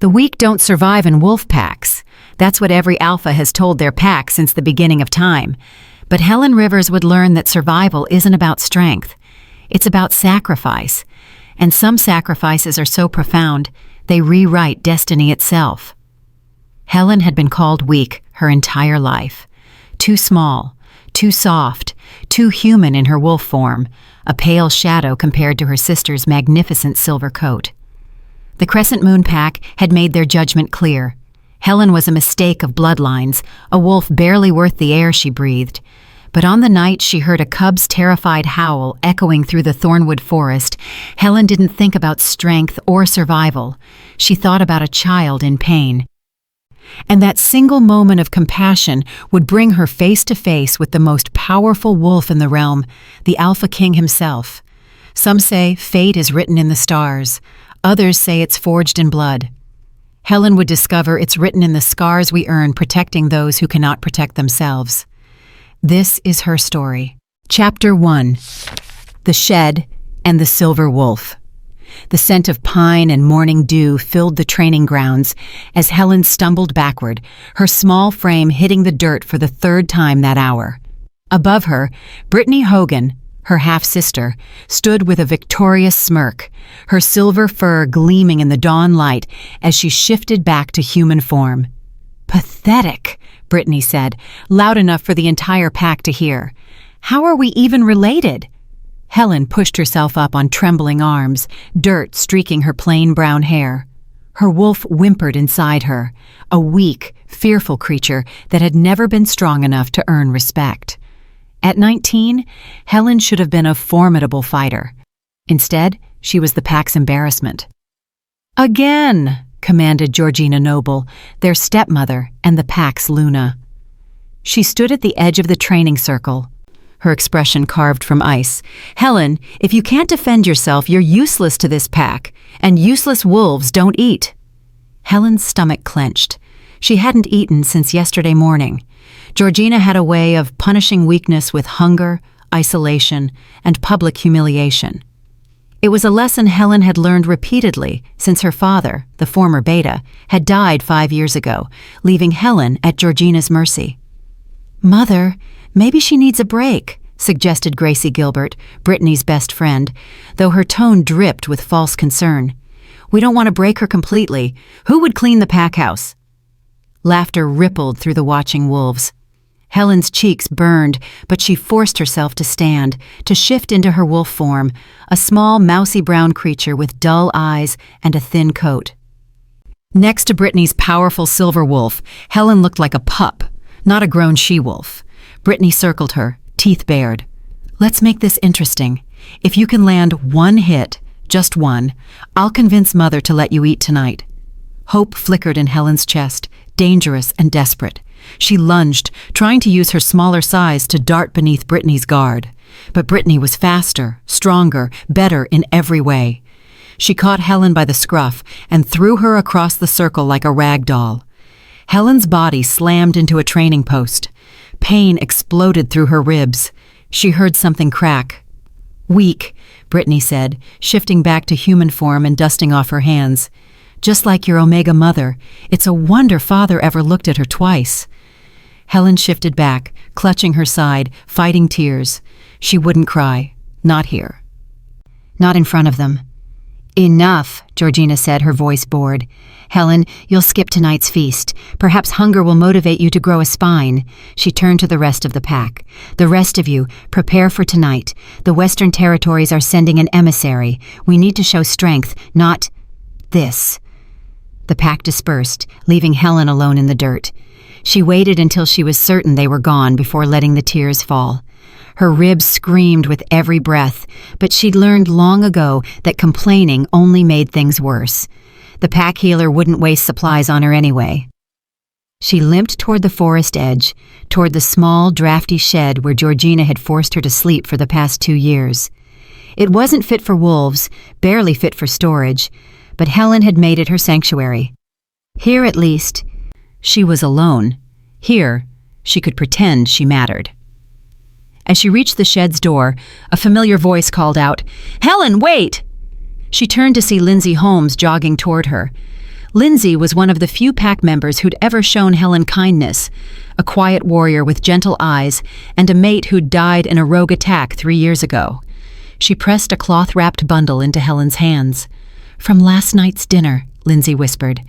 The weak don't survive in wolf packs. That's what every alpha has told their pack since the beginning of time. But Helen Rivers would learn that survival isn't about strength. It's about sacrifice. And some sacrifices are so profound, they rewrite destiny itself. Helen had been called weak her entire life. Too small, too soft, too human in her wolf form, a pale shadow compared to her sister's magnificent silver coat. The Crescent Moon Pack had made their judgment clear. Helen was a mistake of bloodlines, a wolf barely worth the air she breathed. But on the night she heard a cub's terrified howl echoing through the thornwood forest, Helen didn't think about strength or survival. She thought about a child in pain. And that single moment of compassion would bring her face to face with the most powerful wolf in the realm, the Alpha King himself. Some say fate is written in the stars. Others say it's forged in blood. Helen would discover it's written in the scars we earn protecting those who cannot protect themselves. This is her story. Chapter 1. The Shed and the Silver Wolf. The scent of pine and morning dew filled the training grounds as Helen stumbled backward, her small frame hitting the dirt for the third time that hour. Above her, Brittany Hogan, her half-sister, stood with a victorious smirk, her silver fur gleaming in the dawn light as she shifted back to human form. "Pathetic," Brittany said, loud enough for the entire pack to hear. "How are we even related?" Helen pushed herself up on trembling arms, dirt streaking her plain brown hair. Her wolf whimpered inside her, a weak, fearful creature that had never been strong enough to earn respect. At 19, Helen should have been a formidable fighter. Instead, she was the pack's embarrassment. "Again!" commanded Georgina Noble, their stepmother and the pack's Luna. She stood at the edge of the training circle, her expression carved from ice. "Helen, if you can't defend yourself, you're useless to this pack, and useless wolves don't eat." Helen's stomach clenched. She hadn't eaten since yesterday morning. Georgina had a way of punishing weakness with hunger, isolation, and public humiliation. It was a lesson Helen had learned repeatedly since her father, the former Beta, had died 5 years ago, leaving Helen at Georgina's mercy. "Mother, maybe she needs a break," suggested Gracie Gilbert, Brittany's best friend, though her tone dripped with false concern. "We don't want to break her completely. Who would clean the pack house?" Laughter rippled through the watching wolves. Helen's cheeks burned, but she forced herself to stand, to shift into her wolf form, a small, mousy brown creature with dull eyes and a thin coat. Next to Brittany's powerful silver wolf, Helen looked like a pup, not a grown she-wolf. Brittany circled her, teeth bared. "Let's make this interesting. If you can land one hit, just one, I'll convince Mother to let you eat tonight." Hope flickered in Helen's chest, dangerous and desperate. She lunged, trying to use her smaller size to dart beneath Brittany's guard. But Brittany was faster, stronger, better in every way. She caught Helen by the scruff and threw her across the circle like a rag doll. Helen's body slammed into a training post. Pain exploded through her ribs. She heard something crack. "Weak," Brittany said, shifting back to human form and dusting off her hands. "Just like your Omega mother. It's a wonder Father ever looked at her twice." Helen shifted back, clutching her side, fighting tears. She wouldn't cry. Not here. Not in front of them. "Enough," Georgina said, her voice bored. "Helen, you'll skip tonight's feast. Perhaps hunger will motivate you to grow a spine." She turned to the rest of the pack. "The rest of you, prepare for tonight. The Western Territories are sending an emissary. We need to show strength, not this." The pack dispersed, leaving Helen alone in the dirt. She waited until she was certain they were gone before letting the tears fall. Her ribs screamed with every breath, but she'd learned long ago that complaining only made things worse. The pack healer wouldn't waste supplies on her anyway. She limped toward the forest edge, toward the small, drafty shed where Georgina had forced her to sleep for the past 2 years. It wasn't fit for wolves, barely fit for storage, but Helen had made it her sanctuary. Here, at least, she was alone. Here, she could pretend she mattered. As she reached the shed's door, a familiar voice called out, "Helen, wait!" She turned to see Lindsay Holmes jogging toward her. Lindsay was one of the few pack members who'd ever shown Helen kindness, a quiet warrior with gentle eyes and a mate who'd died in a rogue attack 3 years ago. She pressed a cloth-wrapped bundle into Helen's hands. "From last night's dinner," Lindsay whispered.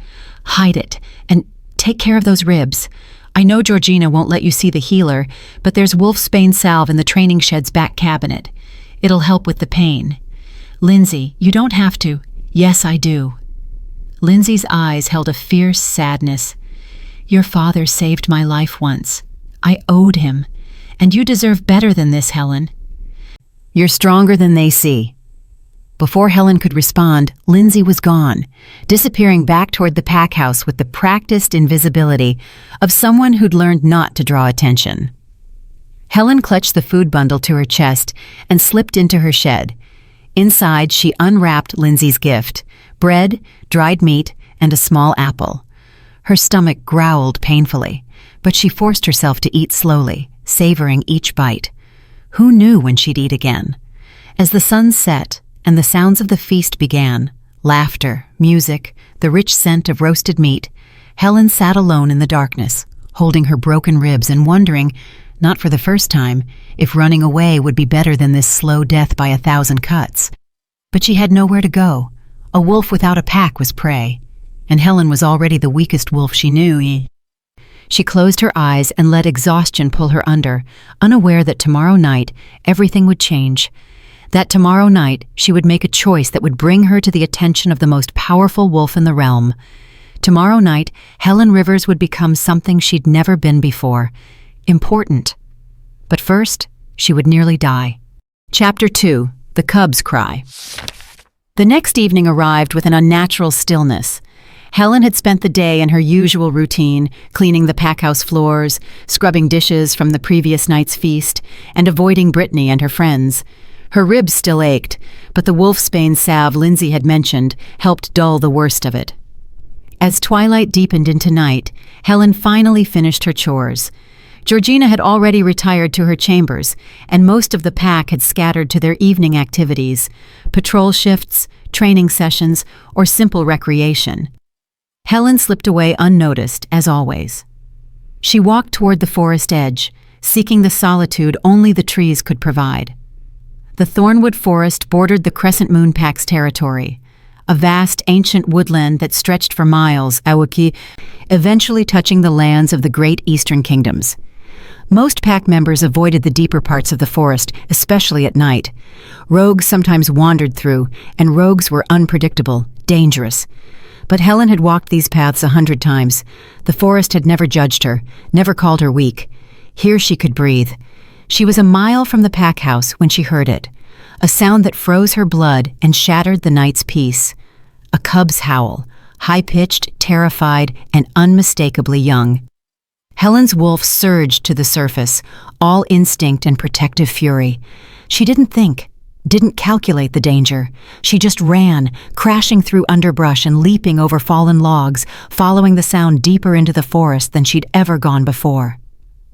"Hide it, and take care of those ribs. I know Georgina won't let you see the healer, but there's wolfsbane salve in the training shed's back cabinet. It'll help with the pain." "Lindsay, you don't have to." "Yes, I do." Lindsay's eyes held a fierce sadness. "Your father saved my life once. I owed him. And you deserve better than this, Helen." "You're stronger than they see." Before Helen could respond, Lindsay was gone, disappearing back toward the pack house with the practiced invisibility of someone who'd learned not to draw attention. Helen clutched the food bundle to her chest and slipped into her shed. Inside, she unwrapped Lindsay's gift: bread, dried meat, and a small apple. Her stomach growled painfully, but she forced herself to eat slowly, savoring each bite. Who knew when she'd eat again? As the sun set and the sounds of the feast began, laughter, music, the rich scent of roasted meat, Helen sat alone in the darkness, holding her broken ribs and wondering, not for the first time, if running away would be better than this slow death by 1,000 cuts. But she had nowhere to go. A wolf without a pack was prey, and Helen was already the weakest wolf she knew. She closed her eyes and let exhaustion pull her under, unaware that tomorrow night everything would change. That tomorrow night she would make a choice that would bring her to the attention of the most powerful wolf in the realm. Tomorrow night, Helen Rivers would become something she'd never been before. Important. But first, she would nearly die. Chapter 2. The Cub's Cry. The next evening arrived with an unnatural stillness. Helen had spent the day in her usual routine, cleaning the packhouse floors, scrubbing dishes from the previous night's feast, and avoiding Brittany and her friends. Her ribs still ached, but the wolfsbane salve Lindsay had mentioned helped dull the worst of it. As twilight deepened into night, Helen finally finished her chores. Georgina had already retired to her chambers, and most of the pack had scattered to their evening activities, patrol shifts, training sessions, or simple recreation. Helen slipped away unnoticed, as always. She walked toward the forest edge, seeking the solitude only the trees could provide. The Thornwood Forest bordered the Crescent Moon Pack's territory, a vast ancient woodland that stretched for miles, eventually touching the lands of the great eastern kingdoms. Most pack members avoided the deeper parts of the forest, especially at night. Rogues sometimes wandered through, and rogues were unpredictable, dangerous. But Helen had walked these paths 100 times. The forest had never judged her, never called her weak. Here she could breathe. She was a mile from the pack house when she heard it, a sound that froze her blood and shattered the night's peace. A cub's howl, high-pitched, terrified, and unmistakably young. Helen's wolf surged to the surface, all instinct and protective fury. She didn't think, didn't calculate the danger. She just ran, crashing through underbrush and leaping over fallen logs, following the sound deeper into the forest than she'd ever gone before.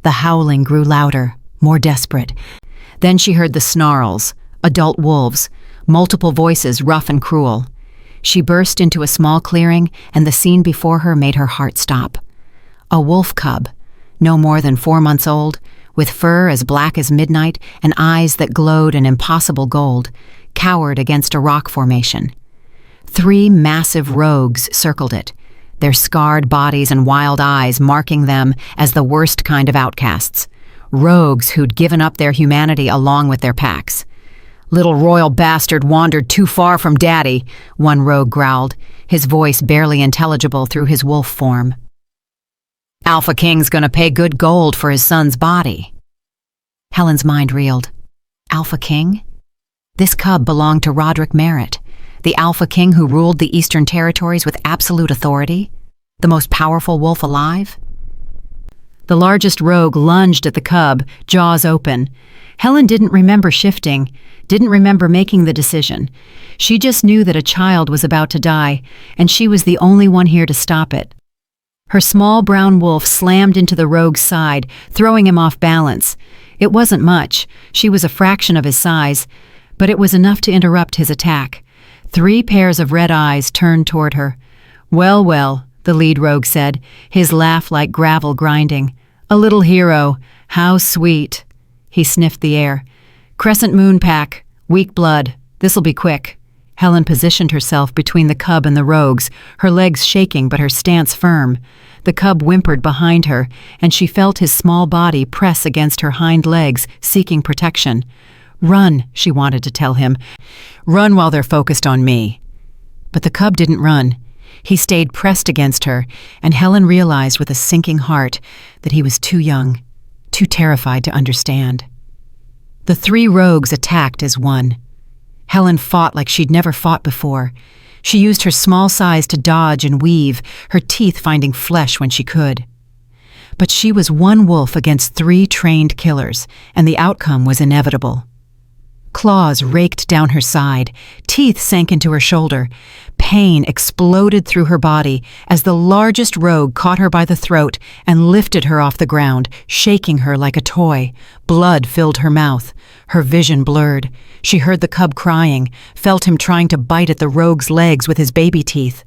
The howling grew louder, more desperate. Then she heard the snarls, adult wolves, multiple voices rough and cruel. She burst into a small clearing, and the scene before her made her heart stop. A wolf cub, no more than 4 months old, with fur as black as midnight and eyes that glowed an impossible gold, cowered against a rock formation. 3 massive rogues circled it, their scarred bodies and wild eyes marking them as the worst kind of outcasts. Rogues who'd given up their humanity along with their packs. "Little royal bastard wandered too far from Daddy," one rogue growled, his voice barely intelligible through his wolf form. "Alpha King's gonna pay good gold for his son's body." Helen's mind reeled. Alpha King? This cub belonged to Roderick Merritt, the Alpha King who ruled the Eastern Territories with absolute authority, the most powerful wolf alive. The largest rogue lunged at the cub, jaws open. Helen didn't remember shifting, didn't remember making the decision. She just knew that a child was about to die, and she was the only one here to stop it. Her small brown wolf slammed into the rogue's side, throwing him off balance. It wasn't much. She was a fraction of his size, but it was enough to interrupt his attack. 3 pairs of red eyes turned toward her. "Well, well," the lead rogue said, his laugh like gravel grinding. "A little hero. How sweet." He sniffed the air. "Crescent moon pack. Weak blood. This'll be quick." Helen positioned herself between the cub and the rogues, her legs shaking but her stance firm. The cub whimpered behind her, and she felt his small body press against her hind legs, seeking protection. "Run," she wanted to tell him. "Run while they're focused on me." But the cub didn't run. He stayed pressed against her, and Helen realized with a sinking heart that he was too young, too terrified to understand. The three rogues attacked as one. Helen fought like she'd never fought before. She used her small size to dodge and weave, her teeth finding flesh when she could. But she was one wolf against three trained killers, and the outcome was inevitable. Claws raked down her side, teeth sank into her shoulder. Pain exploded through her body as the largest rogue caught her by the throat and lifted her off the ground, shaking her like a toy. Blood filled her mouth. Her vision blurred. She heard the cub crying, felt him trying to bite at the rogue's legs with his baby teeth.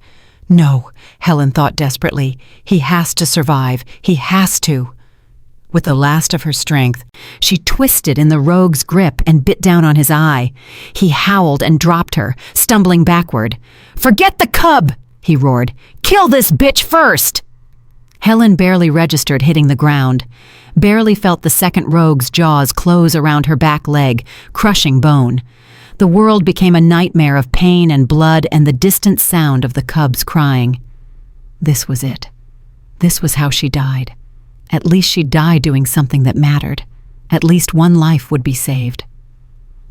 No, Helen thought desperately. He has to survive. He has to. With the last of her strength, she twisted in the rogue's grip and bit down on his eye. He howled and dropped her, stumbling backward. "Forget the cub!" he roared. "Kill this bitch first!" Helen barely registered hitting the ground, barely felt the second rogue's jaws close around her back leg, crushing bone. The world became a nightmare of pain and blood and the distant sound of the cub's crying. This was it. This was how she died. At least she'd die doing something that mattered. At least one life would be saved.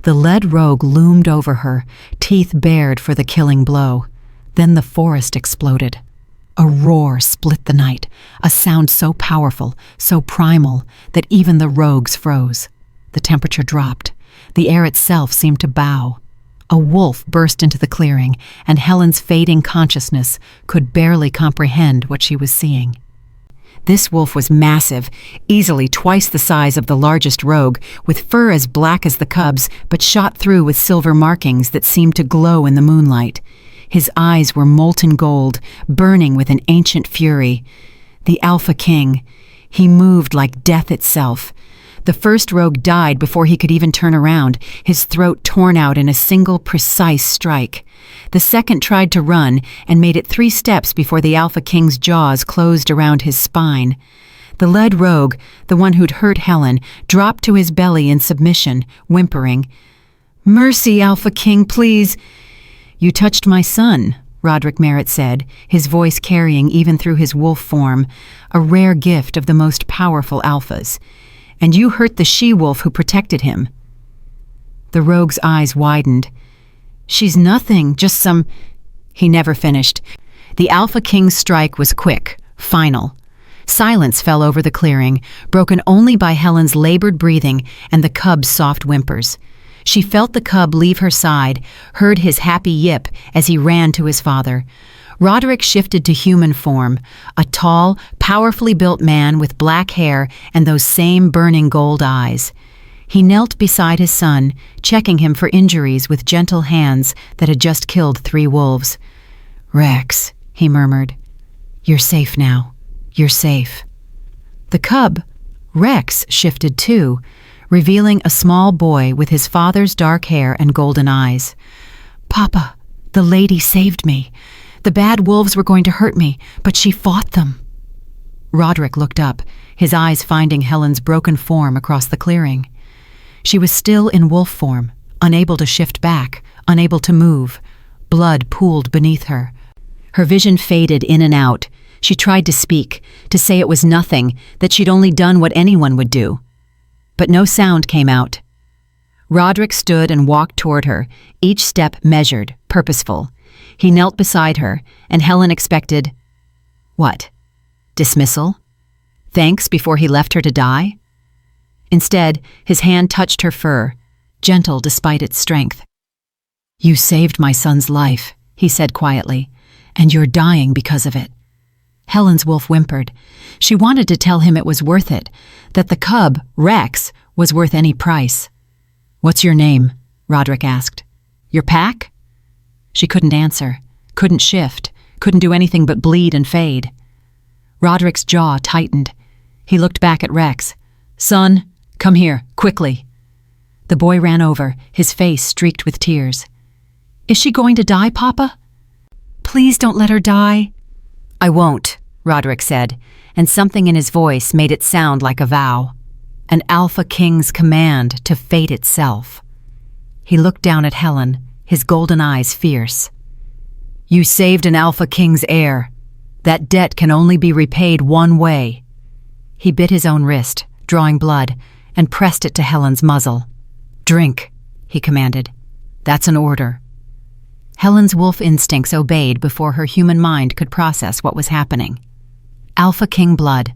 The lead rogue loomed over her, teeth bared for the killing blow. Then the forest exploded. A roar split the night, a sound so powerful, so primal, that even the rogues froze. The temperature dropped. The air itself seemed to bow. A wolf burst into the clearing, and Helen's fading consciousness could barely comprehend what she was seeing. This wolf was massive, easily twice the size of the largest rogue, with fur as black as the cub's, but shot through with silver markings that seemed to glow in the moonlight. His eyes were molten gold, burning with an ancient fury. The Alpha King. He moved like death itself. The first rogue died before he could even turn around, his throat torn out in a single precise strike. The second tried to run and made it 3 steps before the Alpha King's jaws closed around his spine. The lead rogue, the one who'd hurt Helen, dropped to his belly in submission, whimpering, "Mercy, Alpha King, please." "You touched my son," Roderick Merritt said, his voice carrying even through his wolf form, a rare gift of the most powerful alphas. "And you hurt the she-wolf who protected him." The rogue's eyes widened. "She's nothing, just some—" He never finished. The Alpha King's strike was quick, final. Silence fell over the clearing, broken only by Helen's labored breathing and the cub's soft whimpers. She felt the cub leave her side, heard his happy yip as he ran to his father. Roderick shifted to human form, a tall, powerfully built man with black hair and those same burning gold eyes. He knelt beside his son, checking him for injuries with gentle hands that had just killed 3 wolves. "Rex," he murmured, "you're safe now. You're safe." The cub, Rex, shifted too, revealing a small boy with his father's dark hair and golden eyes. "Papa, the lady saved me. The bad wolves were going to hurt me, but she fought them." Roderick looked up, his eyes finding Helen's broken form across the clearing. She was still in wolf form, unable to shift back, unable to move. Blood pooled beneath her. Her vision faded in and out. She tried to speak, to say it was nothing, that she'd only done what anyone would do. But no sound came out. Roderick stood and walked toward her, each step measured, purposeful. He knelt beside her, and Helen expected— what? Dismissal? Thanks before he left her to die? Instead, his hand touched her fur, gentle despite its strength. "You saved my son's life," he said quietly, "and you're dying because of it." Helen's wolf whimpered. She wanted to tell him it was worth it, that the cub, Rex, was worth any price. "What's your name?" Roderick asked. "Your pack?" She couldn't answer, couldn't shift, couldn't do anything but bleed and fade. Roderick's jaw tightened. He looked back at Rex. "Son, come here, quickly." The boy ran over, his face streaked with tears. "Is she going to die, Papa?" "Please don't let her die." "I won't," Roderick said, and something in his voice made it sound like a vow. An Alpha King's command to fate itself. He looked down at Helen, his golden eyes fierce. "You saved an Alpha King's heir. That debt can only be repaid one way." He bit his own wrist, drawing blood, and pressed it to Helen's muzzle. "Drink," he commanded. "That's an order." Helen's wolf instincts obeyed before her human mind could process what was happening. Alpha King blood,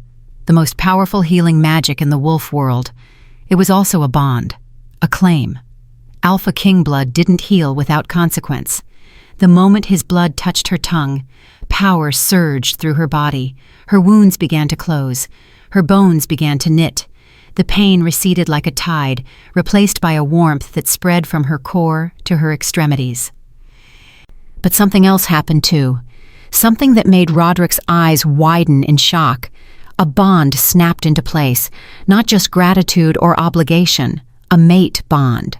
the most powerful healing magic in the wolf world. It was also a bond, a claim. Alpha King blood didn't heal without consequence. The moment his blood touched her tongue, power surged through her body. Her wounds began to close. Her bones began to knit. The pain receded like a tide, replaced by a warmth that spread from her core to her extremities. But something else happened too. Something that made Roderick's eyes widen in shock. A bond snapped into place, not just gratitude or obligation, a mate bond.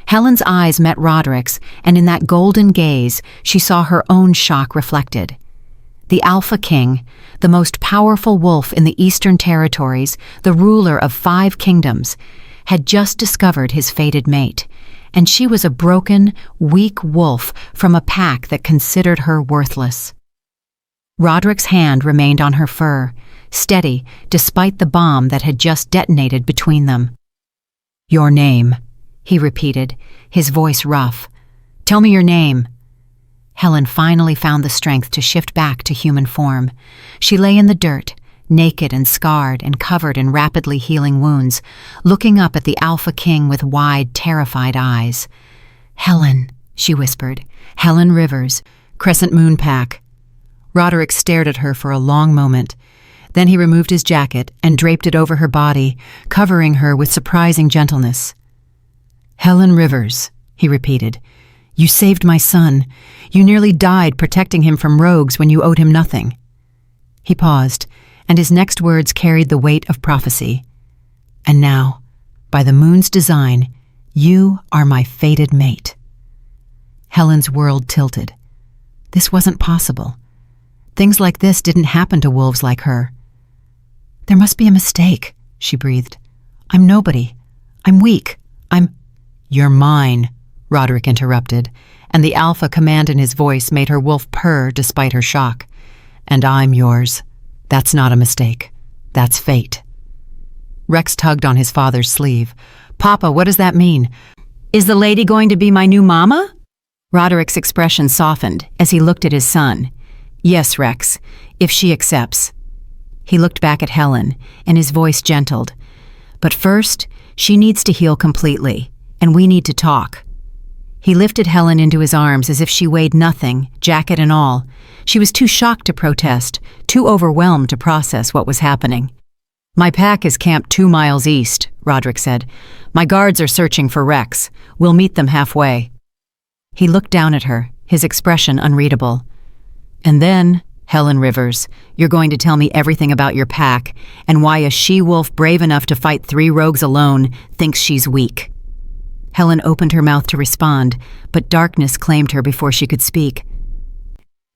Helen's eyes met Roderick's, and in that golden gaze, she saw her own shock reflected. The Alpha King, the most powerful wolf in the Eastern Territories, the ruler of 5 kingdoms, had just discovered his fated mate, and she was a broken, weak wolf from a pack that considered her worthless. Roderick's hand remained on her fur, steady despite the bomb that had just detonated between them. "Your name," he repeated, his voice rough. "Tell me your name." Helen finally found the strength to shift back to human form. She lay in the dirt, naked and scarred and covered in rapidly healing wounds, looking up at the Alpha King with wide, terrified eyes. "Helen," she whispered. "Helen Rivers, Crescent Moon Pack." Roderick stared at her for a long moment. Then he removed his jacket and draped it over her body, covering her with surprising gentleness. "Helen Rivers," he repeated. "You saved my son. You nearly died protecting him from rogues when you owed him nothing." He paused, and his next words carried the weight of prophecy. "And now, by the moon's design, you are my fated mate." Helen's world tilted. This wasn't possible. Things like this didn't happen to wolves like her. "There must be a mistake," she breathed. "I'm nobody. I'm weak. "You're mine," Roderick interrupted, and the alpha command in his voice made her wolf purr despite her shock. "And I'm yours. That's not a mistake. That's fate." Rex tugged on his father's sleeve. "Papa, what does that mean? Is the lady going to be my new mama?" Roderick's expression softened as he looked at his son. "Yes, Rex, if she accepts." He looked back at Helen, and his voice gentled. "But first, she needs to heal completely, and we need to talk." He lifted Helen into his arms as if she weighed nothing, jacket and all. She was too shocked to protest, too overwhelmed to process what was happening. "My pack is camped 2 miles east," Roderick said. "My guards are searching for Rex. We'll meet them halfway." He looked down at her, his expression unreadable. "And then, Helen Rivers, you're going to tell me everything about your pack and why a she-wolf brave enough to fight 3 rogues alone thinks she's weak." Helen opened her mouth to respond, but darkness claimed her before she could speak.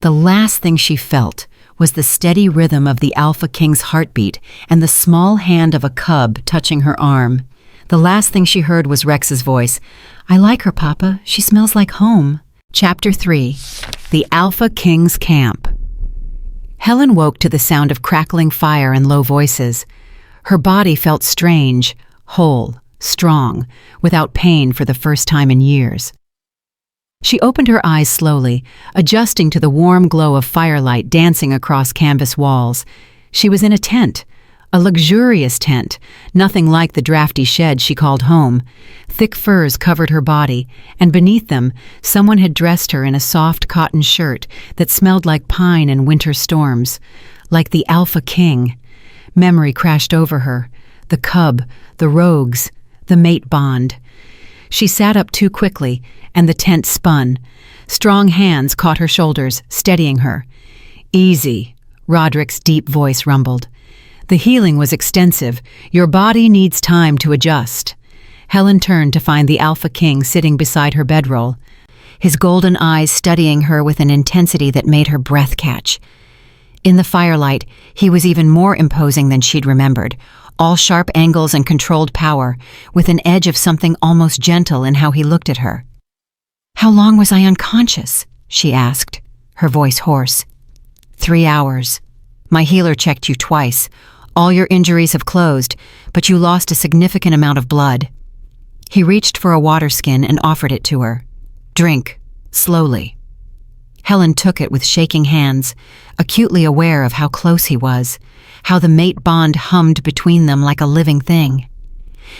The last thing she felt was the steady rhythm of the Alpha King's heartbeat and the small hand of a cub touching her arm. The last thing she heard was Rex's voice. "I like her, Papa. She smells like home." Chapter 3. The Alpha King's Camp. Helen woke to the sound of crackling fire and low voices. Her body felt strange, whole, strong, without pain for the first time in years. She opened her eyes slowly, adjusting to the warm glow of firelight dancing across canvas walls. She was in a tent, a luxurious tent, nothing like the drafty shed she called home. Thick furs covered her body, and beneath them, someone had dressed her in a soft cotton shirt that smelled like pine and winter storms, like the Alpha King. Memory crashed over her. The cub, the rogues, the mate bond. She sat up too quickly, and the tent spun. Strong hands caught her shoulders, steadying her. "Easy," Roderick's deep voice rumbled. "The healing was extensive. Your body needs time to adjust." Helen turned to find the Alpha King sitting beside her bedroll, his golden eyes studying her with an intensity that made her breath catch. In the firelight, he was even more imposing than she'd remembered, all sharp angles and controlled power, with an edge of something almost gentle in how he looked at her. "How long was I unconscious?" she asked, her voice hoarse. 3 hours. My healer checked you twice. All your injuries have closed, but you lost a significant amount of blood. He reached for a water skin and offered it to her. "Drink, slowly." Helen took it with shaking hands, acutely aware of how close he was, how the mate bond hummed between them like a living thing.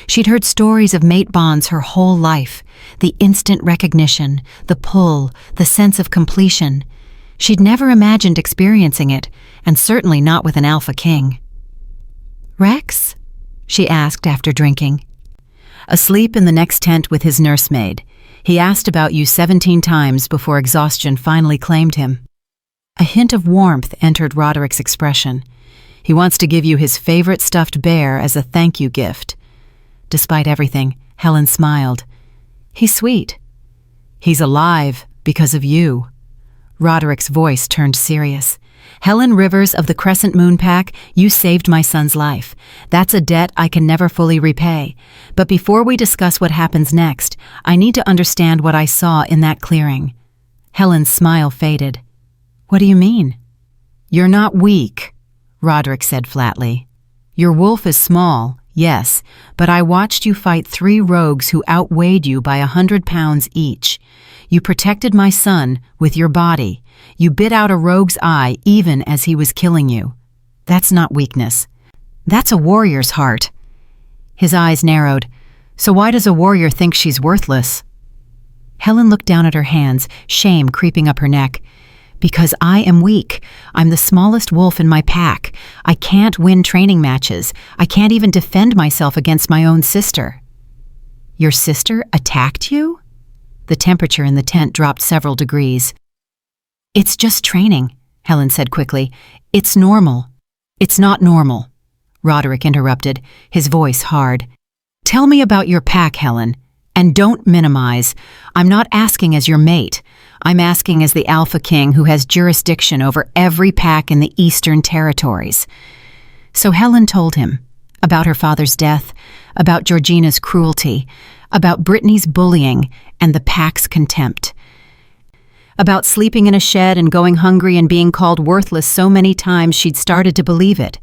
She'd heard stories of mate bonds her whole life, the instant recognition, the pull, the sense of completion. She'd never imagined experiencing it, and certainly not with an Alpha King. "Rex?" she asked after drinking. "Asleep in the next tent with his nursemaid. He asked about you 17 times before exhaustion finally claimed him." A hint of warmth entered Roderick's expression. "He wants to give you his favorite stuffed bear as a thank you gift." Despite everything, Helen smiled. "He's sweet." "He's alive because of you." Roderick's voice turned serious. "Helen Rivers of the Crescent Moon Pack, you saved my son's life. That's a debt I can never fully repay. But before we discuss what happens next, I need to understand what I saw in that clearing." Helen's smile faded. "What do you mean?" "You're not weak," Roderick said flatly. "Your wolf is small, yes, but I watched you fight 3 rogues who outweighed you by 100 pounds each. You protected my son with your body. You bit out a rogue's eye even as he was killing you. That's not weakness. That's a warrior's heart." His eyes narrowed. "So why does a warrior think she's worthless?" Helen looked down at her hands, shame creeping up her neck. "Because I am weak. I'm the smallest wolf in my pack. I can't win training matches. I can't even defend myself against my own sister." "Your sister attacked you?" The temperature in the tent dropped several degrees. "It's just training," Helen said quickly. "It's normal." "It's not normal," Roderick interrupted, his voice hard. "Tell me about your pack, Helen, and don't minimize. I'm not asking as your mate. I'm asking as the Alpha King who has jurisdiction over every pack in the Eastern Territories." So Helen told him about her father's death, about Georgina's cruelty, about Brittany's bullying and the pack's contempt, about sleeping in a shed and going hungry and being called worthless so many times she'd started to believe it.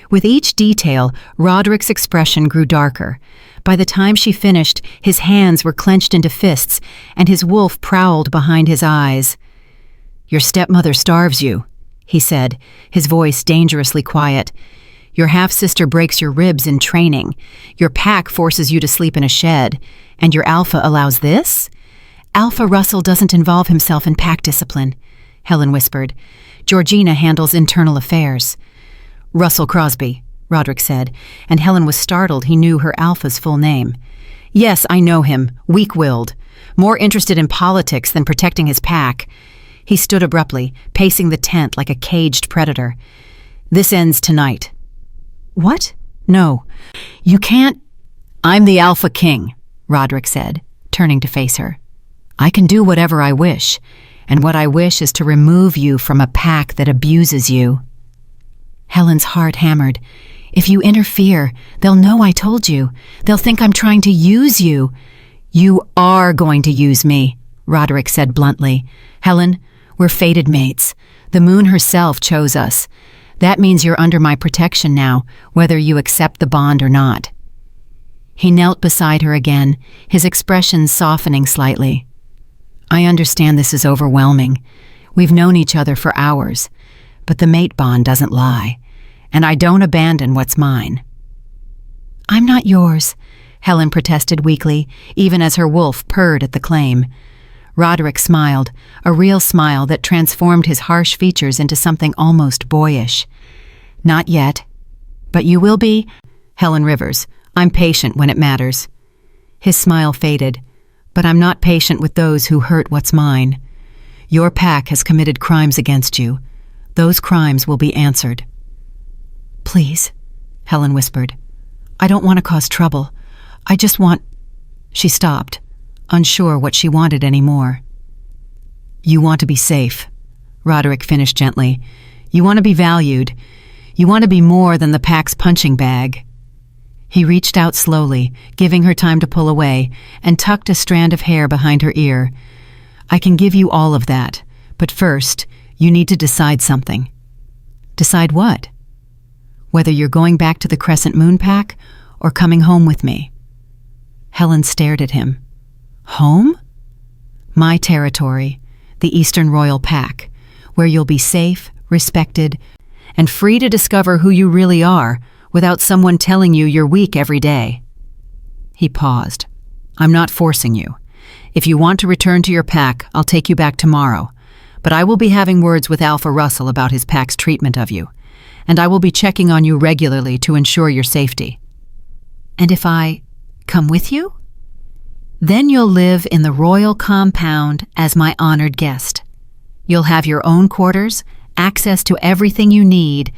With each detail, Roderick's expression grew darker. By the time she finished, his hands were clenched into fists, and his wolf prowled behind his eyes. "Your stepmother starves you," he said, his voice dangerously quiet. "Your half-sister breaks your ribs in training. Your pack forces you to sleep in a shed. And your Alpha allows this?" "Alpha Russell doesn't involve himself in pack discipline," Helen whispered. "Georgina handles internal affairs." "Russell Crosby," Roderick said, and Helen was startled he knew her Alpha's full name. "Yes, I know him, weak-willed, more interested in politics than protecting his pack." He stood abruptly, pacing the tent like a caged predator. "This ends tonight." "What? No. You can't—" "I'm the Alpha King," Roderick said, turning to face her. "I can do whatever I wish, and what I wish is to remove you from a pack that abuses you." Helen's heart hammered. "If you interfere, they'll know I told you. They'll think I'm trying to use you." "You are going to use me," Roderick said bluntly. "Helen, we're fated mates. The moon herself chose us. That means you're under my protection now, whether you accept the bond or not." He knelt beside her again, his expression softening slightly. "I understand this is overwhelming. We've known each other for hours, but the mate bond doesn't lie, and I don't abandon what's mine." "I'm not yours," Helen protested weakly, even as her wolf purred at the claim. Roderick smiled, a real smile that transformed his harsh features into something almost boyish. "Not yet. But you will be, Helen Rivers. I'm patient when it matters." His smile faded. but I'm not patient with those who hurt what's mine. Your pack has committed crimes against you. Those crimes will be answered." "Please," Helen whispered. "I don't want to cause trouble. I just want—" She stopped, unsure what she wanted anymore. "You want to be safe," Roderick finished gently. "You want to be valued. You want to be more than the pack's punching bag." He reached out slowly, giving her time to pull away, and tucked a strand of hair behind her ear. "I can give you all of that, but first, you need to decide something." "Decide what?" "Whether you're going back to the Crescent Moon Pack or coming home with me." Helen stared at him. "Home?" "My territory, the Eastern Royal Pack, where you'll be safe, respected, and free to discover who you really are without someone telling you you're weak every day." He paused. "I'm not forcing you. If you want to return to your pack, I'll take you back tomorrow. But I will be having words with Alpha Russell about his pack's treatment of you, and I will be checking on you regularly to ensure your safety." "And if I come with you?" "Then you'll live in the royal compound as my honored guest. You'll have your own quarters, access to everything you need,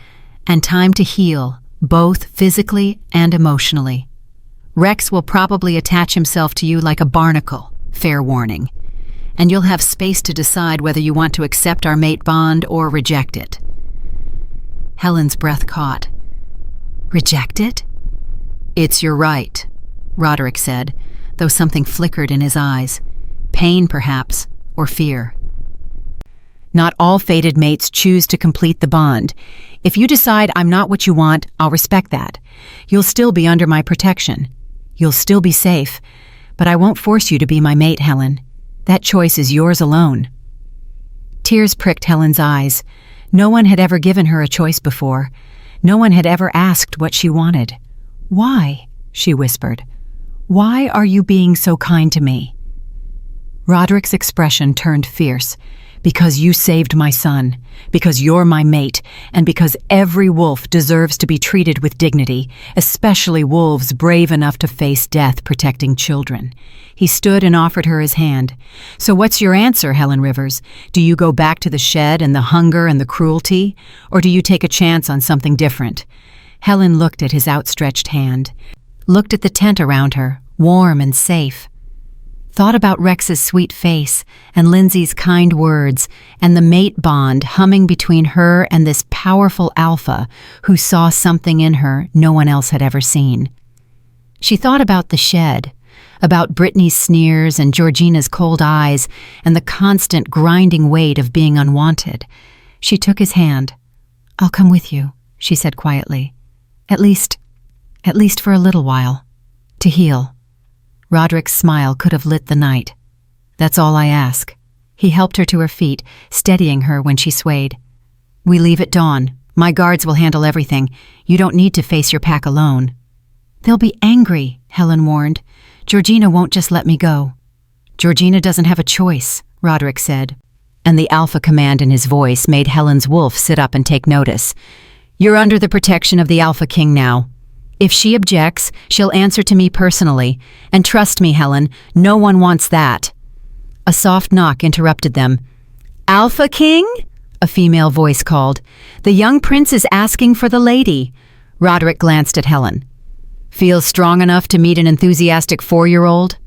and time to heal, both physically and emotionally. Rex will probably attach himself to you like a barnacle, fair warning, and you'll have space to decide whether you want to accept our mate bond or reject it." Helen's breath caught. "Reject it?" "It's your right," Roderick said, though something flickered in his eyes. Pain, perhaps, or fear. "Not all fated mates choose to complete the bond. If you decide I'm not what you want, I'll respect that. You'll still be under my protection. You'll still be safe, but I won't force you to be my mate, Helen. That choice is yours alone." Tears pricked Helen's eyes. No one had ever given her a choice before. No one had ever asked what she wanted. "Why?" she whispered. "Why are you being so kind to me?" Roderick's expression turned fierce. "Because you saved my son, because you're my mate, and because every wolf deserves to be treated with dignity, especially wolves brave enough to face death protecting children." He stood and offered her his hand. "So what's your answer, Helen Rivers? Do you go back to the shed and the hunger and the cruelty, or do you take a chance on something different?" Helen looked at his outstretched hand, looked at the tent around her, warm and safe. Thought about Rex's sweet face and Lindsay's kind words and the mate bond humming between her and this powerful alpha who saw something in her no one else had ever seen. She thought about the shed, about Brittany's sneers and Georgina's cold eyes and the constant grinding weight of being unwanted. She took his hand. "I'll come with you," she said quietly. At least for a little while. To heal." Roderick's smile could have lit the night. "That's all I ask." He helped her to her feet, steadying her when she swayed. "We leave at dawn. My guards will handle everything. You don't need to face your pack alone." "They'll be angry," Helen warned. "Georgina won't just let me go." "Georgina doesn't have a choice," Roderick said, and the alpha command in his voice made Helen's wolf sit up and take notice. "You're under the protection of the Alpha King now. If she objects, she'll answer to me personally. And trust me, Helen, no one wants that." A soft knock interrupted them. "Alpha King?" a female voice called. "The young prince is asking for the lady." Roderick glanced at Helen. "Feels strong enough to meet an enthusiastic 4-year-old?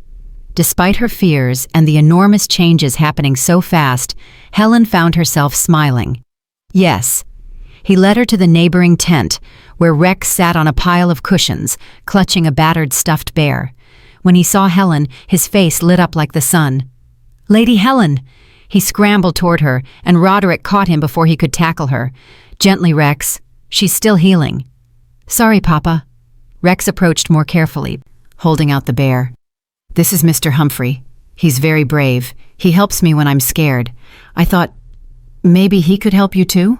Despite her fears and the enormous changes happening so fast, Helen found herself smiling. "Yes." He led her to the neighboring tent, where Rex sat on a pile of cushions, clutching a battered stuffed bear. When he saw Helen, his face lit up like the sun. "Lady Helen!" He scrambled toward her, and Roderick caught him before he could tackle her. "Gently, Rex. She's still healing." "Sorry, Papa." Rex approached more carefully, holding out the bear. "This is Mr. Humphrey. He's very brave. He helps me when I'm scared. I thought maybe he could help you too?"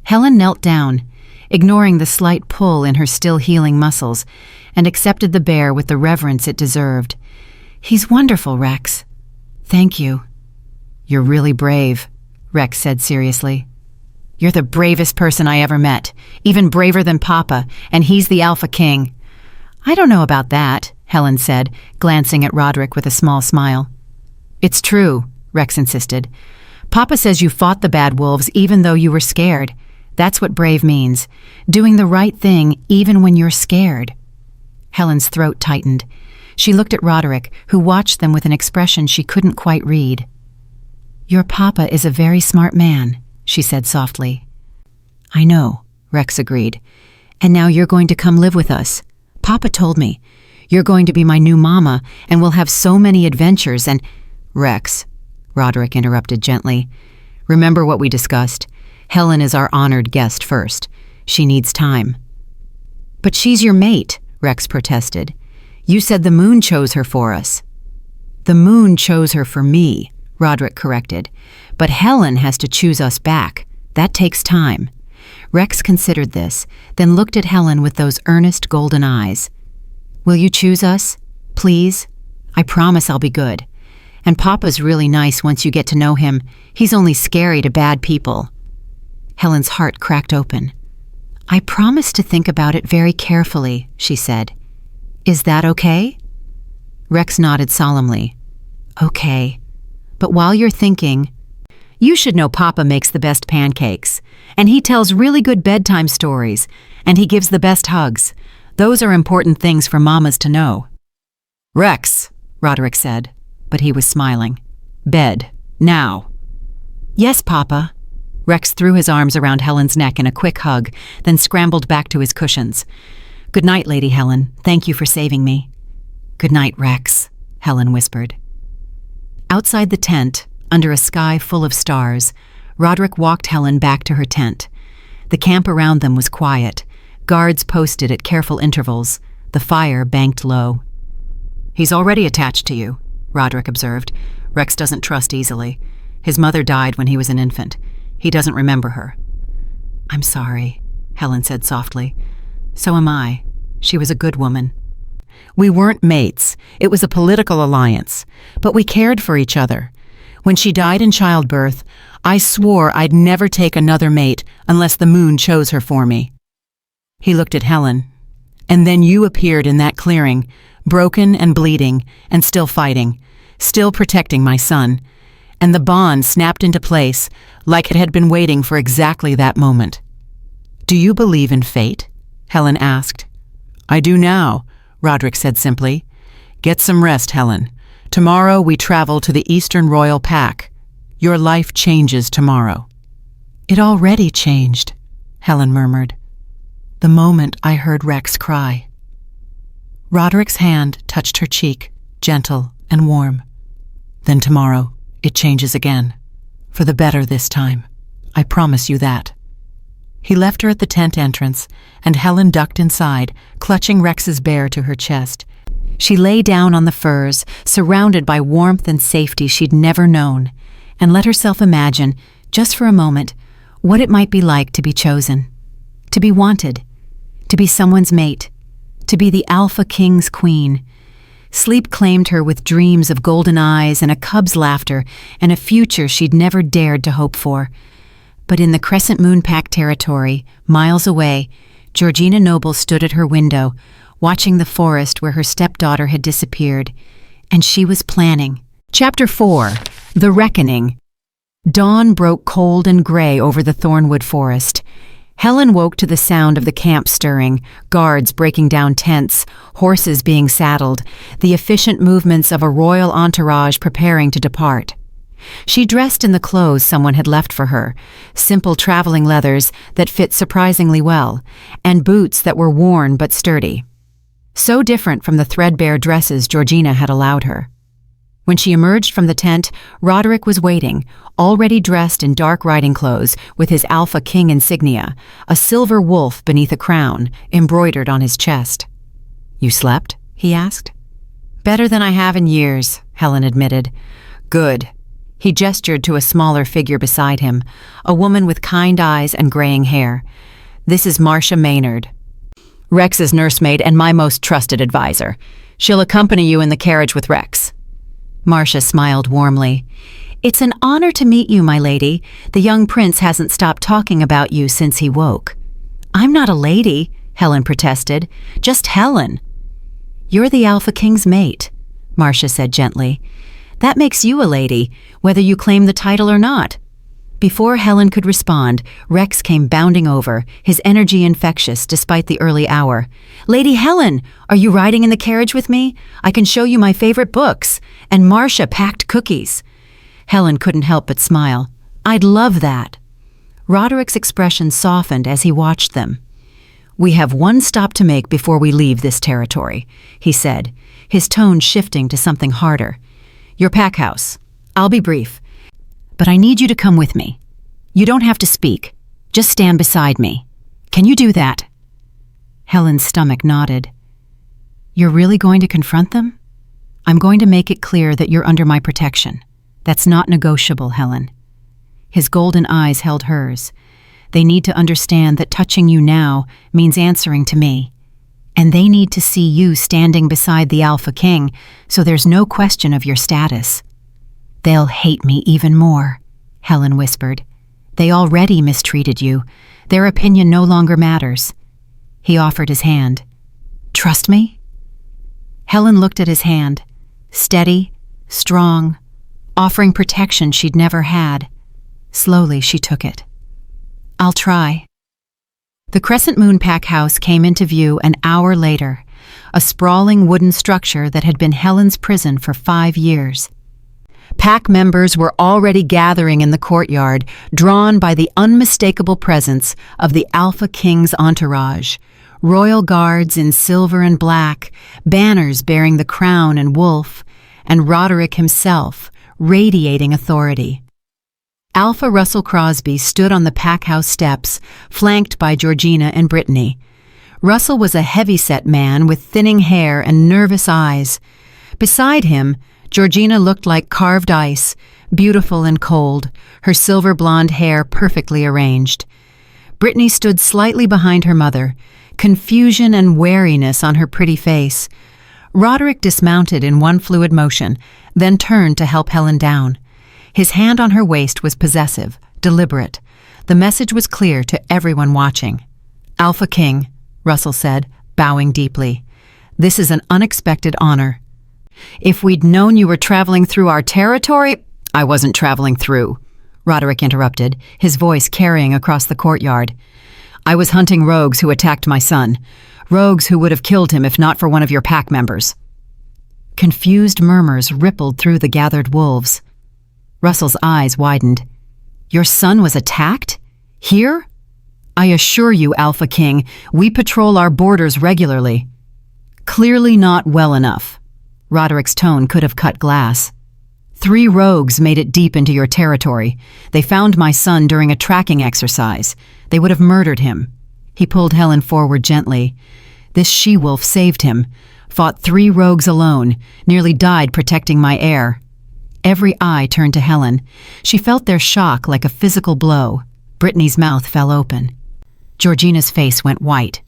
Helen knelt down, ignoring the slight pull in her still healing muscles, and accepted the bear with the reverence it deserved. "He's wonderful, Rex." "Thank you." "You're really brave," Rex said seriously. "You're the bravest person I ever met, even braver than Papa, and he's the Alpha King." "I don't know about that," Helen said, glancing at Roderick with a small smile. It's true, Rex insisted. Papa says you fought the bad wolves even though you were scared. That's what brave means, doing the right thing even when you're scared. Helen's throat tightened. She looked at Roderick, who watched them with an expression she couldn't quite read. Your papa is a very smart man, she said softly. I know, Rex agreed. And now you're going to come live with us. Papa told me. You're going to be my new mama, and we'll have so many adventures and— Rex, Roderick interrupted gently. Remember what we discussed. Helen is our honored guest first. She needs time. But she's your mate, Rex protested. You said the moon chose her for us. The moon chose her for me, Roderick corrected. But Helen has to choose us back. That takes time. Rex considered this, then looked at Helen with those earnest golden eyes. Will you choose us? Please? I promise I'll be good. And Papa's really nice once you get to know him. He's only scary to bad people. Helen's heart cracked open. I promise to think about it very carefully, she said. Is that okay? Rex nodded solemnly. Okay. But while you're thinking, you should know Papa makes the best pancakes, and he tells really good bedtime stories, and he gives the best hugs. Those are important things for mamas to know. Rex, Roderick said, but he was smiling. Bed, now. Yes, Papa. Rex threw his arms around Helen's neck in a quick hug, then scrambled back to his cushions. Good night, Lady Helen. Thank you for saving me. Good night, Rex, Helen whispered. Outside the tent, under a sky full of stars, Roderick walked Helen back to her tent. The camp around them was quiet, guards posted at careful intervals, the fire banked low. He's already attached to you, Roderick observed. Rex doesn't trust easily. His mother died when he was an infant. He doesn't remember her. I'm sorry, Helen said softly. So am I. She was a good woman. We weren't mates. It was a political alliance. But we cared for each other. When she died in childbirth, I swore I'd never take another mate unless the moon chose her for me. He looked at Helen. And then you appeared in that clearing, broken and bleeding, and still fighting, still protecting my son. And the bond snapped into place, like it had been waiting for exactly that moment. Do you believe in fate? Helen asked. I do now, Roderick said simply. Get some rest, Helen. Tomorrow we travel to the Eastern Royal Pack. Your life changes tomorrow. It already changed, Helen murmured. The moment I heard Rex cry. Roderick's hand touched her cheek, gentle and warm. Then tomorrow it changes again. For the better this time. I promise you that. He left her at the tent entrance, and Helen ducked inside, clutching Rex's bear to her chest. She lay down on the furs, surrounded by warmth and safety she'd never known, and let herself imagine, just for a moment, what it might be like to be chosen, to be wanted, to be someone's mate, to be the Alpha King's queen. Sleep claimed her with dreams of golden eyes and a cub's laughter and a future she'd never dared to hope for. But in the Crescent Moon Pack territory, miles away, Georgina Noble stood at her window, watching the forest where her stepdaughter had disappeared, and she was planning. Chapter 4. The Reckoning. Dawn broke cold and gray over the Thornwood forest. Helen woke to the sound of the camp stirring, guards breaking down tents, horses being saddled, the efficient movements of a royal entourage preparing to depart. She dressed in the clothes someone had left for her, simple traveling leathers that fit surprisingly well, and boots that were worn but sturdy. So different from the threadbare dresses Georgina had allowed her. When she emerged from the tent, Roderick was waiting, already dressed in dark riding clothes with his Alpha King insignia, a silver wolf beneath a crown, embroidered on his chest. You slept? He asked. Better than I have in years, Helen admitted. Good. He gestured to a smaller figure beside him, a woman with kind eyes and graying hair. This is Marcia Maynard, Rex's nursemaid and my most trusted advisor. She'll accompany you in the carriage with Rex. Marcia smiled warmly. It's an honor to meet you, my lady. The young prince hasn't stopped talking about you since he woke. I'm not a lady, Helen protested. Just Helen. You're the Alpha King's mate, Marcia said gently. That makes you a lady, whether you claim the title or not. Before Helen could respond, Rex came bounding over, his energy infectious despite the early hour. Lady Helen, are you riding in the carriage with me? I can show you my favorite books. And Marcia packed cookies. Helen couldn't help but smile. I'd love that. Roderick's expression softened as he watched them. We have one stop to make before we leave this territory, he said, his tone shifting to something harder. Your pack house. I'll be brief. But I need you to come with me. You don't have to speak. Just stand beside me. Can you do that? Helen's stomach nodded. You're really going to confront them? I'm going to make it clear that you're under my protection. That's not negotiable, Helen. His golden eyes held hers. They need to understand that touching you now means answering to me. And they need to see you standing beside the Alpha King, so there's no question of your status. They'll hate me even more, Helen whispered. They already mistreated you. Their opinion no longer matters. He offered his hand. Trust me? Helen looked at his hand. Steady, strong, offering protection she'd never had. Slowly she took it. I'll try. The Crescent Moon pack house came into view an hour later, a sprawling wooden structure that had been Helen's prison for 5 years. Pack members were already gathering in the courtyard, drawn by the unmistakable presence of the Alpha King's entourage. Royal guards in silver and black, banners bearing the crown and wolf, and Roderick himself, radiating authority. Alpha Russell Crosby stood on the pack house steps, flanked by Georgina and Brittany. Russell was a heavy-set man with thinning hair and nervous eyes. Beside him, Georgina looked like carved ice, beautiful and cold, her silver blonde hair perfectly arranged. Brittany stood slightly behind her mother, confusion and wariness on her pretty face. Roderick dismounted in one fluid motion, then turned to help Helen down. His hand on her waist was possessive, deliberate. The message was clear to everyone watching. Alpha King, Russell said, bowing deeply. This is an unexpected honor. If we'd known you were traveling through our territory— I wasn't traveling through, Roderick interrupted, his voice carrying across the courtyard. I was hunting rogues who attacked my son. Rogues who would have killed him if not for one of your pack members. Confused murmurs rippled through the gathered wolves. Russell's eyes widened. Your son was attacked? Here? I assure you, Alpha King, we patrol our borders regularly. Clearly not well enough. Roderick's tone could have cut glass. 3 rogues made it deep into your territory. They found my son during a tracking exercise. They would have murdered him. He pulled Helen forward gently. This she-wolf saved him, fought 3 rogues alone, nearly died protecting my heir. Every eye turned to Helen. She felt their shock like a physical blow. Brittany's mouth fell open. Georgina's face went white.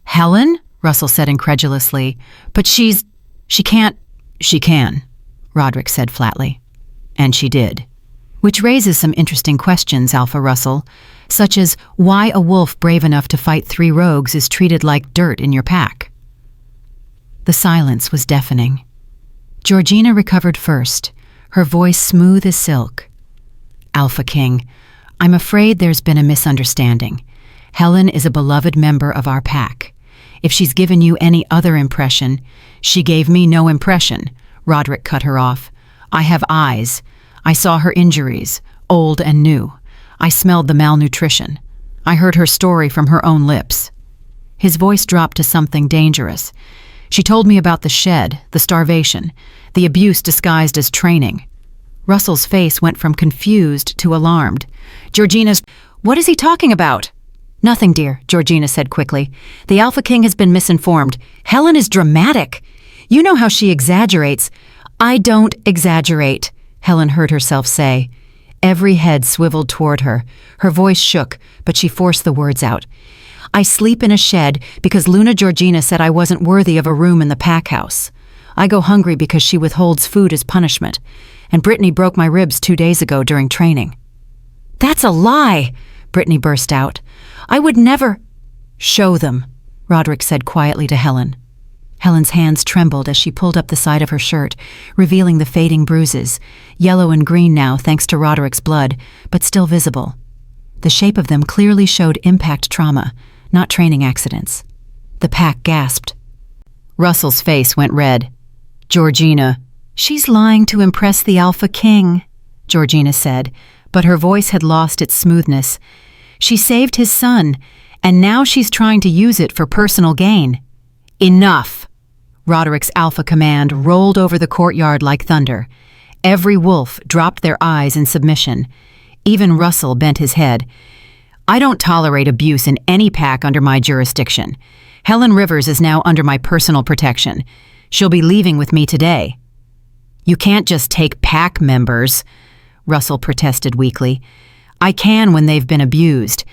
Helen? Russell said incredulously. But she can't. She can, Roderick said flatly. And she did. Which raises some interesting questions, Alpha Russell, such as why a wolf brave enough to fight 3 rogues is treated like dirt in your pack. The silence was deafening. Georgina recovered first, her voice smooth as silk. Alpha King, I'm afraid there's been a misunderstanding. Helen is a beloved member of our pack. If she's given you any other impression— She gave me no impression, Roderick cut her off. I have eyes. I saw her injuries, old and new. I smelled the malnutrition. I heard her story from her own lips. His voice dropped to something dangerous. She told me about the shed, the starvation, the abuse disguised as training. Russell's face went from confused to alarmed. Georgina's— What is he talking about? Nothing, dear, Georgina said quickly. The Alpha King has been misinformed. Helen is dramatic. You know how she exaggerates. I don't exaggerate, Helen heard herself say. Every head swiveled toward her. Her voice shook, but she forced the words out. I sleep in a shed because Luna Georgina said I wasn't worthy of a room in the pack house. I go hungry because she withholds food as punishment. And Brittany broke my ribs 2 days ago during training. That's a lie, Brittany burst out. I would never— Show them, Roderick said quietly to Helen. Helen's hands trembled as she pulled up the side of her shirt, revealing the fading bruises, yellow and green now thanks to Roderick's blood, but still visible. The shape of them clearly showed impact trauma, not training accidents. The pack gasped. Russell's face went red. "Georgina." "She's lying to impress the Alpha King," Georgina said, but her voice had lost its smoothness. "She saved his son, and now she's trying to use it for personal gain." "Enough!" Roderick's alpha command rolled over the courtyard like thunder. Every wolf dropped their eyes in submission. Even Russell bent his head. "I don't tolerate abuse in any pack under my jurisdiction. Helen Rivers is now under my personal protection. She'll be leaving with me today." "You can't just take pack members," Russell protested weakly. "I can when they've been abused,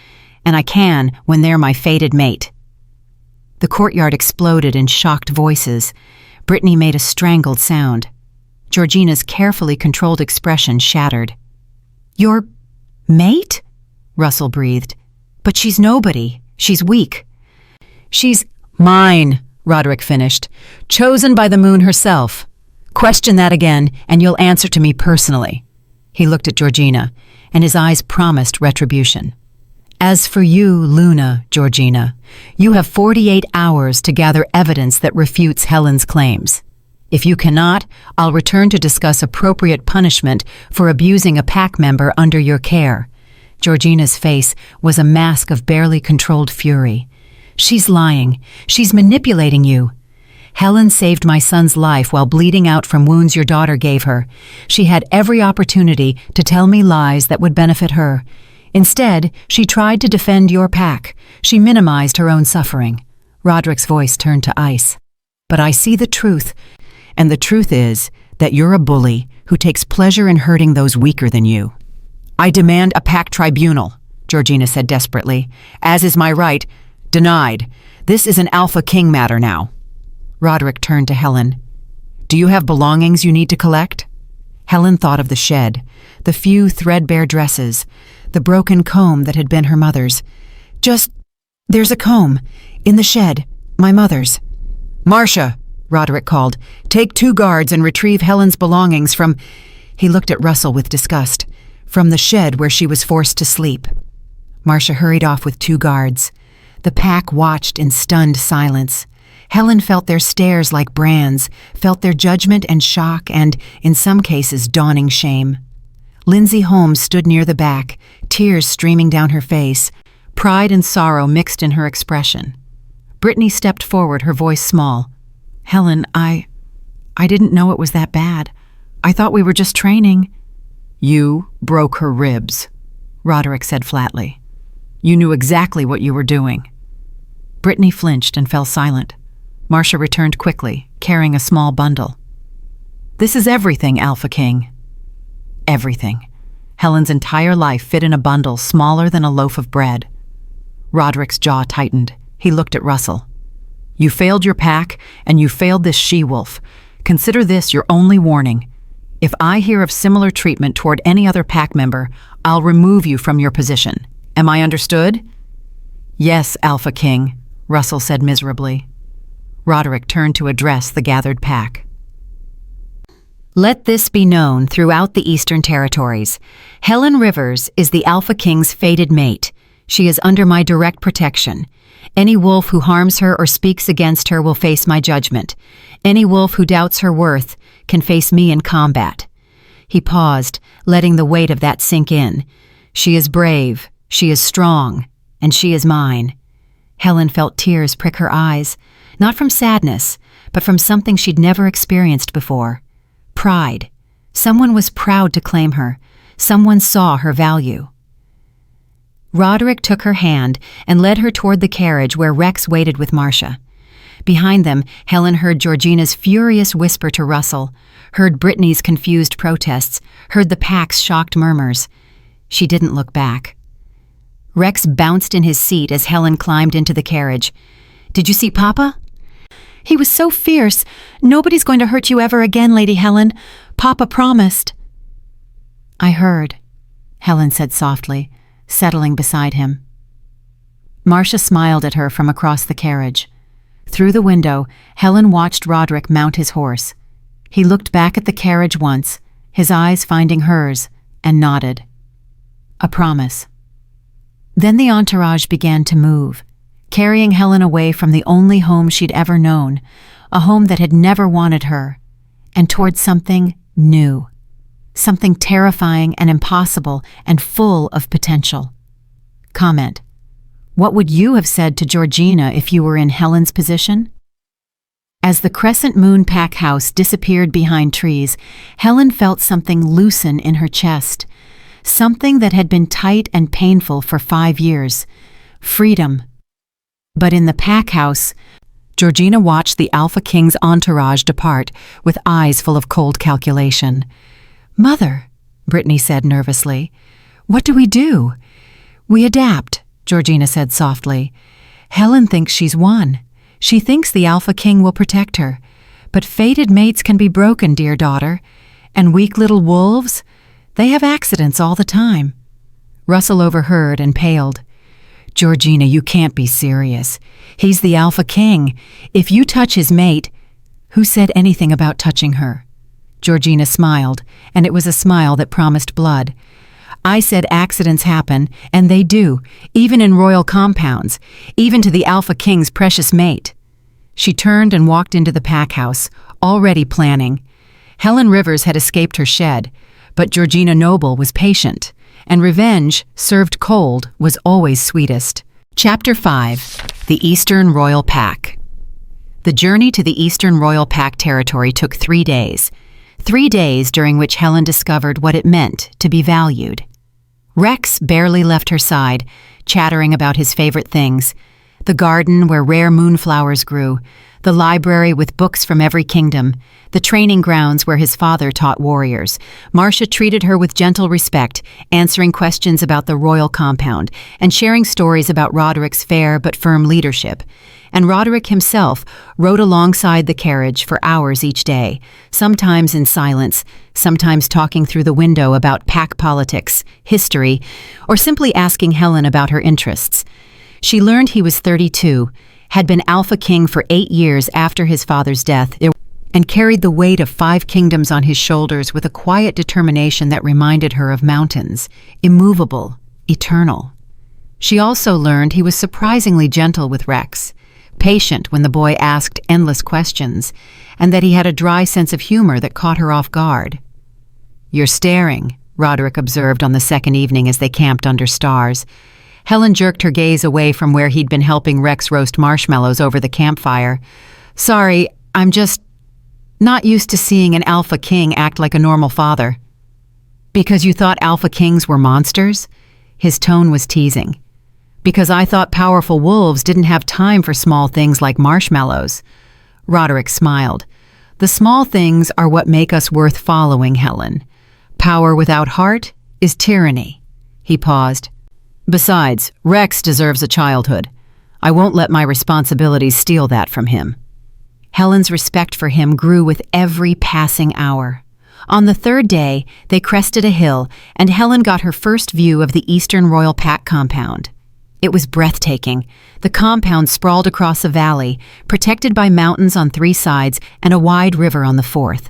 and I can when they're my fated mate." The courtyard exploded in shocked voices. Brittany made a strangled sound. Georgina's carefully controlled expression shattered. "Your mate?" Russell breathed. "But she's nobody. She's weak." "She's mine," Roderick finished. "Chosen by the moon herself. Question that again, and you'll answer to me personally." He looked at Georgina, and his eyes promised retribution. "As for you, Luna, Georgina, you have 48 hours to gather evidence that refutes Helen's claims. If you cannot, I'll return to discuss appropriate punishment for abusing a pack member under your care." Georgina's face was a mask of barely controlled fury. "She's lying. She's manipulating you. Helen saved my son's life while bleeding out from wounds your daughter gave her. She had every opportunity to tell me lies that would benefit her. Instead, she tried to defend your pack. She minimized her own suffering." Roderick's voice turned to ice. "But I see the truth, and the truth is that you're a bully who takes pleasure in hurting those weaker than you." "I demand a pack tribunal," Georgina said desperately. "As is my right. Denied. This is an Alpha King matter now." Roderick turned to Helen. "Do you have belongings you need to collect?" Helen thought of the shed, the few threadbare dresses, the broken comb that had been her mother's. There's a comb. In the shed. My mother's." "Marcia," Roderick called, "take 2 guards and retrieve Helen's belongings from—" He looked at Russell with disgust. "From the shed where she was forced to sleep." Marcia hurried off with 2 guards. The pack watched in stunned silence. Helen felt their stares like brands, felt their judgment and shock and, in some cases, dawning shame. Lindsay Holmes stood near the back, tears streaming down her face, pride and sorrow mixed in her expression. Brittany stepped forward, her voice small. "Helen, I didn't know it was that bad. I thought we were just training." "You broke her ribs," Roderick said flatly. "You knew exactly what you were doing." Brittany flinched and fell silent. Marcia returned quickly, carrying a small bundle. "This is everything, Alpha King." Everything. Helen's entire life fit in a bundle smaller than a loaf of bread. Roderick's jaw tightened. He looked at Russell. "You failed your pack, and you failed this she-wolf. Consider this your only warning. If I hear of similar treatment toward any other pack member, I'll remove you from your position. Am I understood?" "Yes, Alpha King," Russell said miserably. Roderick turned to address the gathered pack. "Let this be known throughout the Eastern Territories. Helen Rivers is the Alpha King's fated mate. She is under my direct protection. Any wolf who harms her or speaks against her will face my judgment. Any wolf who doubts her worth can face me in combat." He paused, letting the weight of that sink in. "She is brave, she is strong, and she is mine." Helen felt tears prick her eyes, not from sadness, but from something she'd never experienced before. Pride. Someone was proud to claim her. Someone saw her value. Roderick took her hand and led her toward the carriage where Rex waited with Marcia. Behind them, Helen heard Georgina's furious whisper to Russell, heard Brittany's confused protests, heard the pack's shocked murmurs. She didn't look back. Rex bounced in his seat as Helen climbed into the carriage. "Did you see Papa?" "He was so fierce. Nobody's going to hurt you ever again, Lady Helen. Papa promised." "I heard," Helen said softly, settling beside him. Marcia smiled at her from across the carriage. Through the window, Helen watched Roderick mount his horse. He looked back at the carriage once, his eyes finding hers, and nodded. A promise. Then the entourage began to move, carrying Helen away from the only home she'd ever known, a home that had never wanted her, and towards something new, something terrifying and impossible and full of potential. Comment. What would you have said to Georgina if you were in Helen's position? As the crescent moon pack house disappeared behind trees, Helen felt something loosen in her chest, something that had been tight and painful for 5 years. Freedom. But in the pack house, Georgina watched the Alpha King's entourage depart with eyes full of cold calculation. "Mother," Brittany said nervously, "what do we do?" "We adapt," Georgina said softly. "Helen thinks she's won. She thinks the Alpha King will protect her. But fated mates can be broken, dear daughter. And weak little wolves? They have accidents all the time." Russell overheard and paled. "Georgina, you can't be serious. He's the Alpha King. If you touch his mate—" "Who said anything about touching her?" Georgina smiled, and it was a smile that promised blood. "I said accidents happen, and they do, even in royal compounds, even to the Alpha King's precious mate." She turned and walked into the pack house, already planning. Helen Rivers had escaped her shed, but Georgina Noble was patient, and revenge, served cold, was always sweetest. Chapter 5. The Eastern Royal Pack. The journey to the Eastern Royal Pack territory took 3 days. 3 days during which Helen discovered what it meant to be valued. Rex barely left her side, chattering about his favorite things: the garden where rare moonflowers grew, the library with books from every kingdom, the training grounds where his father taught warriors. Marcia treated her with gentle respect, answering questions about the royal compound and sharing stories about Roderick's fair but firm leadership. And Roderick himself rode alongside the carriage for hours each day, sometimes in silence, sometimes talking through the window about pack politics, history, or simply asking Helen about her interests. She learned he was 32, had been Alpha King for 8 years after his father's death, and carried the weight of 5 kingdoms on his shoulders with a quiet determination that reminded her of mountains, immovable, eternal. She also learned he was surprisingly gentle with Rex, patient when the boy asked endless questions, and that he had a dry sense of humor that caught her off guard. "You're staring," Roderick observed on the second evening as they camped under stars. Helen jerked her gaze away from where he'd been helping Rex roast marshmallows over the campfire. "Sorry, I'm just not used to seeing an Alpha King act like a normal father." "Because you thought Alpha Kings were monsters?" His tone was teasing. "Because I thought powerful wolves didn't have time for small things like marshmallows." Roderick smiled. "The small things are what make us worth following, Helen. Power without heart is tyranny." He paused. "Besides, Rex deserves a childhood. I won't let my responsibilities steal that from him." Helen's respect for him grew with every passing hour. On the 3rd day, they crested a hill, and Helen got her first view of the Eastern Royal Pack compound. It was breathtaking. The compound sprawled across a valley, protected by mountains on 3 sides and a wide river on the 4th.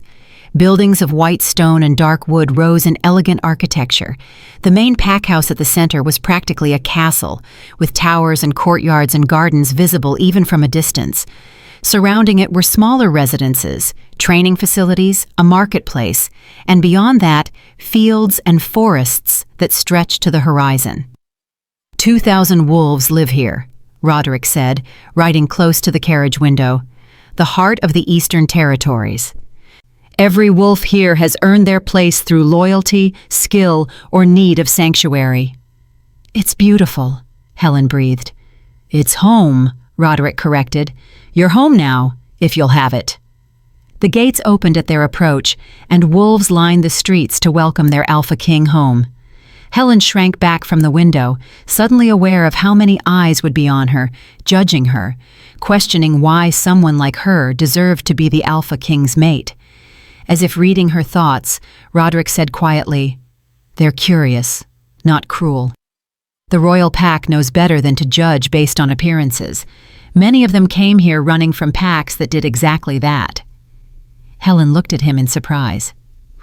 Buildings of white stone and dark wood rose in elegant architecture. The main pack house at the center was practically a castle, with towers and courtyards and gardens visible even from a distance. Surrounding it were smaller residences, training facilities, a marketplace, and beyond that, fields and forests that stretched to the horizon. 2,000 wolves live here, Roderick said, riding close to the carriage window. The heart of the Eastern Territories. Every wolf here has earned their place through loyalty, skill, or need of sanctuary. It's beautiful, Helen breathed. It's home, Roderick corrected. You're home now, if you'll have it. The gates opened at their approach, and wolves lined the streets to welcome their Alpha King home. Helen shrank back from the window, suddenly aware of how many eyes would be on her, judging her, questioning why someone like her deserved to be the Alpha King's mate. As if reading her thoughts, Roderick said quietly, "They're curious, not cruel. The royal pack knows better than to judge based on appearances. Many of them came here running from packs that did exactly that. Helen looked at him in surprise.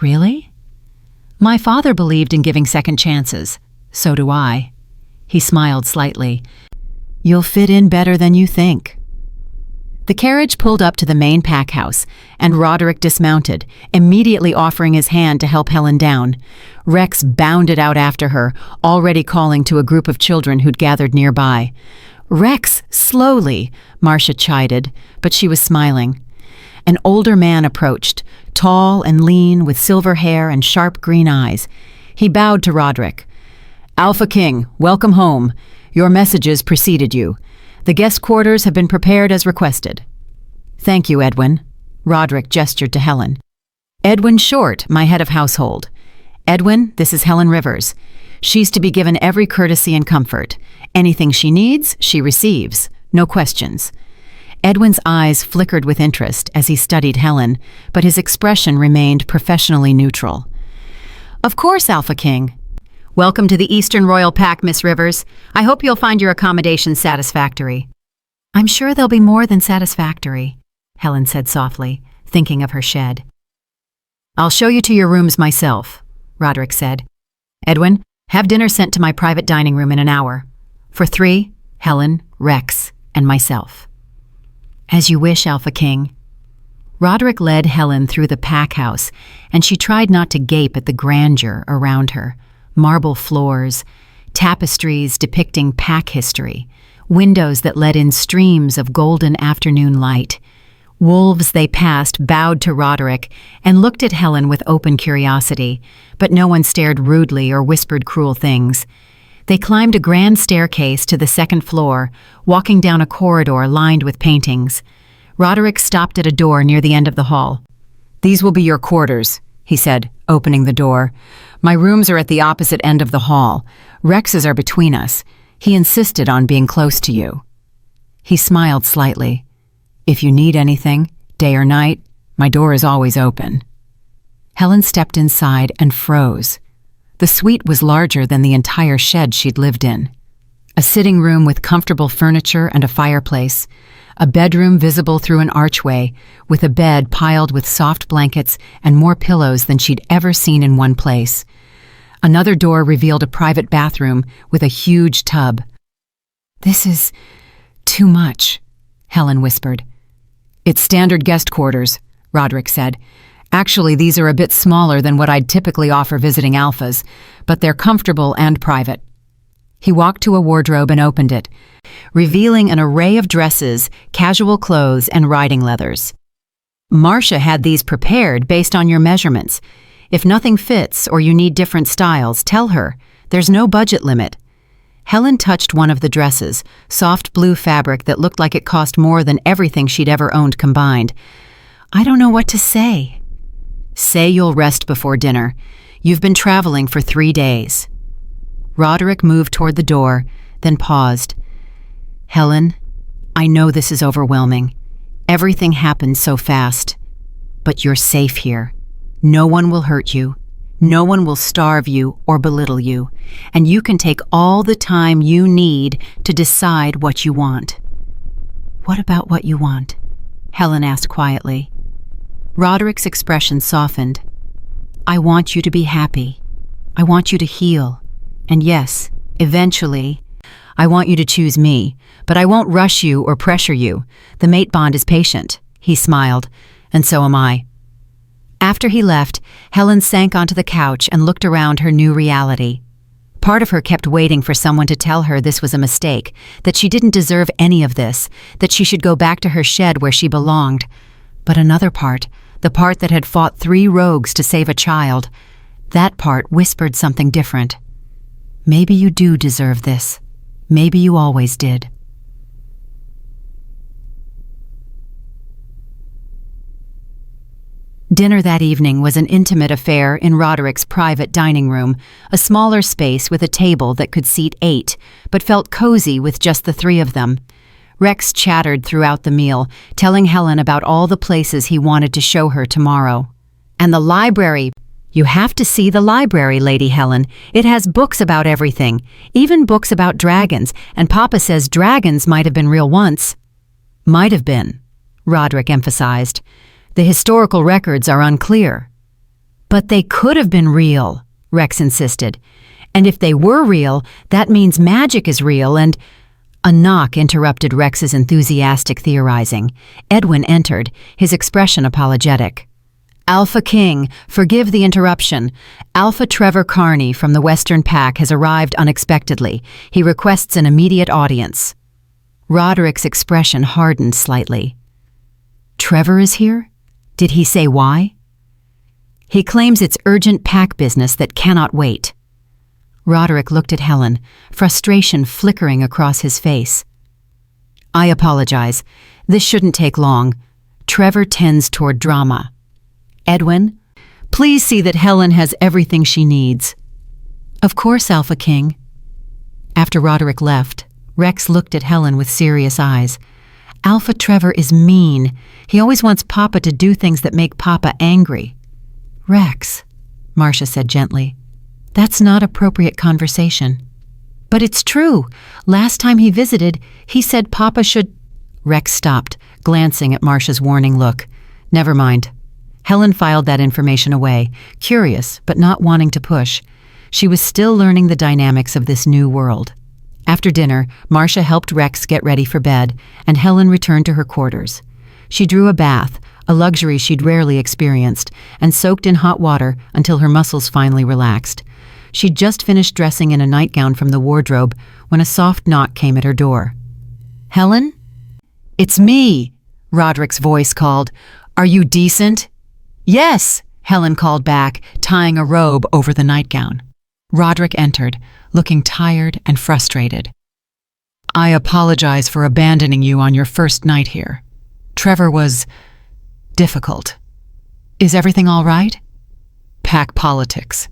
Really? My father believed in giving second chances. So do I. He smiled slightly. You'll fit in better than you think. The carriage pulled up to the main pack house, and Roderick dismounted, immediately offering his hand to help Helen down. Rex bounded out after her, already calling to a group of children who'd gathered nearby. Rex, slowly, Marcia chided, but she was smiling. An older man approached, tall and lean, with silver hair and sharp green eyes. He bowed to Roderick. Alpha King, welcome home. Your messages preceded you. The guest quarters have been prepared as requested. Thank you, Edwin. Roderick gestured to Helen. Edwin Short, my head of household. Edwin, this is Helen Rivers. She's to be given every courtesy and comfort. Anything she needs, she receives. No questions. Edwin's eyes flickered with interest as he studied Helen, but his expression remained professionally neutral. Of course, Alpha King. Welcome to the Eastern Royal Pack, Miss Rivers. I hope you'll find your accommodations satisfactory. I'm sure they'll be more than satisfactory, Helen said softly, thinking of her shed. I'll show you to your rooms myself, Roderick said. Edwin, have dinner sent to my private dining room in an hour. For 3, Helen, Rex, and myself. As you wish, Alpha King. Roderick led Helen through the pack house, and she tried not to gape at the grandeur around her. Marble floors, tapestries depicting pack history, windows that let in streams of golden afternoon light. Wolves they passed bowed to Roderick and looked at Helen with open curiosity, but no one stared rudely or whispered cruel things. They climbed a grand staircase to the second floor, walking down a corridor lined with paintings. Roderick stopped at a door near the end of the hall. These will be your quarters, he said, opening the door. My rooms are at the opposite end of the hall. Rex's are between us. He insisted on being close to you. He smiled slightly. If you need anything, day or night, my door is always open. Helen stepped inside and froze. The suite was larger than the entire shed she'd lived in. A sitting room with comfortable furniture and a fireplace, a bedroom visible through an archway, with a bed piled with soft blankets and more pillows than she'd ever seen in one place. Another door revealed a private bathroom with a huge tub. This is too much, Helen whispered. It's standard guest quarters, Roderick said. Actually, these are a bit smaller than what I'd typically offer visiting alphas, but they're comfortable and private. He walked to a wardrobe and opened it, revealing an array of dresses, casual clothes, and riding leathers. Marcia had these prepared based on your measurements. If nothing fits or you need different styles, tell her. There's no budget limit. Helen touched one of the dresses, soft blue fabric that looked like it cost more than everything she'd ever owned combined. I don't know what to say. Say you'll rest before dinner. You've been traveling for 3 days. Roderick moved toward the door, then paused. Helen, I know this is overwhelming. Everything happened so fast. But you're safe here. No one will hurt you. No one will starve you or belittle you. And you can take all the time you need to decide what you want. What about what you want? Helen asked quietly. Roderick's expression softened. I want you to be happy. I want you to heal. And yes, eventually, I want you to choose me, but I won't rush you or pressure you. The mate bond is patient. He smiled, and so am I. After he left, Helen sank onto the couch and looked around her new reality. Part of her kept waiting for someone to tell her this was a mistake, that she didn't deserve any of this, that she should go back to her shed where she belonged. But another part, the part that had fought 3 rogues to save a child, that part whispered something different. Maybe you do deserve this. Maybe you always did. Dinner that evening was an intimate affair in Roderick's private dining room, a smaller space with a table that could seat 8, but felt cozy with just the 3 of them. Rex chattered throughout the meal, telling Helen about all the places he wanted to show her tomorrow. And the library. You have to see the library, Lady Helen. It has books about everything, even books about dragons, and Papa says dragons might have been real once. Might have been, Roderick emphasized. The historical records are unclear. But they could have been real, Rex insisted. And if they were real, that means magic is real and— A knock interrupted Rex's enthusiastic theorizing. Edwin entered, his expression apologetic. Alpha King, forgive the interruption. Alpha Trevor Carney from the Western Pack has arrived unexpectedly. He requests an immediate audience. Roderick's expression hardened slightly. Trevor is here? Did he say why? He claims it's urgent pack business that cannot wait. Roderick looked at Helen, frustration flickering across his face. I apologize. This shouldn't take long. Trevor tends toward drama. Edwin, please see that Helen has everything she needs. Of course, Alpha King. After Roderick left, Rex looked at Helen with serious eyes. Alpha Trevor is mean. He always wants Papa to do things that make Papa angry. Rex, Marcia said gently, that's not appropriate conversation. But it's true. Last time he visited, he said Papa should— Rex stopped, glancing at Marcia's warning look. Never mind. Helen filed that information away, curious but not wanting to push. She was still learning the dynamics of this new world. After dinner, Marcia helped Rex get ready for bed, and Helen returned to her quarters. She drew a bath, a luxury she'd rarely experienced, and soaked in hot water until her muscles finally relaxed. She'd just finished dressing in a nightgown from the wardrobe when a soft knock came at her door. Helen? It's me, Roderick's voice called. Are you decent? Yes, Helen called back, tying a robe over the nightgown. Roderick entered, looking tired and frustrated. I apologize for abandoning you on your first night here. Trevor was— difficult. Is everything all right? Pack politics,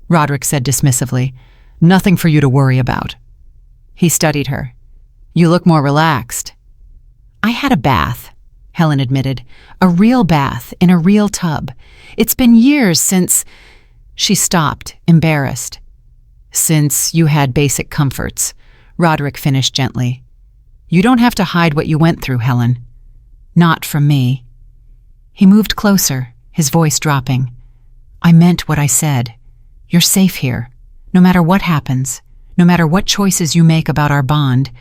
Roderick said dismissively. Nothing for you to worry about. He studied her. You look more relaxed. I had a bath, Helen admitted. A real bath in a real tub. It's been years since— She stopped, embarrassed. Since you had basic comforts, Roderick finished gently. You don't have to hide what you went through, Helen. Not from me. He moved closer, his voice dropping. I meant what I said. You're safe here. No matter what happens, no matter what choices you make about our bond,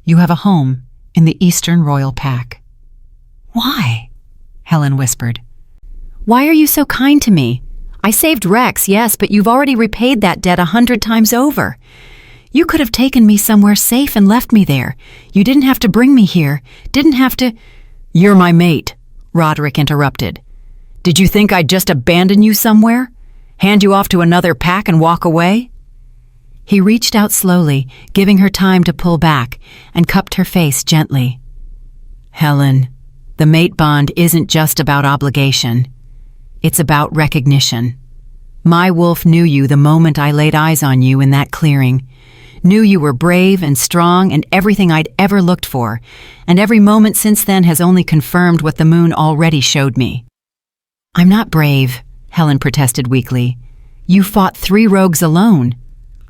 you have a home in the Eastern Royal Pack. Why? Helen whispered. Why are you so kind to me? I saved Rex, yes, but you've already repaid that debt 100 times over. You could have taken me somewhere safe and left me there. You didn't have to bring me here. Didn't have to— You're my mate, Roderick interrupted. Did you think I'd just abandon you somewhere? Hand you off to another pack and walk away? He reached out slowly, giving her time to pull back, and cupped her face gently. Helen, the mate bond isn't just about obligation. It's about recognition. My wolf knew you the moment I laid eyes on you in that clearing. Knew you were brave and strong and everything I'd ever looked for, and every moment since then has only confirmed what the moon already showed me. I'm not brave, Helen protested weakly. You fought 3 rogues alone.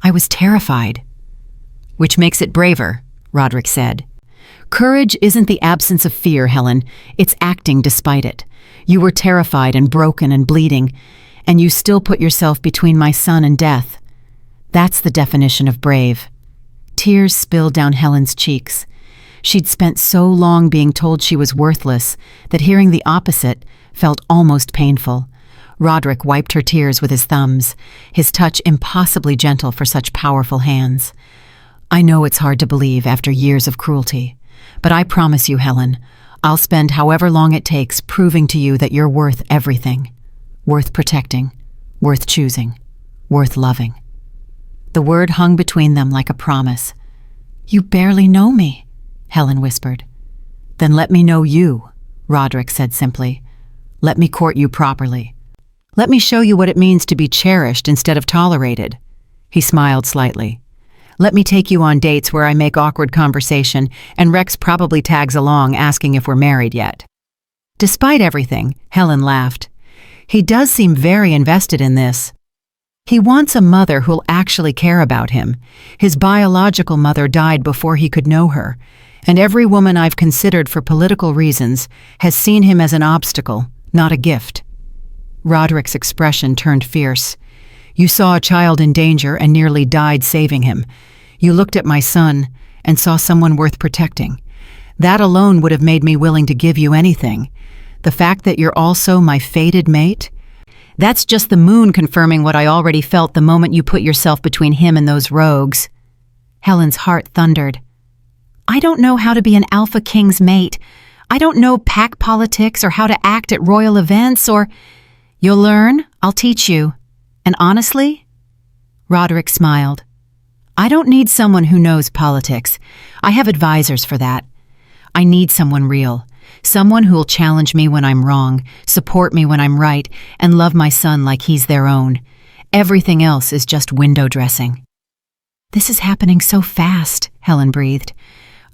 I was terrified. Which makes it braver, Roderick said. Courage isn't the absence of fear, Helen. It's acting despite it. You were terrified and broken and bleeding, and you still put yourself between my son and death. That's the definition of brave. Tears spilled down Helen's cheeks. She'd spent so long being told she was worthless that hearing the opposite felt almost painful. Roderick wiped her tears with his thumbs, his touch impossibly gentle for such powerful hands. I know it's hard to believe after years of cruelty, but I promise you, Helen, I'll spend however long it takes proving to you that you're worth everything. Worth protecting, worth choosing, worth loving. The word hung between them like a promise. You barely know me, Helen whispered. Then let me know you, Roderick said simply. Let me court you properly. Let me show you what it means to be cherished instead of tolerated. He smiled slightly. Let me take you on dates where I make awkward conversation, and Rex probably tags along asking if we're married yet. Despite everything, Helen laughed. He does seem very invested in this. He wants a mother who'll actually care about him. His biological mother died before he could know her, And every woman I've considered for political reasons has seen him as an obstacle, not a gift." Roderick's expression turned fierce. "You saw a child in danger and nearly died saving him. You looked at my son and saw someone worth protecting. That alone would have made me willing to give you anything. The fact that you're also my fated mate? That's just the moon confirming what I already felt the moment you put yourself between him and those rogues." Helen's heart thundered. "I don't know how to be an Alpha King's mate. I don't know pack politics or how to act at royal events or—" "You'll learn. I'll teach you. And honestly," Roderick smiled, "I don't need someone who knows politics. I have advisors for that. I need someone real, someone who'll challenge me when I'm wrong, support me when I'm right, and love my son like he's their own. Everything else is just window dressing." "This is happening so fast," Helen breathed.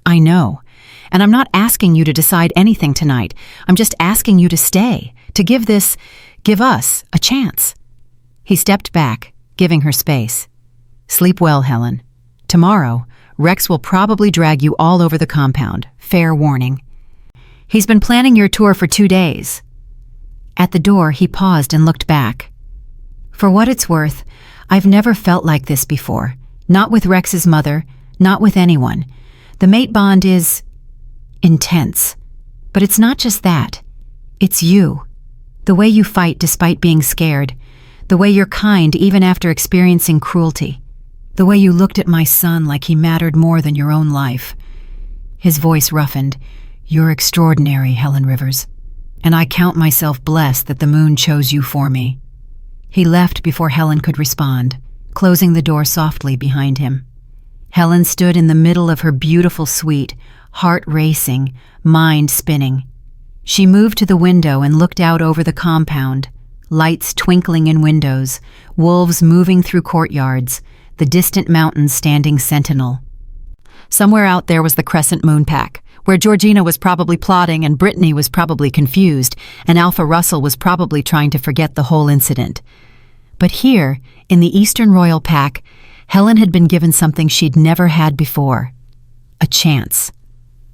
"I know. And I'm not asking you to decide anything tonight. I'm just asking you to stay, to give us a chance." He stepped back, giving her space. "Sleep well, Helen. Tomorrow, Rex will probably drag you all over the compound. Fair warning. He's been planning your tour for 2 days." At the door, he paused and looked back. "For what it's worth, I've never felt like this before. Not with Rex's mother, not with anyone. The mate bond is intense. But it's not just that. It's you. The way you fight despite being scared. The way you're kind even after experiencing cruelty. The way you looked at my son like he mattered more than your own life." His voice roughened. "You're extraordinary, Helen Rivers. And I count myself blessed that the moon chose you for me." He left before Helen could respond, closing the door softly behind him. Helen stood in the middle of her beautiful suite, heart racing, mind spinning. She moved to the window and looked out over the compound, lights twinkling in windows, wolves moving through courtyards, the distant mountains standing sentinel. Somewhere out there was the Crescent Moon Pack, where Georgina was probably plotting and Brittany was probably confused, and Alpha Russell was probably trying to forget the whole incident. But here, in the Eastern Royal Pack, Helen had been given something she'd never had before. A chance.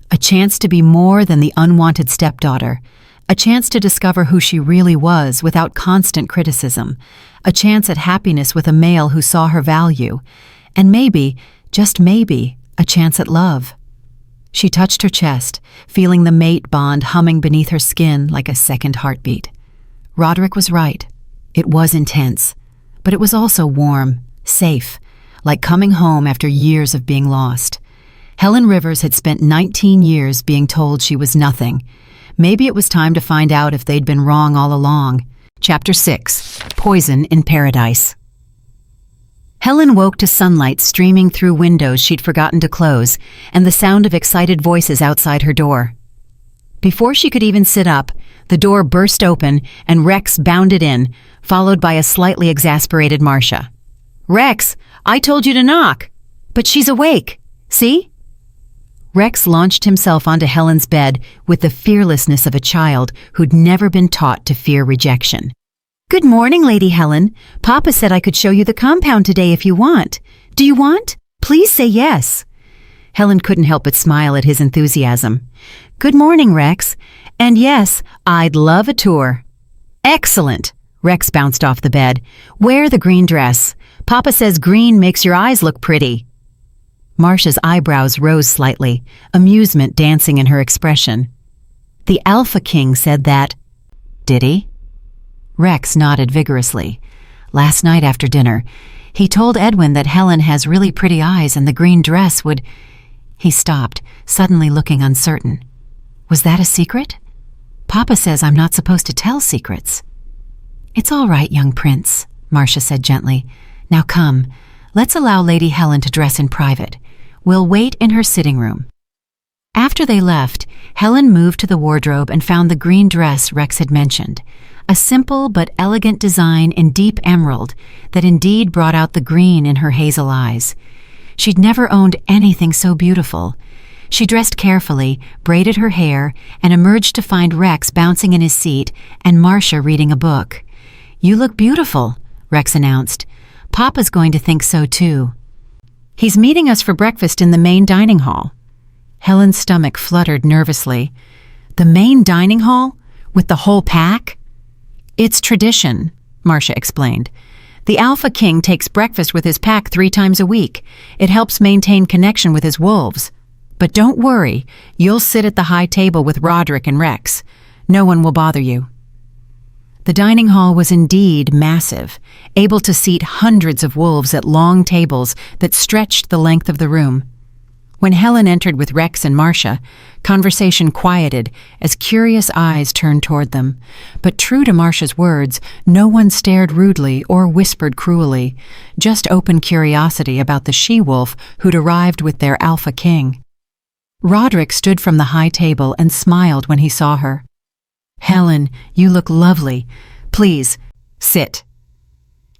A chance to be more than the unwanted stepdaughter. A chance to discover who she really was without constant criticism. A chance at happiness with a male who saw her value. And maybe, just maybe, a chance at love. She touched her chest, feeling the mate bond humming beneath her skin like a second heartbeat. Roderick was right. It was intense, but it was also warm, safe, like coming home after years of being lost. Helen Rivers had spent 19 years being told she was nothing. Maybe it was time to find out if they'd been wrong all along. Chapter 6. Poison in Paradise. Helen woke to sunlight streaming through windows she'd forgotten to close, and the sound of excited voices outside her door. Before she could even sit up, the door burst open and Rex bounded in, followed by a slightly exasperated Marcia. "Rex, I told you to knock!" "But she's awake. See?" Rex launched himself onto Helen's bed with the fearlessness of a child who'd never been taught to fear rejection. "Good morning, Lady Helen. Papa said I could show you the compound today if you want. Do you want? Please say yes." Helen couldn't help but smile at his enthusiasm. "Good morning, Rex. And yes, I'd love a tour." "Excellent." Rex bounced off the bed. "Wear the green dress. Papa says green makes your eyes look pretty." Marcia's eyebrows rose slightly, amusement dancing in her expression. "The Alpha King said that." "Did he?" Rex nodded vigorously. "Last night after dinner, he told Edwin that Helen has really pretty eyes and the green dress would—" He stopped, suddenly looking uncertain. "Was that a secret? Papa says I'm not supposed to tell secrets." "It's all right, young prince," Marcia said gently. "Now come, let's allow Lady Helen to dress in private. We'll wait in her sitting room." After they left, Helen moved to the wardrobe and found the green dress Rex had mentioned, a simple but elegant design in deep emerald that indeed brought out the green in her hazel eyes. She'd never owned anything so beautiful. She dressed carefully, braided her hair, and emerged to find Rex bouncing in his seat and Marcia reading a book. "You look beautiful," Rex announced. "Papa's going to think so too. He's meeting us for breakfast in the main dining hall." Helen's stomach fluttered nervously. The main dining hall? With the whole pack? It's tradition, Marcia explained. The Alpha King takes breakfast with his pack 3 times a week. It helps maintain connection with his wolves. But don't worry, you'll sit at the high table with Roderick and Rex. No one will bother you. The dining hall was indeed massive, able to seat hundreds of wolves at long tables that stretched the length of the room. When Helen entered with Rex and Marcia, conversation quieted as curious eyes turned toward them. But true to Marcia's words, no one stared rudely or whispered cruelly, just open curiosity about the she-wolf who'd arrived with their Alpha King. Roderick stood from the high table and smiled when he saw her. "Helen, you look lovely. Please, sit."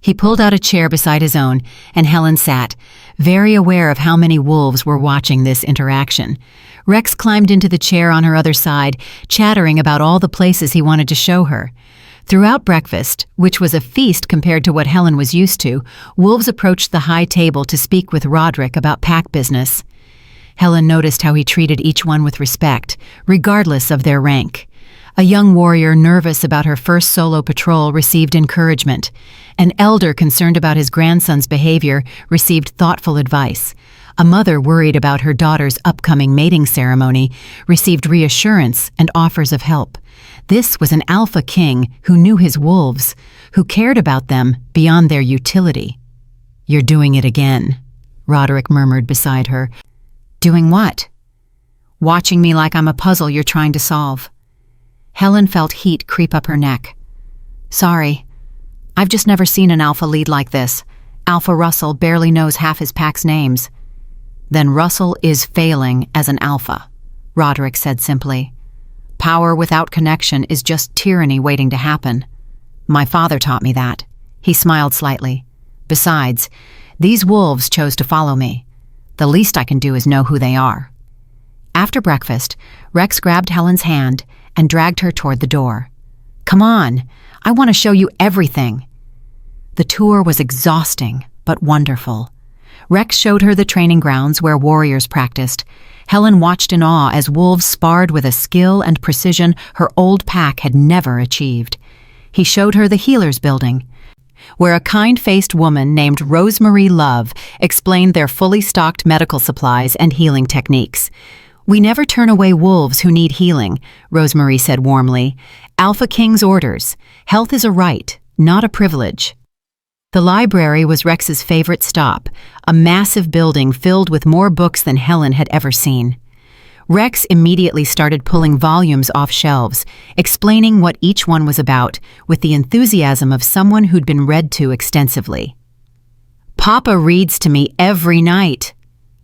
He pulled out a chair beside his own, and Helen sat, very aware of how many wolves were watching this interaction. Rex climbed into the chair on her other side, chattering about all the places he wanted to show her. Throughout breakfast, which was a feast compared to what Helen was used to, wolves approached the high table to speak with Roderick about pack business. Helen noticed how he treated each one with respect, regardless of their rank. A young warrior nervous about her first solo patrol received encouragement. An elder concerned about his grandson's behavior received thoughtful advice. A mother worried about her daughter's upcoming mating ceremony received reassurance and offers of help. This was an Alpha King who knew his wolves, who cared about them beyond their utility. "You're doing it again," Roderick murmured beside her. "Doing what?" "Watching me like I'm a puzzle you're trying to solve." Helen felt heat creep up her neck. "Sorry. I've just never seen an alpha lead like this. Alpha Russell barely knows half his pack's names." "Then Russell is failing as an alpha," Roderick said simply. "Power without connection is just tyranny waiting to happen. My father taught me that." He smiled slightly. "Besides, these wolves chose to follow me. The least I can do is know who they are." After breakfast, Rex grabbed Helen's hand and dragged her toward the door. "Come on, I want to show you everything." The tour was exhausting, but wonderful. Rex showed her the training grounds where warriors practiced. Helen watched in awe as wolves sparred with a skill and precision her old pack had never achieved. He showed her the healers' building, where a kind-faced woman named Rosemary Love explained their fully stocked medical supplies and healing techniques. "We never turn away wolves who need healing," Rosemary said warmly. "Alpha King's orders. Health is a right, not a privilege." The library was Rex's favorite stop, a massive building filled with more books than Helen had ever seen. Rex immediately started pulling volumes off shelves, explaining what each one was about, with the enthusiasm of someone who'd been read to extensively. "Papa reads to me every night,"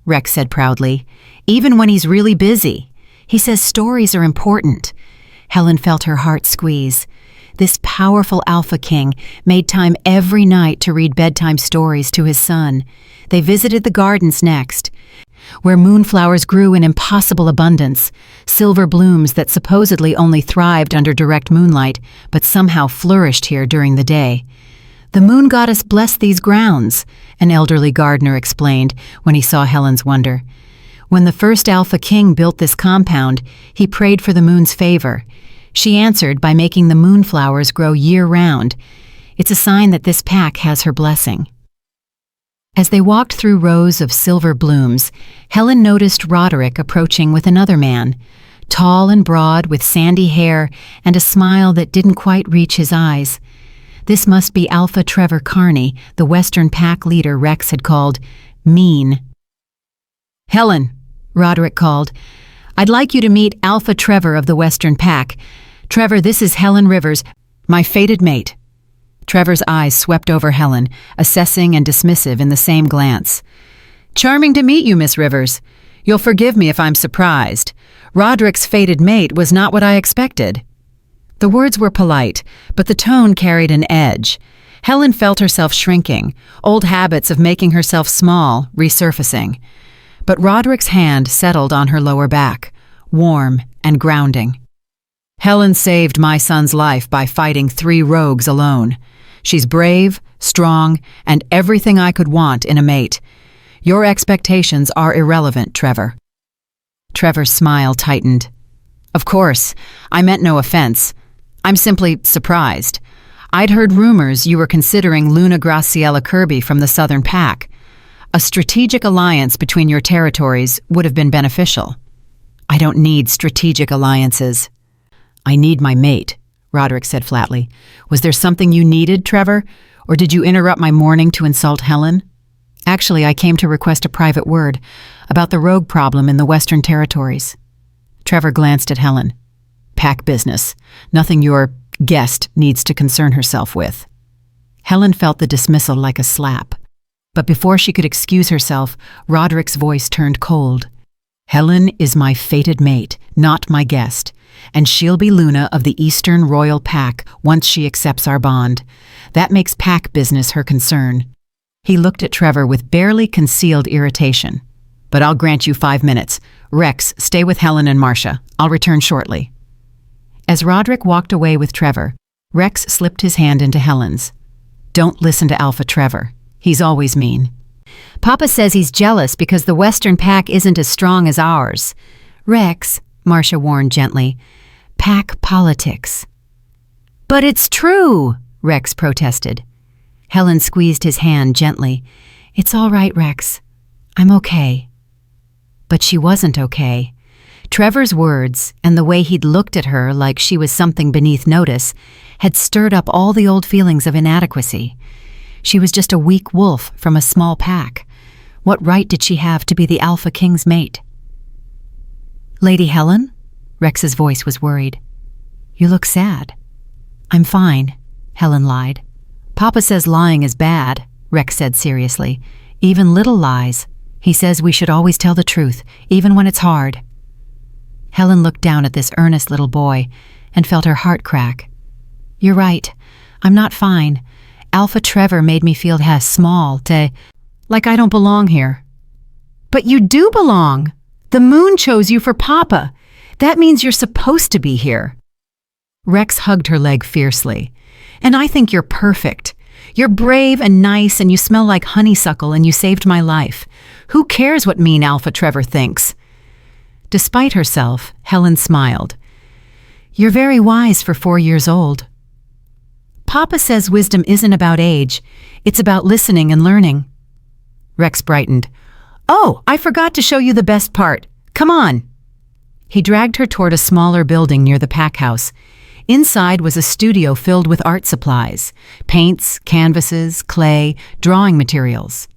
Rex said proudly, "even when he's really busy. He says stories are important." Helen felt her heart squeeze. This powerful Alpha King made time every night to read bedtime stories to his son. They visited the gardens next, where moonflowers grew in impossible abundance, silver blooms that supposedly only thrived under direct moonlight, but somehow flourished here during the day. "The moon goddess blessed these grounds," an elderly gardener explained when he saw Helen's wonder. "When the first Alpha King built this compound, he prayed for the moon's favor. She answered by making the moonflowers grow year-round. It's a sign that this pack has her blessing." As they walked through rows of silver blooms, Helen noticed Roderick approaching with another man, tall and broad with sandy hair and a smile that didn't quite reach his eyes. This must be Alpha Trevor Carney, the Western pack leader Rex had called mean. "Helen," Roderick called, "I'd like you to meet Alpha Trevor of the Western pack. Trevor, this is Helen Rivers, my fated mate." Trevor's eyes swept over Helen, assessing and dismissive in the same glance. "Charming to meet you, Miss Rivers. You'll forgive me if I'm surprised. Roderick's fated mate was not what I expected." The words were polite, but the tone carried an edge. Helen felt herself shrinking, old habits of making herself small resurfacing. But Roderick's hand settled on her lower back, warm and grounding. "Helen saved my son's life by fighting 3 rogues alone. She's brave, strong, and everything I could want in a mate. Your expectations are irrelevant, Trevor." Trevor's smile tightened. Of course, I meant no offense. I'm simply surprised. I'd heard rumors you were considering Luna Graciela Kirby from the Southern Pack. A strategic alliance between your territories would have been beneficial. I don't need strategic alliances. I need my mate, Roderick said flatly. Was there something you needed, Trevor? Or did you interrupt my morning to insult Helen? Actually, I came to request a private word about the rogue problem in the Western Territories. Trevor glanced at Helen. Pack business. Nothing your guest needs to concern herself with. Helen felt the dismissal like a slap. But before she could excuse herself, Roderick's voice turned cold. Helen is my fated mate, not my guest, and she'll be Luna of the Eastern Royal Pack once she accepts our bond. That makes pack business her concern. He looked at Trevor with barely concealed irritation. But I'll grant you 5 minutes. Rex, stay with Helen and Marcia. I'll return shortly. As Roderick walked away with Trevor, Rex slipped his hand into Helen's. Don't listen to Alpha Trevor. He's always mean. Papa says he's jealous because the Western Pack isn't as strong as ours. Rex, Marcia warned gently, pack politics. But it's true, Rex protested. Helen squeezed his hand gently. It's all right, Rex. I'm okay. But she wasn't okay. Trevor's words, and the way he'd looked at her like she was something beneath notice, had stirred up all the old feelings of inadequacy. She was just a weak wolf from a small pack. What right did she have to be the Alpha King's mate? Lady Helen? Rex's voice was worried. You look sad. I'm fine, Helen lied. Papa says lying is bad, Rex said seriously. Even little lies. He says we should always tell the truth, even when it's hard. Helen looked down at this earnest little boy and felt her heart crack. You're right. I'm not fine. Alpha Trevor made me feel small, like I don't belong here. But you do belong. The moon chose you for Papa. That means you're supposed to be here. Rex hugged her leg fiercely. And I think you're perfect. You're brave and nice, and you smell like honeysuckle, and you saved my life. Who cares what mean Alpha Trevor thinks? Despite herself, Helen smiled. You're very wise for 4 years old. Papa says wisdom isn't about age. It's about listening and learning. Rex brightened. Oh, I forgot to show you the best part. Come on. He dragged her toward a smaller building near the pack house. Inside was a studio filled with art supplies, paints, canvases, clay, drawing materials.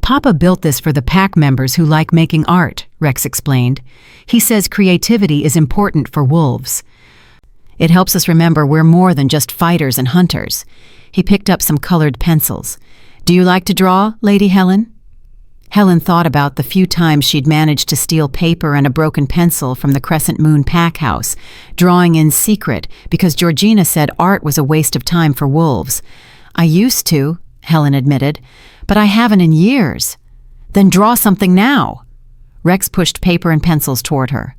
Papa built this for the pack members who like making art, Rex explained. He says creativity is important for wolves. It helps us remember we're more than just fighters and hunters. He picked up some colored pencils. Do you like to draw, Lady Helen? Helen thought about the few times she'd managed to steal paper and a broken pencil from the Crescent Moon pack house, drawing in secret because Georgina said art was a waste of time for wolves. I used to, Helen admitted, but I haven't in years. Then draw something now. Rex pushed paper and pencils toward her.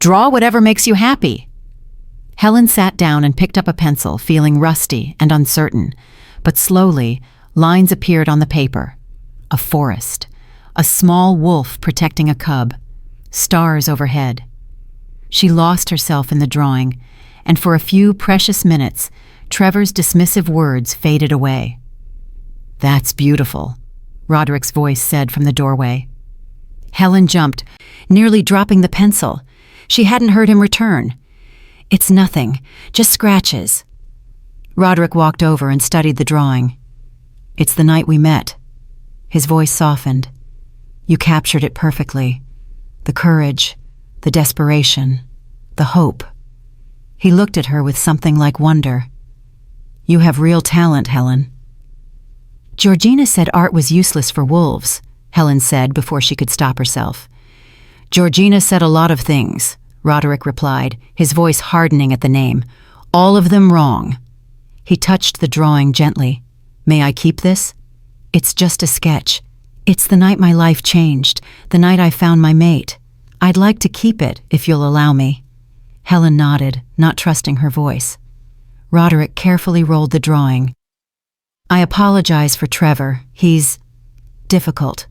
Draw whatever makes you happy. Helen sat down and picked up a pencil, feeling rusty and uncertain. But slowly, lines appeared on the paper. A forest. A small wolf protecting a cub. Stars overhead. She lost herself in the drawing, and for a few precious minutes, Trevor's dismissive words faded away. That's beautiful, Roderick's voice said from the doorway. Helen jumped, nearly dropping the pencil. She hadn't heard him return. It's nothing, just scratches. Roderick walked over and studied the drawing. It's the night we met. His voice softened. You captured it perfectly. The courage, the desperation, the hope. He looked at her with something like wonder. You have real talent, Helen. Georgina said art was useless for wolves, Helen said before she could stop herself. Georgina said a lot of things, Roderick replied, his voice hardening at the name. All of them wrong. He touched the drawing gently. May I keep this? It's just a sketch. It's the night my life changed, the night I found my mate. I'd like to keep it, if you'll allow me. Helen nodded, not trusting her voice. Roderick carefully rolled the drawing. I apologize for Trevor. He's difficult.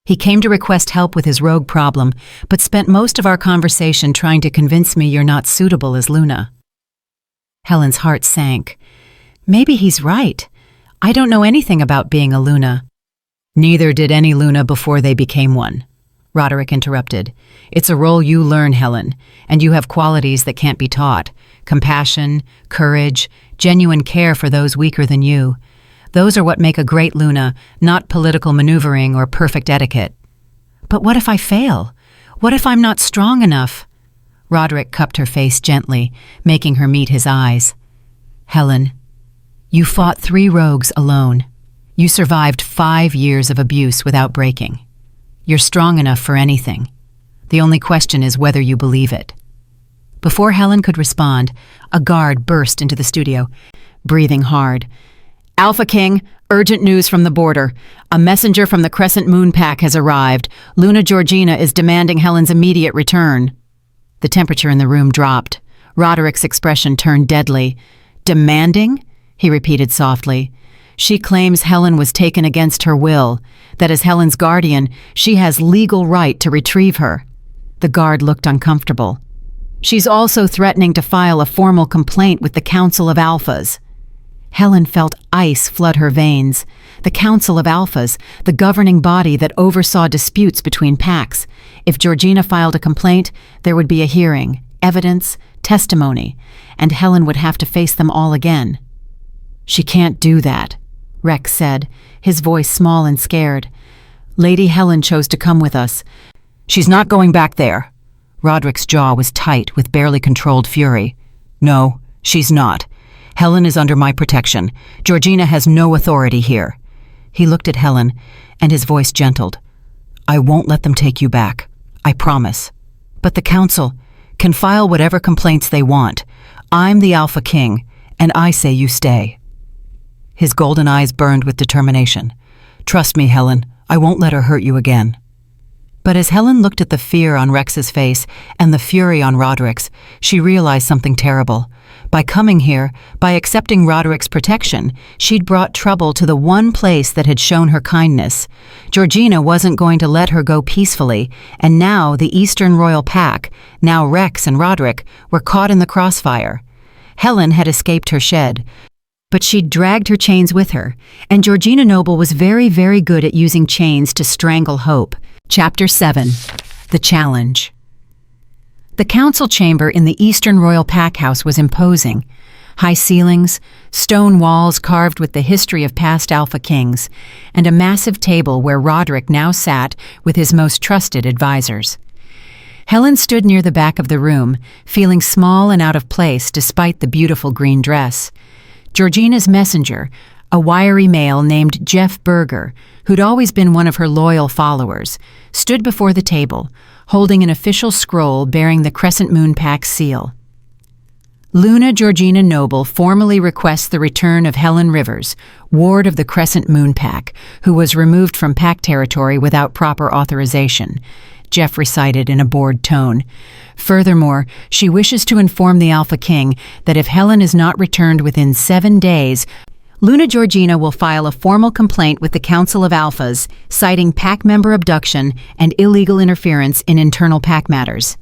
He came to request help with his rogue problem, but spent most of our conversation trying to convince me you're not suitable as Luna." Helen's heart sank. Maybe he's right. I don't know anything about being a Luna. "Neither did any Luna before they became one," Roderick interrupted. "It's a role you learn, Helen, and you have qualities that can't be taught. Compassion, courage, genuine care for those weaker than you. Those are what make a great Luna, not political maneuvering or perfect etiquette." "But what if I fail? What if I'm not strong enough?" Roderick cupped her face gently, making her meet his eyes. "Helen, you fought 3 rogues alone. You survived 5 years of abuse without breaking. You're strong enough for anything. The only question is whether you believe it." Before Helen could respond, a guard burst into the studio, breathing hard. "Alpha King, urgent news from the border. A messenger from the Crescent Moon Pack has arrived. Luna Georgina is demanding Helen's immediate return." The temperature in the room dropped. Roderick's expression turned deadly. "Demanding?" he repeated softly. "She claims Helen was taken against her will, that as Helen's guardian, she has legal right to retrieve her." The guard looked uncomfortable. "She's also threatening to file a formal complaint with the Council of Alphas." Helen felt ice flood her veins. The Council of Alphas, the governing body that oversaw disputes between packs. If Georgina filed a complaint, there would be a hearing, evidence, testimony, and Helen would have to face them all again. "She can't do that," Rex said, his voice small and scared. "Lady Helen chose to come with us. She's not going back there." Roderick's jaw was tight with barely controlled fury. "No, she's not. Helen is under my protection. Georgina has no authority here." He looked at Helen, and his voice gentled. "I won't let them take you back. I promise. But the Council can file whatever complaints they want. I'm the Alpha King, and I say you stay." His golden eyes burned with determination. "Trust me, Helen. I won't let her hurt you again." But as Helen looked at the fear on Rex's face and the fury on Roderick's, she realized something terrible. By coming here, by accepting Roderick's protection, she'd brought trouble to the one place that had shown her kindness. Georgina wasn't going to let her go peacefully, and now the Eastern Royal Pack, now Rex and Roderick, were caught in the crossfire. Helen had escaped her shed, but she'd dragged her chains with her, and Georgina Noble was very, very good at using chains to strangle hope. Chapter 7. The Challenge. The council chamber in the Eastern Royal Pack House was imposing. High ceilings, stone walls carved with the history of past Alpha Kings, and a massive table where Roderick now sat with his most trusted advisors. Helen stood near the back of the room, feeling small and out of place despite the beautiful green dress. Georgina's messenger, a wiry male named Jeff Berger, who'd always been one of her loyal followers, stood before the table, holding an official scroll bearing the Crescent Moon Pack seal. Luna Georgina Noble formally requests the return of Helen Rivers, ward of the Crescent Moon Pack, who was removed from Pack territory without proper authorization, Jeff recited in a bored tone. Furthermore, she wishes to inform the Alpha King that if Helen is not returned within 7 days, Luna Georgina will file a formal complaint with the Council of Alphas, citing Pack member abduction and illegal interference in internal Pack matters.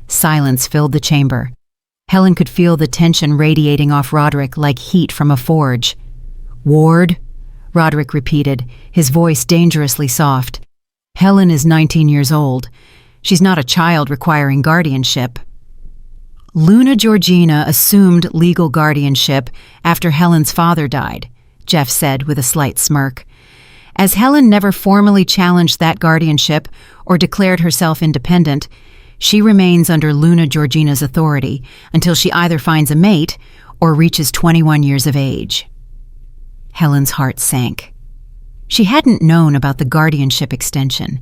Silence filled the chamber. Helen could feel the tension radiating off Roderick like heat from a forge. "Ward?" Roderick repeated, his voice dangerously soft. "Helen is 19 years old. She's not a child requiring guardianship." Luna Georgina assumed legal guardianship after Helen's father died, Jeff said with a slight smirk. As Helen never formally challenged that guardianship or declared herself independent, she remains under Luna Georgina's authority until she either finds a mate or reaches 21 years of age. Helen's heart sank. She hadn't known about the guardianship extension,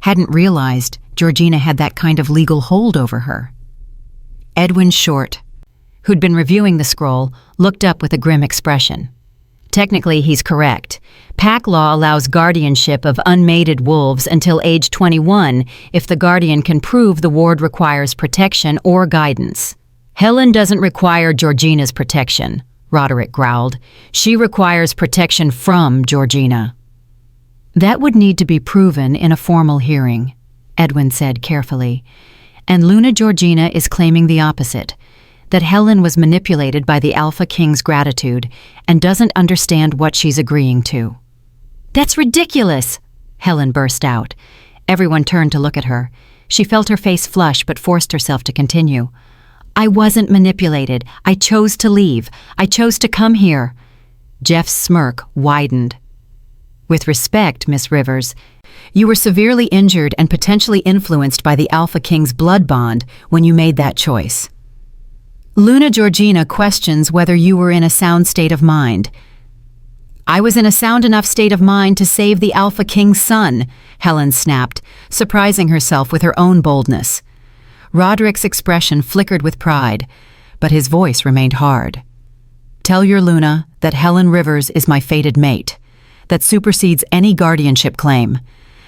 hadn't realized Georgina had that kind of legal hold over her. Edwin Short, who'd been reviewing the scroll, looked up with a grim expression. Technically, he's correct. Pack law allows guardianship of unmated wolves until age 21 if the guardian can prove the ward requires protection or guidance. Helen doesn't require Georgina's protection, Roderick growled. She requires protection from Georgina. That would need to be proven in a formal hearing, Edwin said carefully. And Luna Georgina is claiming the opposite, that Helen was manipulated by the Alpha King's gratitude and doesn't understand what she's agreeing to. That's ridiculous, Helen burst out. Everyone turned to look at her. She felt her face flush but forced herself to continue. I wasn't manipulated. I chose to leave. I chose to come here. Jeff's smirk widened. With respect, Miss Rivers, you were severely injured and potentially influenced by the Alpha King's blood bond when you made that choice. Luna Georgina questions whether you were in a sound state of mind. I was in a sound enough state of mind to save the Alpha King's son, Helen snapped, surprising herself with her own boldness. Roderick's expression flickered with pride, but his voice remained hard. Tell your Luna that Helen Rivers is my fated mate. That supersedes any guardianship claim.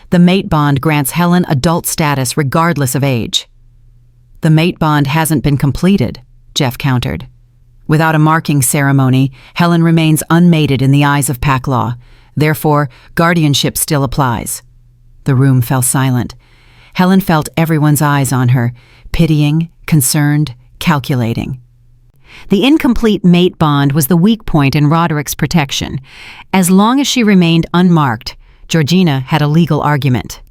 The mate bond grants Helen adult status regardless of age. The mate bond hasn't been completed, Jeff countered. Without a marking ceremony, Helen remains unmated in the eyes of pack law. Therefore, guardianship still applies. The room fell silent. Helen felt everyone's eyes on her, pitying, concerned, calculating. The incomplete mate bond was the weak point in Roderick's protection. As long as she remained unmarked, Georgina had a legal argument.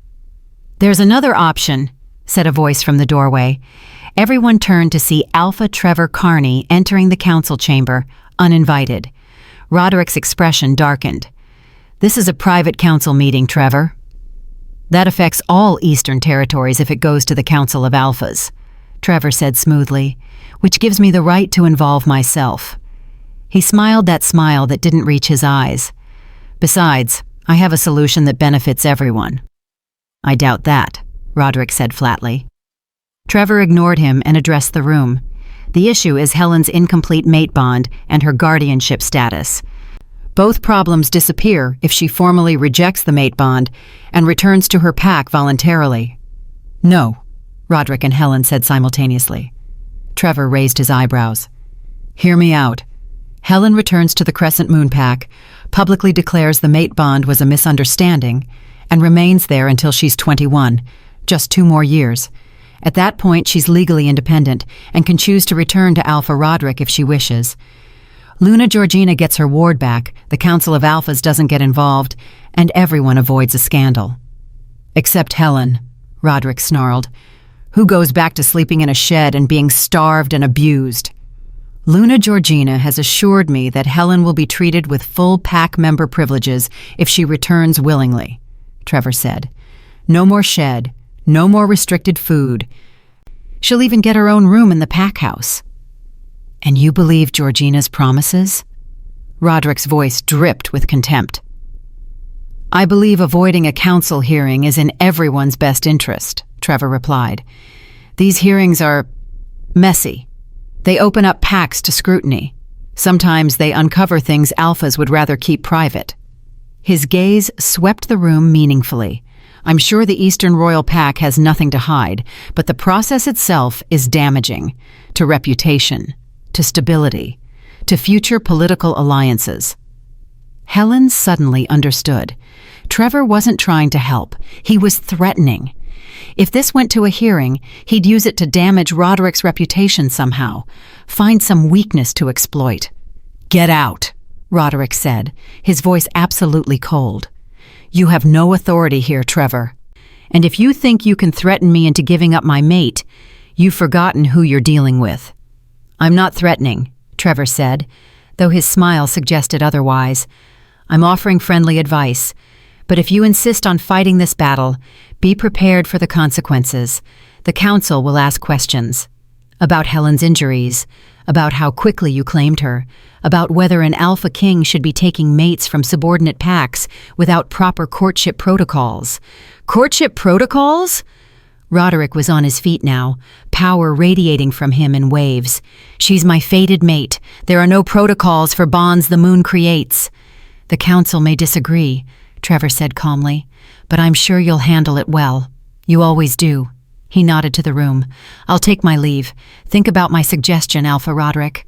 There's another option, said a voice from the doorway. Everyone turned to see Alpha Trevor Carney entering the council chamber, uninvited. Roderick's expression darkened. This is a private council meeting, Trevor. That affects all Eastern territories if it goes to the Council of Alphas, Trevor said smoothly, which gives me the right to involve myself. He smiled that smile that didn't reach his eyes. Besides, I have a solution that benefits everyone. I doubt that, Roderick said flatly. Trevor ignored him and addressed the room. The issue is Helen's incomplete mate bond and her guardianship status. Both problems disappear if she formally rejects the mate bond and returns to her pack voluntarily. No, Roderick and Helen said simultaneously. Trevor raised his eyebrows. Hear me out. Helen returns to the Crescent Moon Pack, publicly declares the mate bond was a misunderstanding, and remains there until she's 21, just 2 more years. At that point, she's legally independent and can choose to return to Alpha Roderick if she wishes. Luna Georgina gets her ward back, the Council of Alphas doesn't get involved, and everyone avoids a scandal. Except Helen, Roderick snarled. Who goes back to sleeping in a shed and being starved and abused? Luna Georgina has assured me that Helen will be treated with full pack member privileges if she returns willingly, Trevor said. No more shed, no more restricted food. She'll even get her own room in the pack house. And you believe Georgina's promises? Roderick's voice dripped with contempt. I believe avoiding a council hearing is in everyone's best interest, Trevor replied. These hearings are messy. They open up packs to scrutiny. Sometimes they uncover things alphas would rather keep private. His gaze swept the room meaningfully. I'm sure the Eastern Royal Pack has nothing to hide, but the process itself is damaging to reputation, to stability, to future political alliances. Helen suddenly understood. Trevor wasn't trying to help. He was threatening. If this went to a hearing, he'd use it to damage Roderick's reputation somehow, find some weakness to exploit. Get out, Roderick said, his voice absolutely cold. You have no authority here, Trevor. And if you think you can threaten me into giving up my mate, you've forgotten who you're dealing with. I'm not threatening, Trevor said, though his smile suggested otherwise. I'm offering friendly advice, but if you insist on fighting this battle, be prepared for the consequences. The council will ask questions about Helen's injuries, about how quickly you claimed her, about whether an Alpha King should be taking mates from subordinate packs without proper courtship protocols. Courtship protocols? Roderick was on his feet now, power radiating from him in waves. She's my fated mate. There are no protocols for bonds the moon creates. The council may disagree, Trevor said calmly, but I'm sure you'll handle it well. You always do. He nodded to the room. I'll take my leave. Think about my suggestion, Alpha Roderick.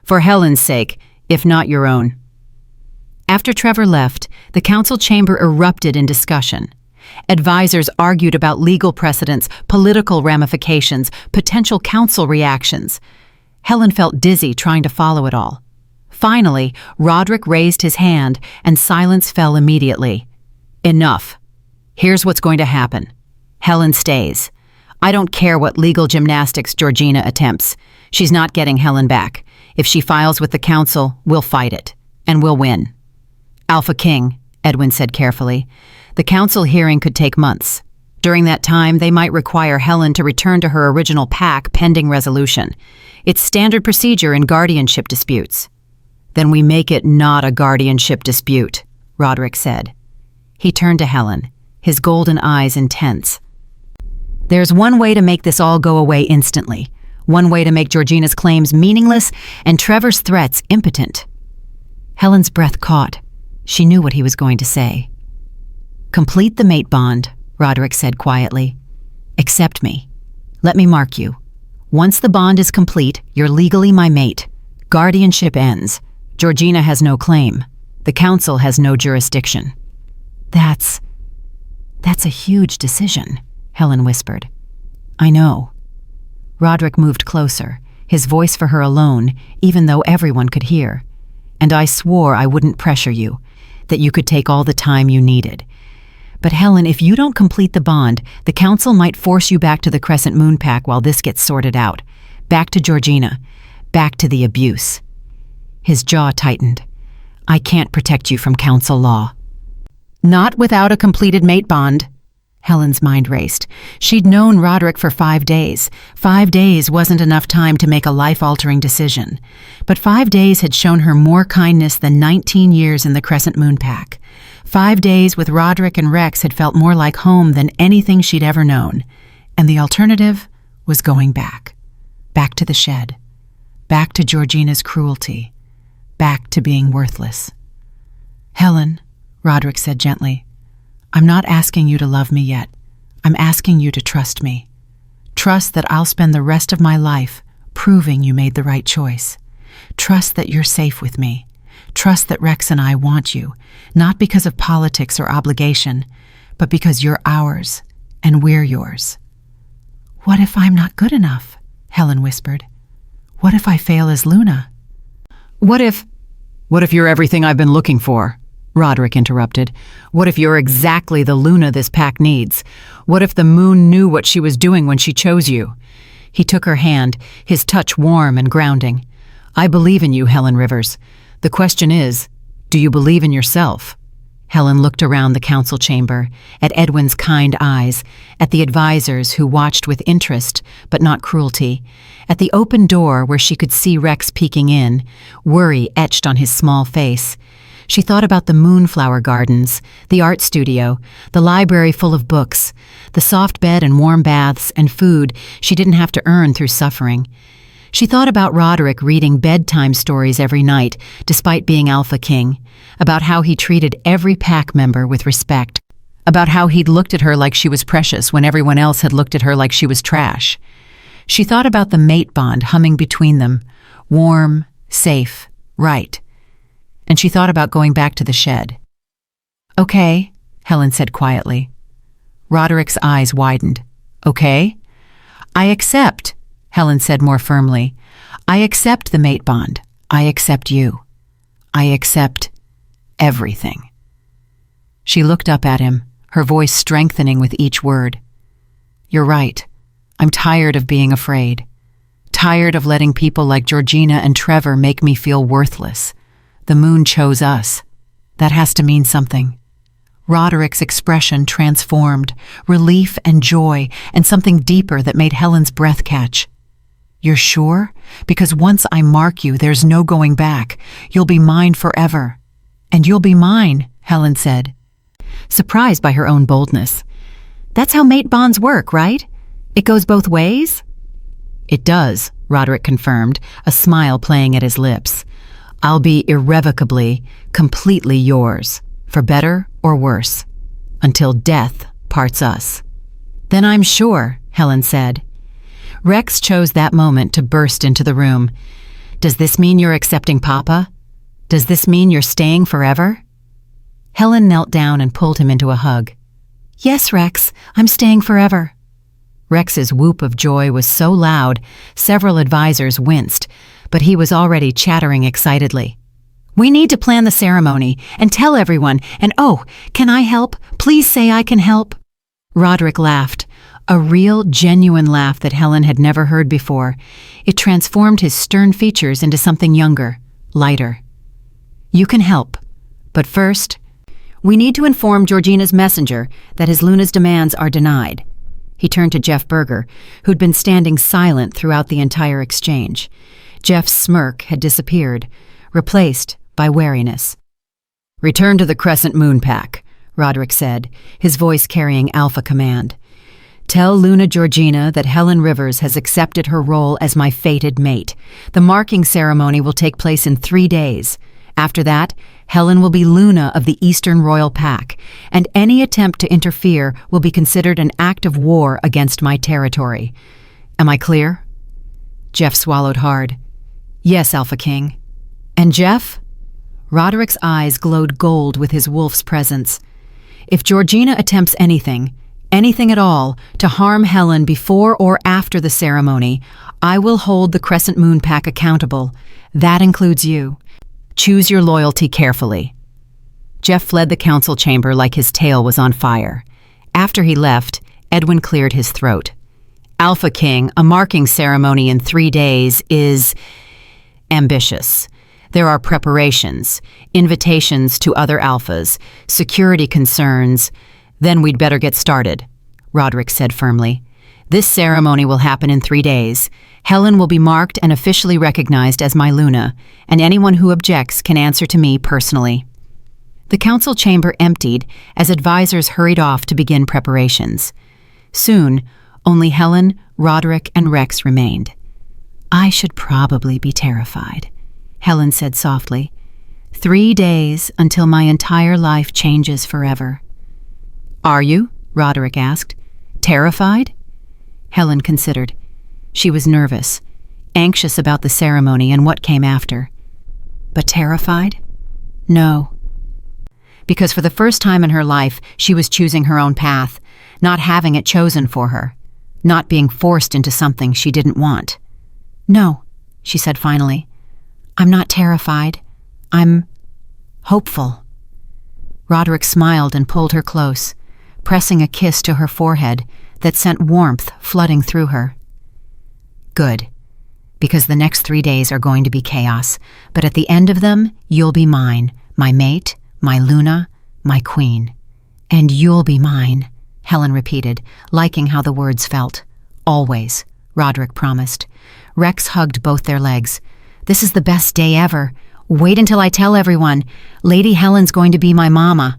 For Helen's sake, if not your own. After Trevor left, the council chamber erupted in discussion. Advisors argued about legal precedents, political ramifications, potential council reactions. Helen felt dizzy trying to follow it all. Finally, Roderick raised his hand, and silence fell immediately. Enough. Here's what's going to happen. Helen stays. I don't care what legal gymnastics Georgina attempts. She's not getting Helen back. If she files with the council, we'll fight it. And we'll win. Alpha King, Edwin said carefully. The council hearing could take months. During that time, they might require Helen to return to her original pack pending resolution. It's standard procedure in guardianship disputes. Then we make it not a guardianship dispute, Roderick said. He turned to Helen, his golden eyes intense. There's one way to make this all go away instantly. One way to make Georgina's claims meaningless and Trevor's threats impotent. Helen's breath caught. She knew what he was going to say. Complete the mate bond, Roderick said quietly. Accept me. Let me mark you. Once the bond is complete, you're legally my mate. Guardianship ends. Georgina has no claim. The council has no jurisdiction. That's a huge decision, Helen whispered. I know. Roderick moved closer, his voice for her alone, even though everyone could hear. And I swore I wouldn't pressure you, that you could take all the time you needed. But Helen, if you don't complete the bond, the council might force you back to the Crescent Moon Pack while this gets sorted out. Back to Georgina. Back to the abuse. His jaw tightened. I can't protect you from council law. Not without a completed mate bond. Helen's mind raced. She'd known Roderick for 5 days. 5 days wasn't enough time to make a life-altering decision. But 5 days had shown her more kindness than 19 years in the Crescent Moon Pack. 5 days with Roderick and Rex had felt more like home than anything she'd ever known. And the alternative was going back. Back to the shed. Back to Georgina's cruelty. Back to being worthless. Helen, Roderick said gently, I'm not asking you to love me yet. I'm asking you to trust me. Trust that I'll spend the rest of my life proving you made the right choice. Trust that you're safe with me. Trust that Rex and I want you, not because of politics or obligation, but because you're ours and we're yours. What if I'm not good enough? Helen whispered. What if I fail as Luna? What if you're everything I've been looking for? Roderick interrupted. What if you're exactly the Luna this pack needs? What if the moon knew what she was doing when she chose you? He took her hand, his touch warm and grounding. I believe in you, Helen Rivers. The question is, do you believe in yourself? Helen looked around the council chamber, at Edwin's kind eyes, at the advisors who watched with interest, but not cruelty, at the open door where she could see Rex peeking in, worry etched on his small face. She thought about the moonflower gardens, the art studio, the library full of books, the soft bed and warm baths and food she didn't have to earn through suffering. She thought about Roderick reading bedtime stories every night, despite being Alpha King, about how he treated every pack member with respect, about how he'd looked at her like she was precious when everyone else had looked at her like she was trash. She thought about the mate bond humming between them, warm, safe, right. And she thought about going back to the shed. Okay, Helen said quietly. Roderick's eyes widened. Okay? I accept, Helen said more firmly. I accept the mate bond. I accept you. I accept everything. She looked up at him, her voice strengthening with each word. You're right. I'm tired of being afraid. Tired of letting people like Georgina and Trevor make me feel worthless. The moon chose us. That has to mean something. Roderick's expression transformed, relief and joy, and something deeper that made Helen's breath catch. You're sure? Because once I mark you, there's no going back. You'll be mine forever. And you'll be mine, Helen said, surprised by her own boldness. That's how mate bonds work, right? It goes both ways? It does, Roderick confirmed, a smile playing at his lips. I'll be irrevocably, completely yours, for better or worse, until death parts us. Then I'm sure, Helen said. Rex chose that moment to burst into the room. Does this mean you're accepting Papa? Does this mean you're staying forever?" Helen knelt down and pulled him into a hug. "Yes, Rex, I'm staying forever." Rex's whoop of joy was so loud, several advisors winced, but he was already chattering excitedly. "We need to plan the ceremony and tell everyone, and oh, can I help? Please say I can help." Roderick laughed, a real, genuine laugh that Helen had never heard before. It transformed his stern features into something younger, lighter. "You can help, but first, we need to inform Georgina's messenger that his Luna's demands are denied." He turned to Jeff Berger, who'd been standing silent throughout the entire exchange. Jeff's smirk had disappeared, replaced by wariness. "Return to the Crescent Moon Pack," Roderick said, his voice carrying alpha command. "Tell Luna Georgina that Helen Rivers has accepted her role as my fated mate. The marking ceremony will take place in 3 days. After that, Helen will be Luna of the Eastern Royal Pack, and any attempt to interfere will be considered an act of war against my territory. Am I clear?" Jeff swallowed hard. "Yes, Alpha King." "And Jeff?" Roderick's eyes glowed gold with his wolf's presence. "If Georgina attempts anything at all, to harm Helen before or after the ceremony, I will hold the Crescent Moon Pack accountable. That includes you. Choose your loyalty carefully." Jeff fled the council chamber like his tail was on fire. After he left, Edwin cleared his throat. "Alpha King, a marking ceremony in 3 days is ambitious. There are preparations, invitations to other alphas, security concerns. Then we'd better get started," Roderick said firmly. "This ceremony will happen in 3 days. Helen will be marked and officially recognized as my Luna, and anyone who objects can answer to me personally." The council chamber emptied as advisors hurried off to begin preparations. Soon, only Helen, Roderick, and Rex remained. "I should probably be terrified," Helen said softly. 3 days until my entire life changes forever." "Are you?" Roderick asked. "Terrified?" Helen considered. She was nervous, anxious about the ceremony and what came after. But terrified? No. Because for the first time in her life, she was choosing her own path, not having it chosen for her, not being forced into something she didn't want. "No," she said finally. "I'm not terrified. I'm hopeful." Roderick smiled and pulled her close, pressing a kiss to her forehead that sent warmth flooding through her. "Good, because the next 3 days are going to be chaos, but at the end of them, you'll be mine, my mate, my Luna, my queen. And you'll be mine," Helen repeated, liking how the words felt. "Always," Roderick promised. Rex hugged both their legs. "This is the best day ever. Wait until I tell everyone. Lady Helen's going to be my mama."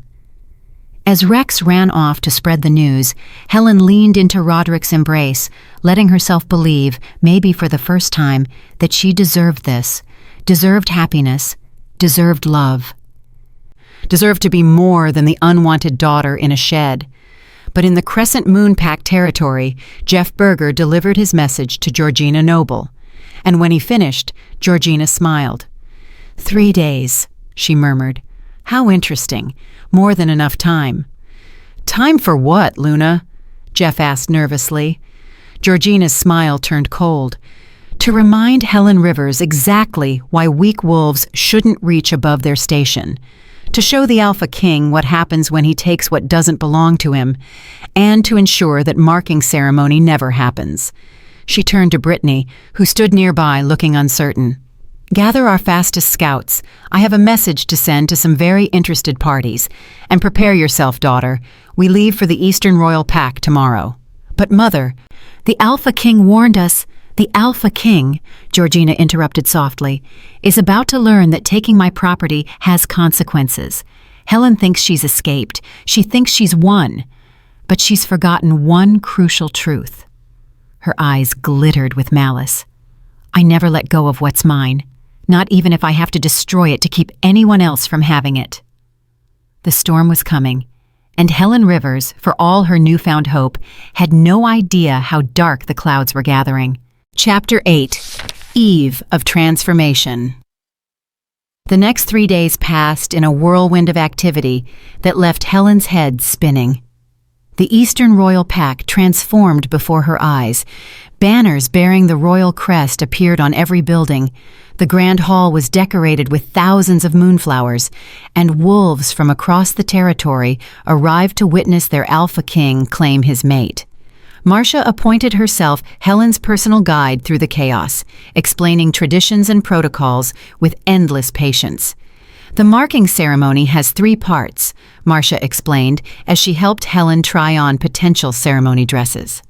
As Rex ran off to spread the news, Helen leaned into Roderick's embrace, letting herself believe, maybe for the first time, that she deserved this, deserved happiness, deserved love. Deserved to be more than the unwanted daughter in a shed. But in the Crescent Moon Pack territory, Jeff Berger delivered his message to Georgina Noble. And when he finished, Georgina smiled. 3 days, she murmured. "How interesting. More than enough time." "Time for what, Luna?" Jeff asked nervously. Georgina's smile turned cold. "To remind Helen Rivers exactly why weak wolves shouldn't reach above their station. To show the Alpha King what happens when he takes what doesn't belong to him, and to ensure that marking ceremony never happens." She turned to Brittany, who stood nearby looking uncertain. "Gather our fastest scouts. I have a message to send to some very interested parties. And prepare yourself, daughter. We leave for the Eastern Royal Pack tomorrow." "But Mother, the Alpha King warned us." "The Alpha King," Georgina interrupted softly, "is about to learn that taking my property has consequences. Helen thinks she's escaped. She thinks she's won. But she's forgotten one crucial truth." Her eyes glittered with malice. "I never let go of what's mine, not even if I have to destroy it to keep anyone else from having it." The storm was coming, and Helen Rivers, for all her newfound hope, had no idea how dark the clouds were gathering. Chapter 8, Eve of Transformation. The next 3 days passed in a whirlwind of activity that left Helen's head spinning. The Eastern Royal Pack transformed before her eyes. Banners bearing the royal crest appeared on every building. The Grand Hall was decorated with thousands of moonflowers, and wolves from across the territory arrived to witness their Alpha King claim his mate. Marcia appointed herself Helen's personal guide through the chaos, explaining traditions and protocols with endless patience. The marking ceremony has 3 parts, Marcia explained as she helped Helen try on potential ceremony dresses.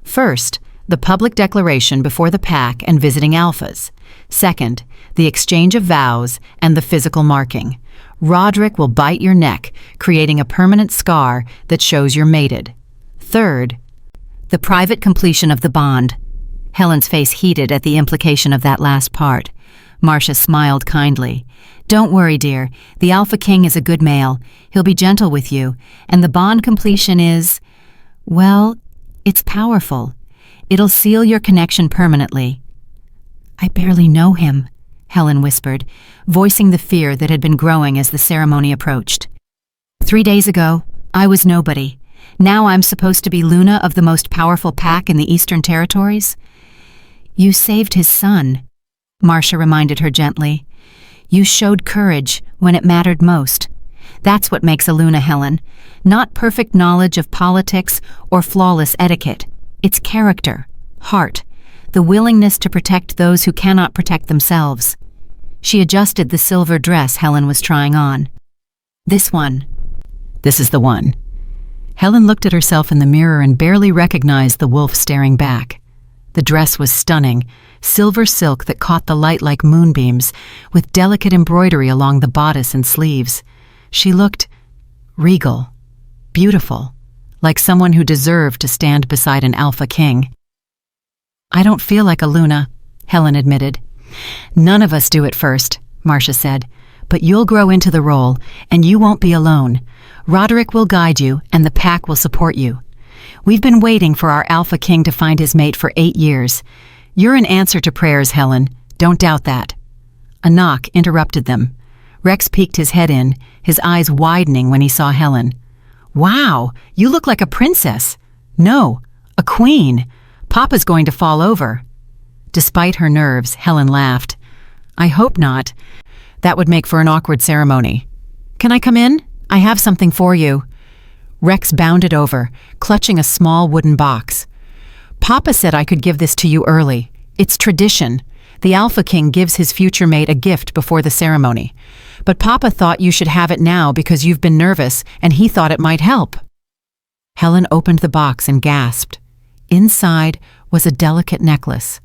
First, the public declaration before the pack and visiting alphas. Second, the exchange of vows and the physical marking. Roderick will bite your neck, creating a permanent scar that shows you're mated. Third, the private completion of the bond. Helen's face heated at the implication of that last part. Marcia smiled kindly. Don't worry, dear. The Alpha King is a good male. He'll be gentle with you. And the bond completion is, well, it's powerful. It'll seal your connection permanently. I barely know him, Helen whispered, voicing the fear that had been growing as the ceremony approached. 3 days ago, I was nobody. Now I'm supposed to be Luna of the most powerful pack in the Eastern Territories? You saved his son, Marcia reminded her gently. You showed courage when it mattered most. That's what makes a Luna, Helen. Not perfect knowledge of politics or flawless etiquette. It's character, heart, the willingness to protect those who cannot protect themselves. She adjusted the silver dress Helen was trying on. This one. This is the one. Helen looked at herself in the mirror and barely recognized the wolf staring back. The dress was stunning, silver silk that caught the light like moonbeams, with delicate embroidery along the bodice and sleeves. She looked regal, beautiful, like someone who deserved to stand beside an Alpha King. I don't feel like a Luna, Helen admitted. None of us do at first, Marcia said, but you'll grow into the role, and you won't be alone. Roderick will guide you, and the pack will support you. We've been waiting for our Alpha King to find his mate for 8 years. You're an answer to prayers, Helen. Don't doubt that. A knock interrupted them. Rex peeked his head in, his eyes widening when he saw Helen. Wow, you look like a princess. No, a queen. Papa's going to fall over. Despite her nerves, Helen laughed. I hope not. That would make for an awkward ceremony. Can I come in? I have something for you. Rex bounded over, clutching a small wooden box. Papa said I could give this to you early. It's tradition. The Alpha King gives his future mate a gift before the ceremony. But Papa thought you should have it now because you've been nervous and he thought it might help. Helen opened the box and gasped. Inside was a delicate necklace,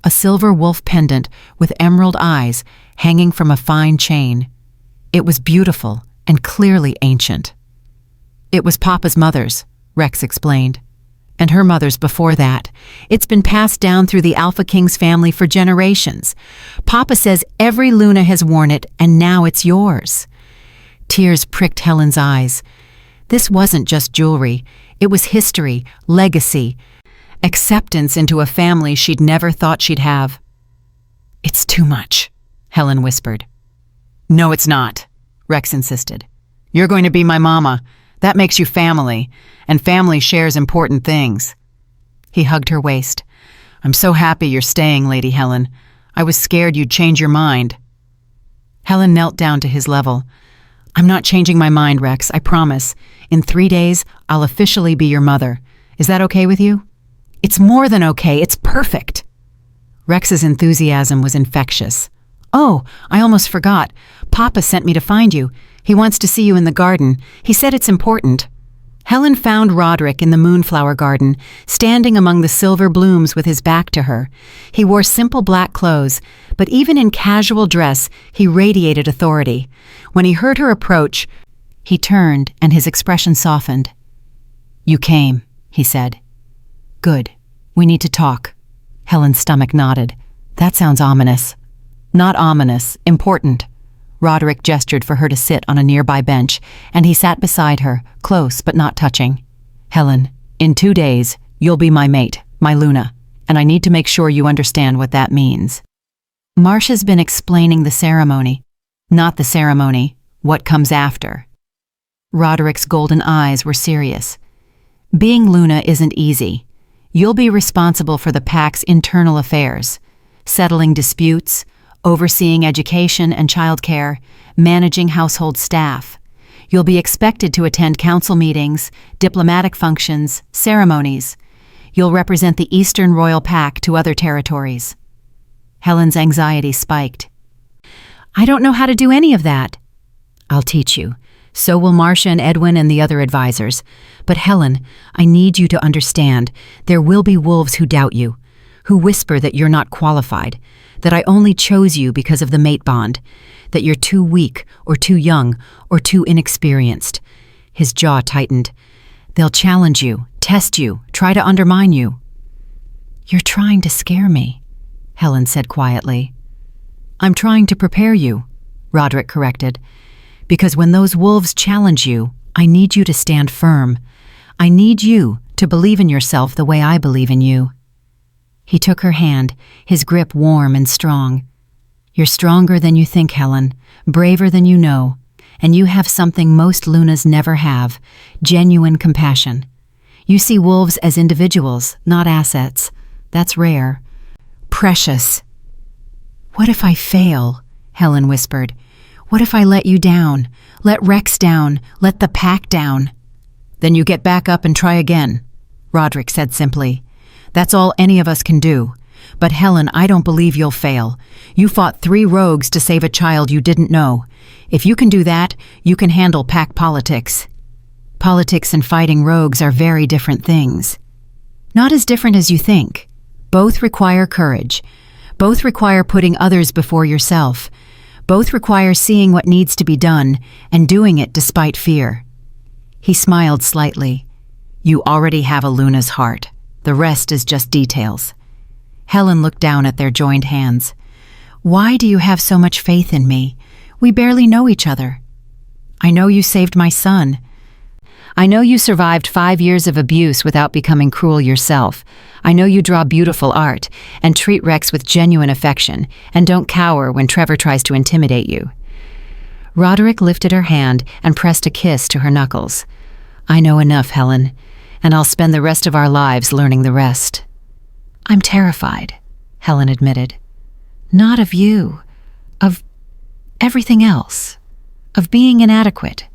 a silver wolf pendant with emerald eyes hanging from a fine chain. It was beautiful and clearly ancient. It was Papa's mother's, Rex explained, and her mother's before that. It's been passed down through the Alpha King's family for generations. Papa says every Luna has worn it, and now it's yours. Tears pricked Helen's eyes. This wasn't just jewelry. It was history, legacy, acceptance into a family she'd never thought she'd have. It's too much, Helen whispered. No, it's not, Rex insisted. You're going to be my mama. That makes you family, and family shares important things. He hugged her waist. I'm so happy you're staying, Lady Helen. I was scared you'd change your mind. Helen knelt down to his level. I'm not changing my mind, Rex, I promise. In 3 days, I'll officially be your mother. Is that okay with you? It's more than okay, it's perfect. Rex's enthusiasm was infectious. Oh, I almost forgot. Papa sent me to find you. He wants to see you in the garden. He said it's important. Helen found Roderick in the moonflower garden, standing among the silver blooms with his back to her. He wore simple black clothes, but even in casual dress, he radiated authority. When he heard her approach, he turned and his expression softened. You came, he said. Good. We need to talk. Helen's stomach nodded. That sounds ominous. Not ominous, important. Roderick gestured for her to sit on a nearby bench, and he sat beside her, close but not touching. Helen, in 2 days, you'll be my mate, my Luna, and I need to make sure you understand what that means. Marcia's been explaining the ceremony. Not the ceremony, what comes after. Roderick's golden eyes were serious. Being Luna isn't easy. You'll be responsible for the pack's internal affairs, settling disputes, overseeing education and childcare, managing household staff. You'll be expected to attend council meetings, diplomatic functions, ceremonies. You'll represent the Eastern Royal Pack to other territories. Helen's anxiety spiked. I don't know how to do any of that. I'll teach you. So will Marcia and Edwin and the other advisors. But Helen, I need you to understand, there will be wolves who doubt you, who whisper that you're not qualified, that I only chose you because of the mate bond, that you're too weak or too young or too inexperienced. His jaw tightened. They'll challenge you, test you, try to undermine you. You're trying to scare me, Helen said quietly. I'm trying to prepare you, Roderick corrected. Because when those wolves challenge you, I need you to stand firm. I need you to believe in yourself the way I believe in you. He took her hand, his grip warm and strong. You're stronger than you think, Helen, braver than you know, and you have something most Lunas never have, genuine compassion. You see wolves as individuals, not assets. That's rare. Precious. What if I fail? Helen whispered. What if I let you down? Let Rex down? Let the pack down? Then you get back up and try again, Roderick said simply. That's all any of us can do. But Helen, I don't believe you'll fail. You fought 3 rogues to save a child you didn't know. If you can do that, you can handle pack politics. Politics and fighting rogues are very different things. Not as different as you think. Both require courage. Both require putting others before yourself. Both require seeing what needs to be done and doing it despite fear. He smiled slightly. You already have a Luna's heart. The rest is just details. Helen looked down at their joined hands. Why do you have so much faith in me? We barely know each other. I know you saved my son. I know you survived 5 years of abuse without becoming cruel yourself. I know you draw beautiful art and treat Rex with genuine affection and don't cower when Trevor tries to intimidate you. Roderick lifted her hand and pressed a kiss to her knuckles. I know enough, Helen, and I'll spend the rest of our lives learning the rest. I'm terrified, Helen admitted. Not of you, of everything else, of being inadequate,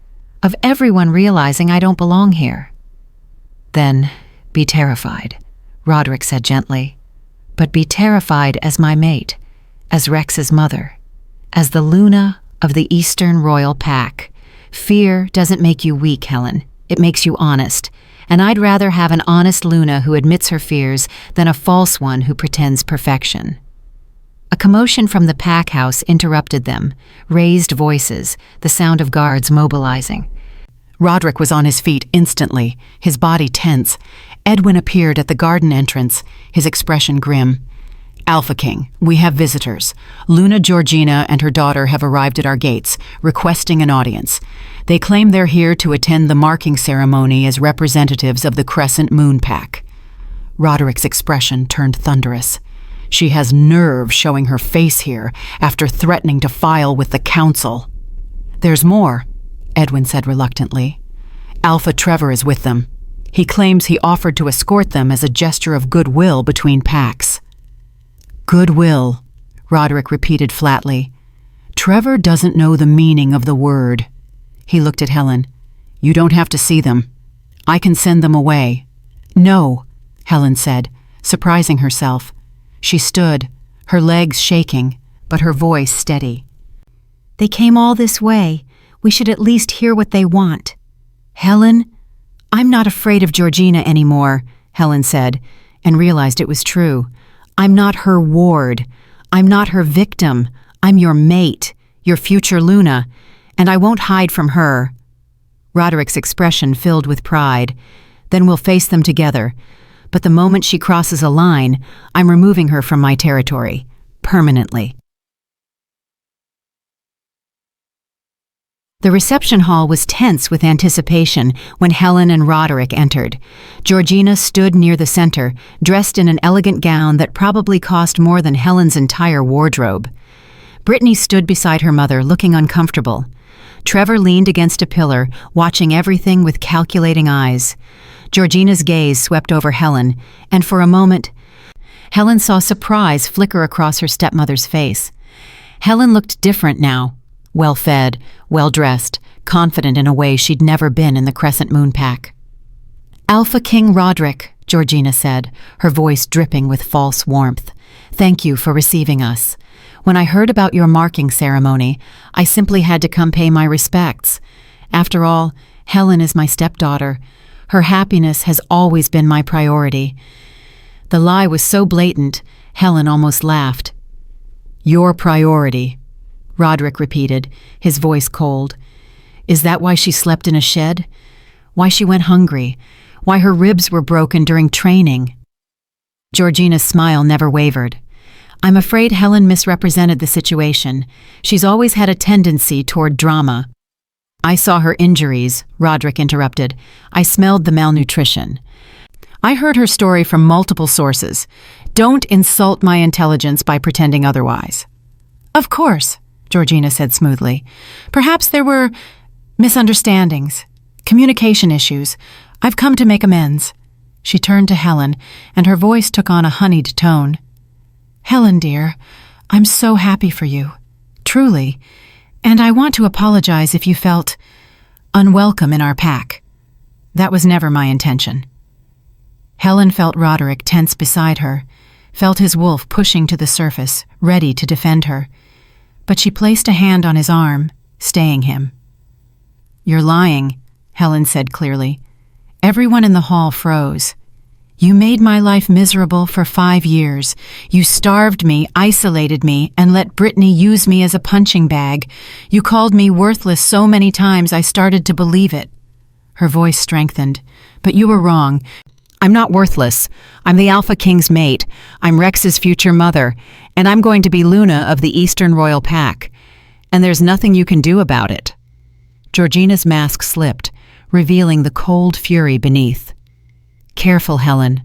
of everyone realizing I don't belong here. Then be terrified, Roderick said gently. But be terrified as my mate, as Rex's mother, as the Luna of the Eastern Royal Pack. Fear doesn't make you weak, Helen. It makes you honest. And I'd rather have an honest Luna who admits her fears than a false one who pretends perfection. A commotion from the pack house interrupted them, raised voices, the sound of guards mobilizing. Roderick was on his feet instantly, his body tense. Edwin appeared at the garden entrance, his expression grim. Alpha King, we have visitors. Luna Georgina and her daughter have arrived at our gates, requesting an audience. They claim they're here to attend the marking ceremony as representatives of the Crescent Moon Pack. Roderick's expression turned thunderous. She has nerve showing her face here after threatening to file with the council. There's more, Edwin said reluctantly. Alpha Trevor is with them. He claims he offered to escort them as a gesture of goodwill between packs. Goodwill, Roderick repeated flatly. Trevor doesn't know the meaning of the word. He looked at Helen. You don't have to see them. I can send them away. No, Helen said, surprising herself. She stood, her legs shaking, but her voice steady. They came all this way. We should at least hear what they want. Helen? I'm not afraid of Georgina anymore, Helen said, and realized it was true. I'm not her ward. I'm not her victim. I'm your mate, your future Luna, and I won't hide from her. Roderick's expression filled with pride. Then we'll face them together. But the moment she crosses a line, I'm removing her from my territory, permanently. The reception hall was tense with anticipation when Helen and Roderick entered. Georgina stood near the center, dressed in an elegant gown that probably cost more than Helen's entire wardrobe. Brittany stood beside her mother, looking uncomfortable. Trevor leaned against a pillar, watching everything with calculating eyes. Georgina's gaze swept over Helen, and for a moment, Helen saw surprise flicker across her stepmother's face. Helen looked different now, well-fed, well-dressed, confident in a way she'd never been in the Crescent Moon Pack. "Alpha King Roderick," Georgina said, her voice dripping with false warmth. "Thank you for receiving us. When I heard about your marking ceremony, I simply had to come pay my respects. After all, Helen is my stepdaughter. Her happiness has always been my priority." The lie was so blatant, Helen almost laughed. "Your priority," Roderick repeated, his voice cold. "Is that why she slept in a shed? Why she went hungry? Why her ribs were broken during training?" Georgina's smile never wavered. "I'm afraid Helen misrepresented the situation. She's always had a tendency toward drama." "I saw her injuries," Roderick interrupted. "I smelled the malnutrition. I heard her story from multiple sources. Don't insult my intelligence by pretending otherwise." "Of course," Georgina said smoothly. "Perhaps there were misunderstandings, communication issues. I've come to make amends." She turned to Helen, and her voice took on a honeyed tone. "Helen, dear, I'm so happy for you. Truly. And I want to apologize if you felt unwelcome in our pack. That was never my intention." Helen felt Roderick tense beside her, felt his wolf pushing to the surface, ready to defend her. But she placed a hand on his arm, staying him. "You're lying," Helen said clearly. Everyone in the hall froze. "You made my life miserable for 5 years. You starved me, isolated me, and let Brittany use me as a punching bag. You called me worthless so many times I started to believe it." Her voice strengthened. "But you were wrong. I'm not worthless. I'm the Alpha King's mate. I'm Rex's future mother, and I'm going to be Luna of the Eastern Royal Pack. And there's nothing you can do about it." Georgina's mask slipped, revealing the cold fury beneath. "Careful, Helen.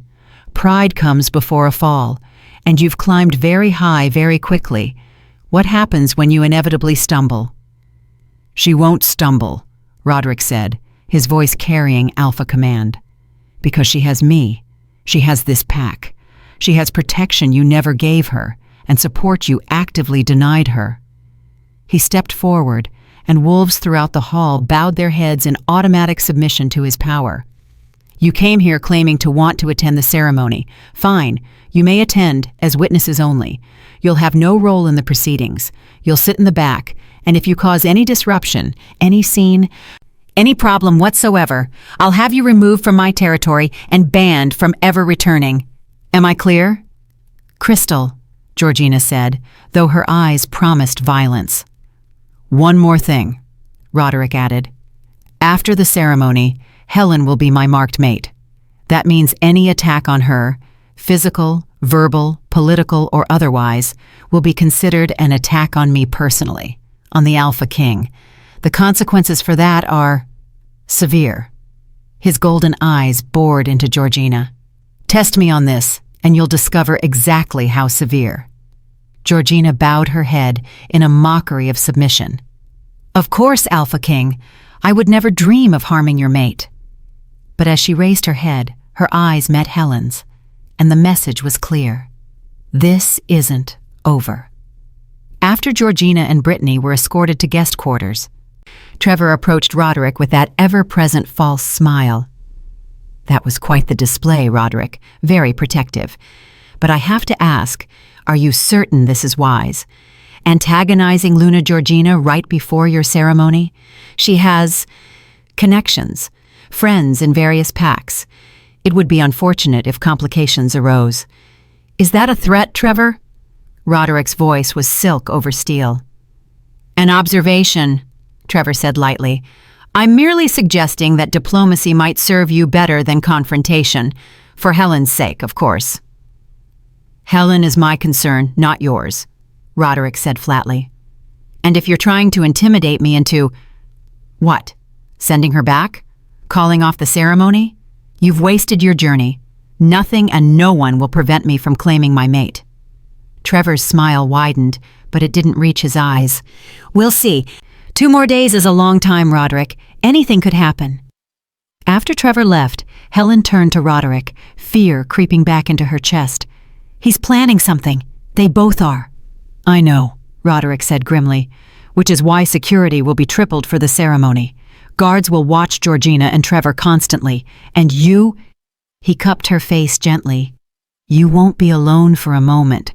Pride comes before a fall, and you've climbed very high very quickly. What happens when you inevitably stumble?" "She won't stumble," Roderick said, his voice carrying alpha command. "Because she has me. She has this pack. She has protection you never gave her, and support you actively denied her." He stepped forward, and wolves throughout the hall bowed their heads in automatic submission to his power. "You came here claiming to want to attend the ceremony. Fine, you may attend, as witnesses only. You'll have no role in the proceedings. You'll sit in the back, and if you cause any disruption, any scene, any problem whatsoever, I'll have you removed from my territory and banned from ever returning. Am I clear?" "Crystal," Georgina said, though her eyes promised violence. "One more thing," Roderick added. "After the ceremony, Helen will be my marked mate. That means any attack on her, physical, verbal, political, or otherwise, will be considered an attack on me personally, on the Alpha King. The consequences for that are severe." His golden eyes bored into Georgina. "Test me on this, and you'll discover exactly how severe." Georgina bowed her head in a mockery of submission. "Of course, Alpha King. I would never dream of harming your mate." But as she raised her head, her eyes met Helen's, and the message was clear. This isn't over. After Georgina and Brittany were escorted to guest quarters, Trevor approached Roderick with that ever-present false smile. "That was quite the display, Roderick, very protective. But I have to ask, are you certain this is wise? Antagonizing Luna Georgina right before your ceremony? She has connections, friends in various packs. It would be unfortunate if complications arose. Is that a threat, Trevor?" Roderick's voice was silk over steel. "An observation," Trevor said lightly. "I'm merely suggesting that diplomacy might serve you better than confrontation, for Helen's sake, of course." "Helen is my concern, not yours," Roderick said flatly. "And if you're trying to intimidate me into— what? Sending her back? Calling off the ceremony? You've wasted your journey. Nothing and no one will prevent me from claiming my mate." Trevor's smile widened, but it didn't reach his eyes. "We'll see. 2 more days is a long time, Roderick. Anything could happen." After Trevor left, Helen turned to Roderick, fear creeping back into her chest. "He's planning something. They both are." "I know," Roderick said grimly, "which is why security will be tripled for the ceremony. Guards will watch Georgina and Trevor constantly, and you—" He cupped her face gently. "You won't be alone for a moment.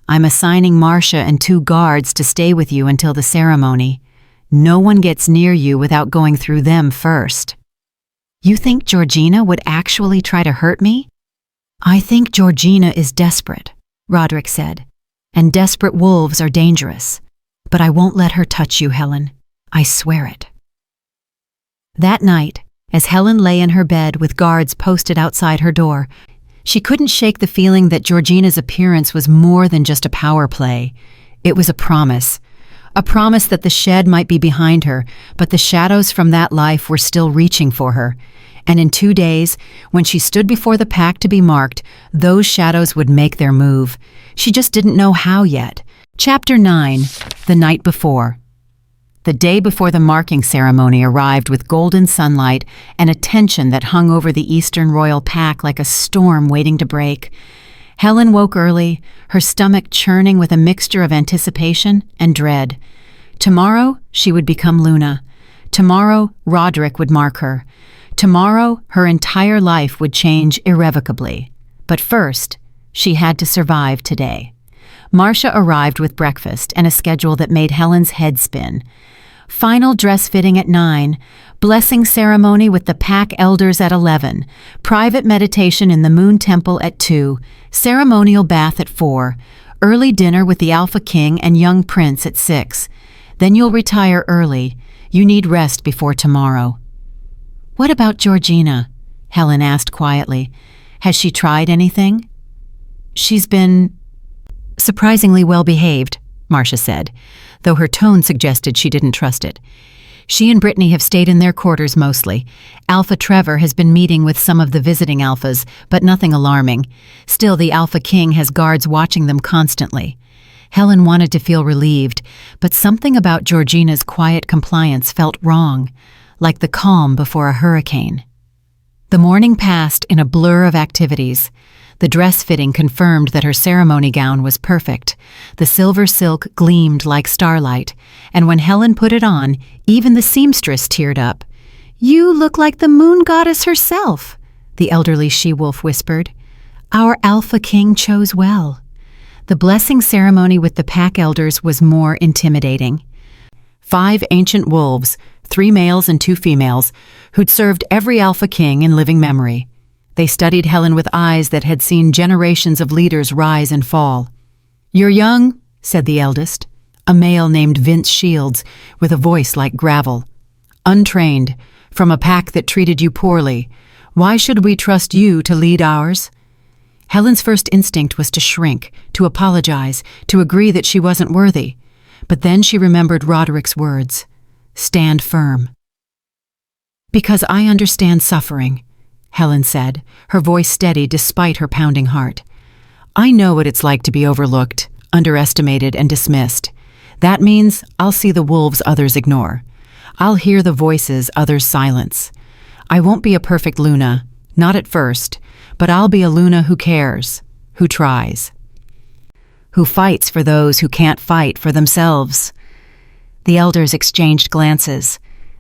I'm assigning Marcia and 2 guards to stay with you until the ceremony. No one gets near you without going through them first." "You think Georgina would actually try to hurt me?" "I think Georgina is desperate," Roderick said, "and desperate wolves are dangerous. But I won't let her touch you, Helen. I swear it." That night, as Helen lay in her bed with guards posted outside her door, she couldn't shake the feeling that Georgina's appearance was more than just a power play. It was a promise that the shed might be behind her, but the shadows from that life were still reaching for her. And in 2 days, when she stood before the pack to be marked, those shadows would make their move. She just didn't know how yet. Chapter 9, The Night Before. The day before the marking ceremony arrived with golden sunlight and a tension that hung over the Eastern Royal Pack like a storm waiting to break. Helen woke early, her stomach churning with a mixture of anticipation and dread. Tomorrow, she would become Luna. Tomorrow, Roderick would mark her. Tomorrow, her entire life would change irrevocably. But first, she had to survive today. Marcia arrived with breakfast and a schedule that made Helen's head spin. Final dress fitting at 9, blessing ceremony with the pack elders at 11, private meditation in the Moon Temple at 2, ceremonial bath at 4, early dinner with the Alpha King and young prince at 6. Then you'll retire early. You need rest before tomorrow. "What about Georgina?" Helen asked quietly. "Has she tried anything?" "She's been surprisingly well behaved," Marcia said, though her tone suggested she didn't trust it. "She and Brittany have stayed in their quarters mostly. Alpha Trevor has been meeting with some of the visiting alphas, but nothing alarming. Still, the Alpha King has guards watching them constantly." Helen wanted to feel relieved, but something about Georgina's quiet compliance felt wrong, like the calm before a hurricane. The morning passed in a blur of activities. The dress fitting confirmed that her ceremony gown was perfect. The silver silk gleamed like starlight, and when Helen put it on, even the seamstress teared up. "You look like the moon goddess herself," the elderly she-wolf whispered. "Our Alpha King chose well." The blessing ceremony with the pack elders was more intimidating. 5 ancient wolves, 3 males and 2 females, who'd served every Alpha King in living memory. They studied Helen with eyes that had seen generations of leaders rise and fall. "You're young," said the eldest, a male named Vince Shields, with a voice like gravel. "Untrained, from a pack that treated you poorly. Why should we trust you to lead ours?" Helen's first instinct was to shrink, to apologize, to agree that she wasn't worthy. But then she remembered Roderick's words. "Stand firm." "Because I understand suffering," Helen said, her voice steady despite her pounding heart. "I know what it's like to be overlooked, underestimated, and dismissed. That means I'll see the wolves others ignore. I'll hear the voices others silence. I won't be a perfect Luna, not at first, but I'll be a Luna who cares, who tries, who fights for those who can't fight for themselves." The elders exchanged glances.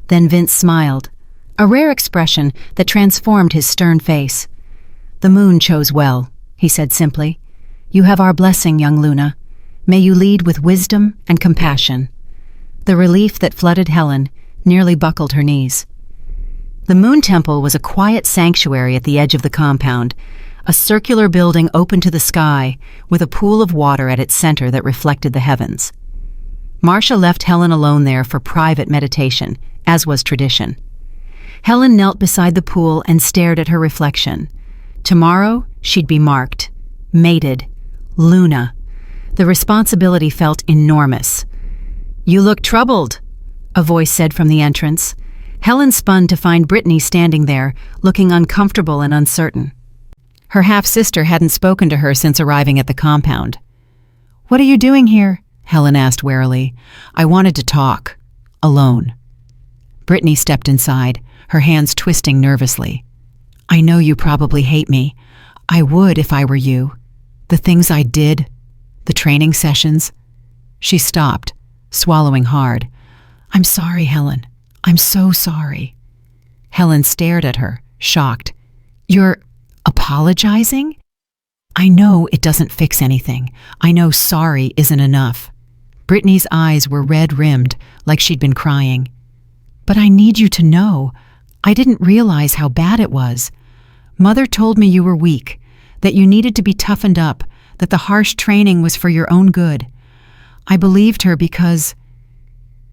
Then Vince smiled, a rare expression that transformed his stern face. "The moon chose well," he said simply. "You have our blessing, young Luna. May you lead with wisdom and compassion." The relief that flooded Helen nearly buckled her knees. The Moon Temple was a quiet sanctuary at the edge of the compound, a circular building open to the sky, with a pool of water at its center that reflected the heavens. Marcia left Helen alone there for private meditation, as was tradition. Helen knelt beside the pool and stared at her reflection. Tomorrow, she'd be marked, mated, Luna. The responsibility felt enormous. "You look troubled," a voice said from the entrance. Helen spun to find Brittany standing there, looking uncomfortable and uncertain. Her half-sister hadn't spoken to her since arriving at the compound. What are you doing here? Helen asked warily. I wanted to talk. Alone. Brittany stepped inside, her hands twisting nervously. I know you probably hate me. I would if I were you. The things I did, the training sessions. She stopped, swallowing hard. I'm sorry, Helen. I'm so sorry. Helen stared at her, shocked. You're apologizing? I know it doesn't fix anything. I know sorry isn't enough. Brittany's eyes were red-rimmed, like she'd been crying. But I need you to know, I didn't realize how bad it was. Mother told me you were weak, that you needed to be toughened up, that the harsh training was for your own good. I believed her because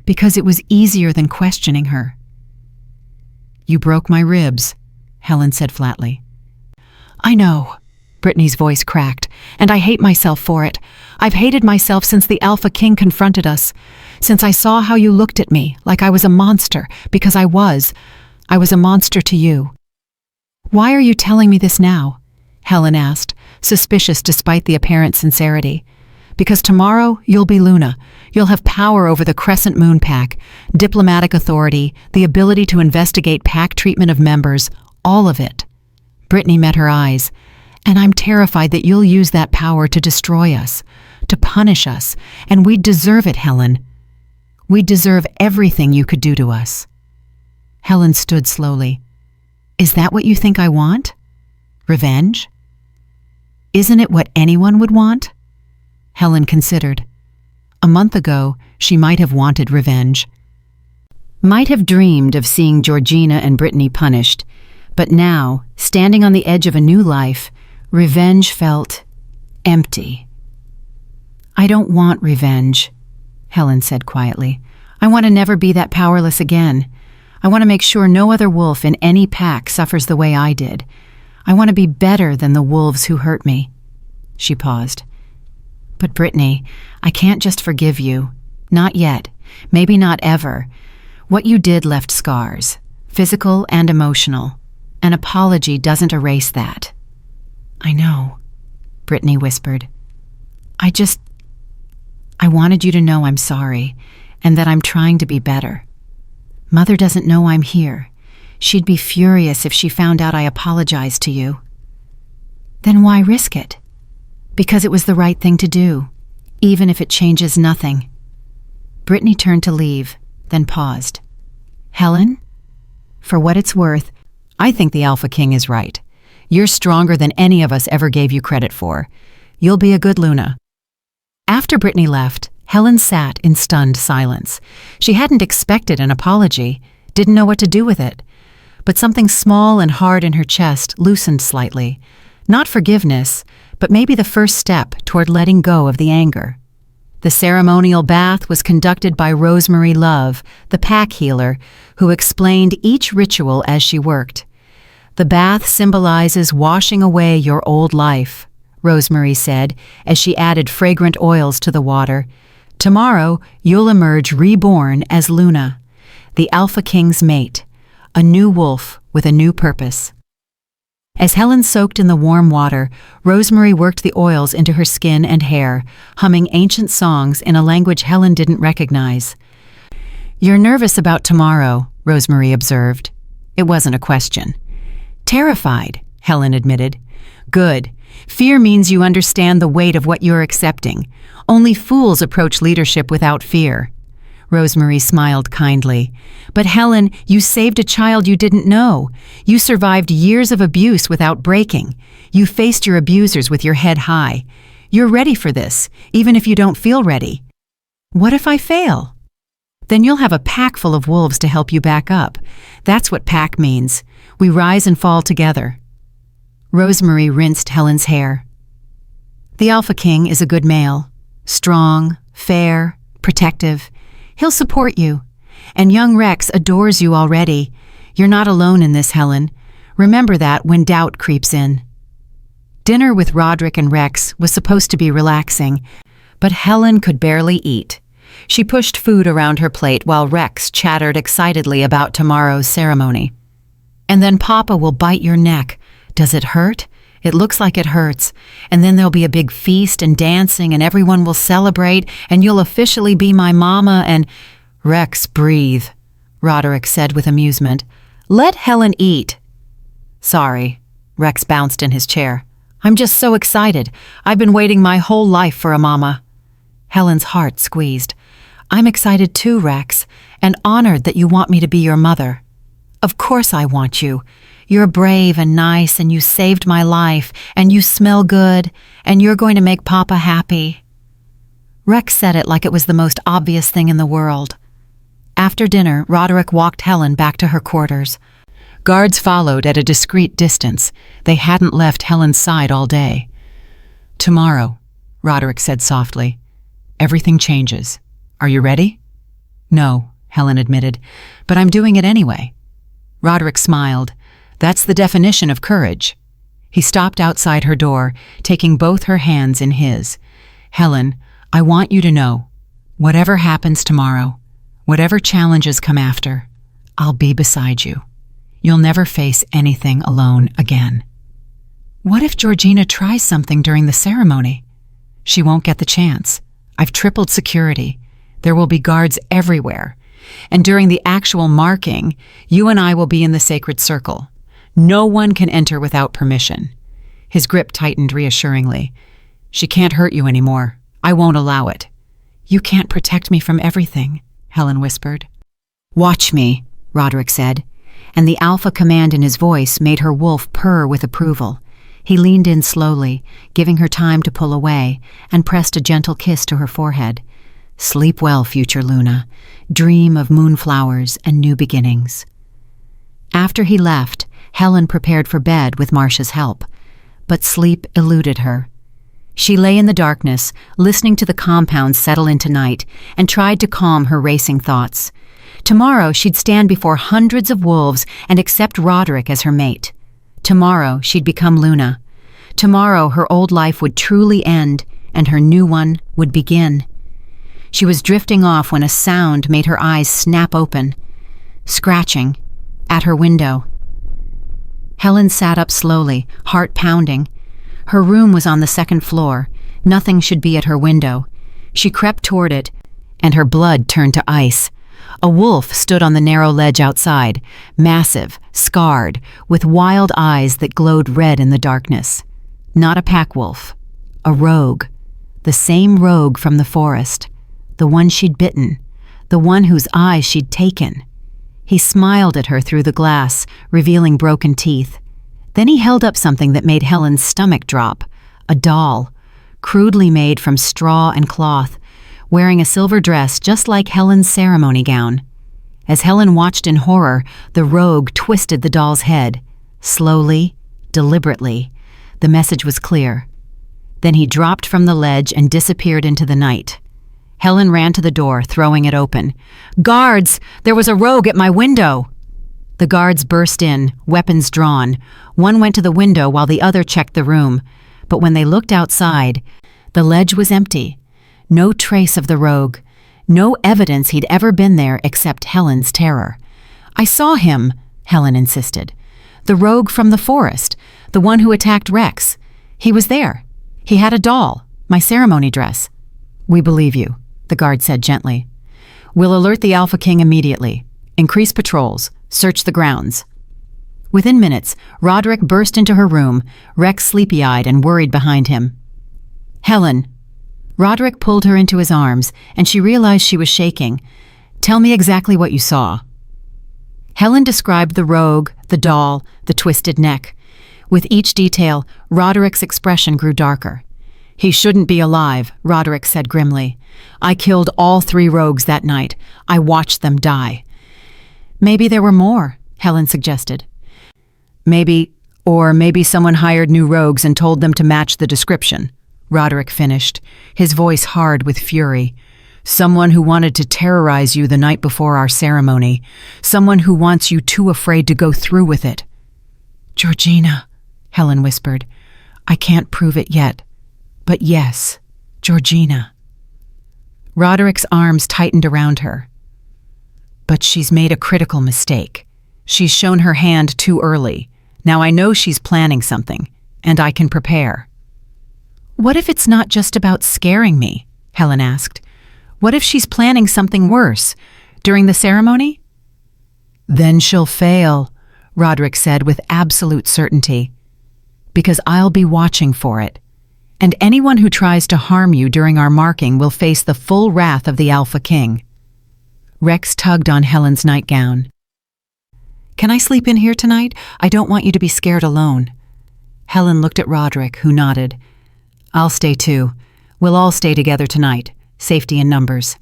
it was easier than questioning her. You broke my ribs, Helen said flatly. I know. Brittany's voice cracked, and I hate myself for it. I've hated myself since the Alpha King confronted us, since I saw how you looked at me, like I was a monster, because I was. I was a monster to you. Why are you telling me this now? Helen asked, suspicious despite the apparent sincerity. Because tomorrow you'll be Luna. You'll have power over the Crescent Moon Pack, diplomatic authority, the ability to investigate pack treatment of members, all of it. Brittany met her eyes. And I'm terrified that you'll use that power to destroy us, to punish us, and we deserve it, Helen. We deserve everything you could do to us. Helen stood slowly. Is that what you think I want? Revenge? Isn't it what anyone would want? Helen considered. A month ago, she might have wanted revenge. Might have dreamed of seeing Georgina and Brittany punished, but now, standing on the edge of a new life, revenge felt empty. I don't want revenge, Helen said quietly. I want to never be that powerless again. I want to make sure no other wolf in any pack suffers the way I did. I want to be better than the wolves who hurt me. She paused. But Brittany, I can't just forgive you. Not yet. Maybe not ever. What you did left scars, physical and emotional. An apology doesn't erase that. I know, Brittany whispered. I wanted you to know I'm sorry, and that I'm trying to be better. Mother doesn't know I'm here. She'd be furious if she found out I apologized to you. Then why risk it? Because it was the right thing to do, even if it changes nothing. Brittany turned to leave, then paused. Helen? For what it's worth, I think the Alpha King is right. You're stronger than any of us ever gave you credit for. You'll be a good Luna. After Brittany left, Helen sat in stunned silence. She hadn't expected an apology, didn't know what to do with it. But something small and hard in her chest loosened slightly. Not forgiveness, but maybe the first step toward letting go of the anger. The ceremonial bath was conducted by Rosemary Love, the pack healer, who explained each ritual as she worked. The bath symbolizes washing away your old life, Rosemary said as she added fragrant oils to the water. Tomorrow, you'll emerge reborn as Luna, the Alpha King's mate, a new wolf with a new purpose. As Helen soaked in the warm water, Rosemary worked the oils into her skin and hair, humming ancient songs in a language Helen didn't recognize. You're nervous about tomorrow, Rosemary observed. It wasn't a question. Terrified, Helen admitted. Good. Fear means you understand the weight of what you're accepting. Only fools approach leadership without fear. Rosemary smiled kindly. But Helen, you saved a child you didn't know. You survived years of abuse without breaking. You faced your abusers with your head high. You're ready for this, even if you don't feel ready. What if I fail? Then you'll have a pack full of wolves to help you back up. That's what pack means. We rise and fall together. Rosemary rinsed Helen's hair. The Alpha King is a good male. Strong, fair, protective. He'll support you. And young Rex adores you already. You're not alone in this, Helen. Remember that when doubt creeps in. Dinner with Roderick and Rex was supposed to be relaxing, but Helen could barely eat. She pushed food around her plate while Rex chattered excitedly about tomorrow's ceremony. And then Papa will bite your neck. Does it hurt? It looks like it hurts, and then there'll be a big feast and dancing, and everyone will celebrate, and you'll officially be my mama and—" "Rex, breathe," Roderick said with amusement. "Let Helen eat." "Sorry," Rex bounced in his chair. "I'm just so excited. I've been waiting my whole life for a mama." Helen's heart squeezed. "I'm excited too, Rex, and honored that you want me to be your mother." "Of course I want you. You're brave and nice, and you saved my life, and you smell good, and you're going to make Papa happy." Rex said it like it was the most obvious thing in the world. After dinner, Roderick walked Helen back to her quarters. Guards followed at a discreet distance. They hadn't left Helen's side all day. "Tomorrow," Roderick said softly, "everything changes. Are you ready?" "No," Helen admitted, "but I'm doing it anyway." Roderick smiled. "That's the definition of courage." He stopped outside her door, taking both her hands in his. "Helen, I want you to know, whatever happens tomorrow, whatever challenges come after, I'll be beside you. You'll never face anything alone again." "What if Georgina tries something during the ceremony?" "She won't get the chance. I've tripled security. There will be guards everywhere. And during the actual marking, you and I will be in the sacred circle. No one can enter without permission." His grip tightened reassuringly. "She can't hurt you anymore. I won't allow it." "You can't protect me from everything," Helen whispered. "Watch me," Roderick said, and the alpha command in his voice made her wolf purr with approval. He leaned in slowly, giving her time to pull away, and pressed a gentle kiss to her forehead. "Sleep well, future Luna. Dream of moonflowers and new beginnings." After he left, Helen prepared for bed with Marcia's help, but sleep eluded her. She lay in the darkness, listening to the compound settle into night, and tried to calm her racing thoughts. Tomorrow she'd stand before hundreds of wolves and accept Roderick as her mate. Tomorrow she'd become Luna. Tomorrow her old life would truly end, and her new one would begin. She was drifting off when a sound made her eyes snap open. Scratching at her window. Helen sat up slowly, heart pounding. Her room was on the second floor. Nothing should be at her window. She crept toward it, and her blood turned to ice. A wolf stood on the narrow ledge outside, massive, scarred, with wild eyes that glowed red in the darkness. Not a pack wolf. A rogue. The same rogue from the forest. The one she'd bitten. The one whose eyes she'd taken. He smiled at her through the glass, revealing broken teeth. Then he held up something that made Helen's stomach drop. A doll, crudely made from straw and cloth, wearing a silver dress just like Helen's ceremony gown. As Helen watched in horror, the rogue twisted the doll's head. Slowly, deliberately. The message was clear. Then he dropped from the ledge and disappeared into the night. Helen ran to the door, throwing it open. "Guards! There was a rogue at my window!" The guards burst in, weapons drawn. One went to the window while the other checked the room. But when they looked outside, the ledge was empty. No trace of the rogue. No evidence he'd ever been there except Helen's terror. "I saw him," Helen insisted. "The rogue from the forest, the one who attacked Rex. He was there. He had a doll, my ceremony dress." "We believe you," the guard said gently. "We'll alert the Alpha King immediately. Increase patrols. Search the grounds." Within minutes, Roderick burst into her room, Rex sleepy-eyed and worried behind him. "Helen." Roderick pulled her into his arms, and she realized she was shaking. "Tell me exactly what you saw." Helen described the rogue, the doll, the twisted neck. With each detail, Roderick's expression grew darker. "He shouldn't be alive," Roderick said grimly. "I killed all 3 rogues that night. I watched them die." "Maybe there were more," Helen suggested. Maybe someone hired new rogues and told them to match the description," Roderick finished, his voice hard with fury. "Someone who wanted to terrorize you the night before our ceremony. Someone who wants you too afraid to go through with it." "Georgina," Helen whispered. "I can't prove it yet. But yes, Georgina." Roderick's arms tightened around her. "But she's made a critical mistake. She's shown her hand too early. Now I know she's planning something. and I can prepare." "What if it's not just about scaring me?" Helen asked. "What if she's planning something worse? During the ceremony?" "Then she'll fail," Roderick said with absolute certainty. "Because I'll be watching for it. And anyone who tries to harm you during our marking will face the full wrath of the Alpha King." Rex tugged on Helen's nightgown. "Can I sleep in here tonight? I don't want you to be scared alone." Helen looked at Roderick, who nodded. "I'll stay too. We'll all stay together tonight. Safety in numbers."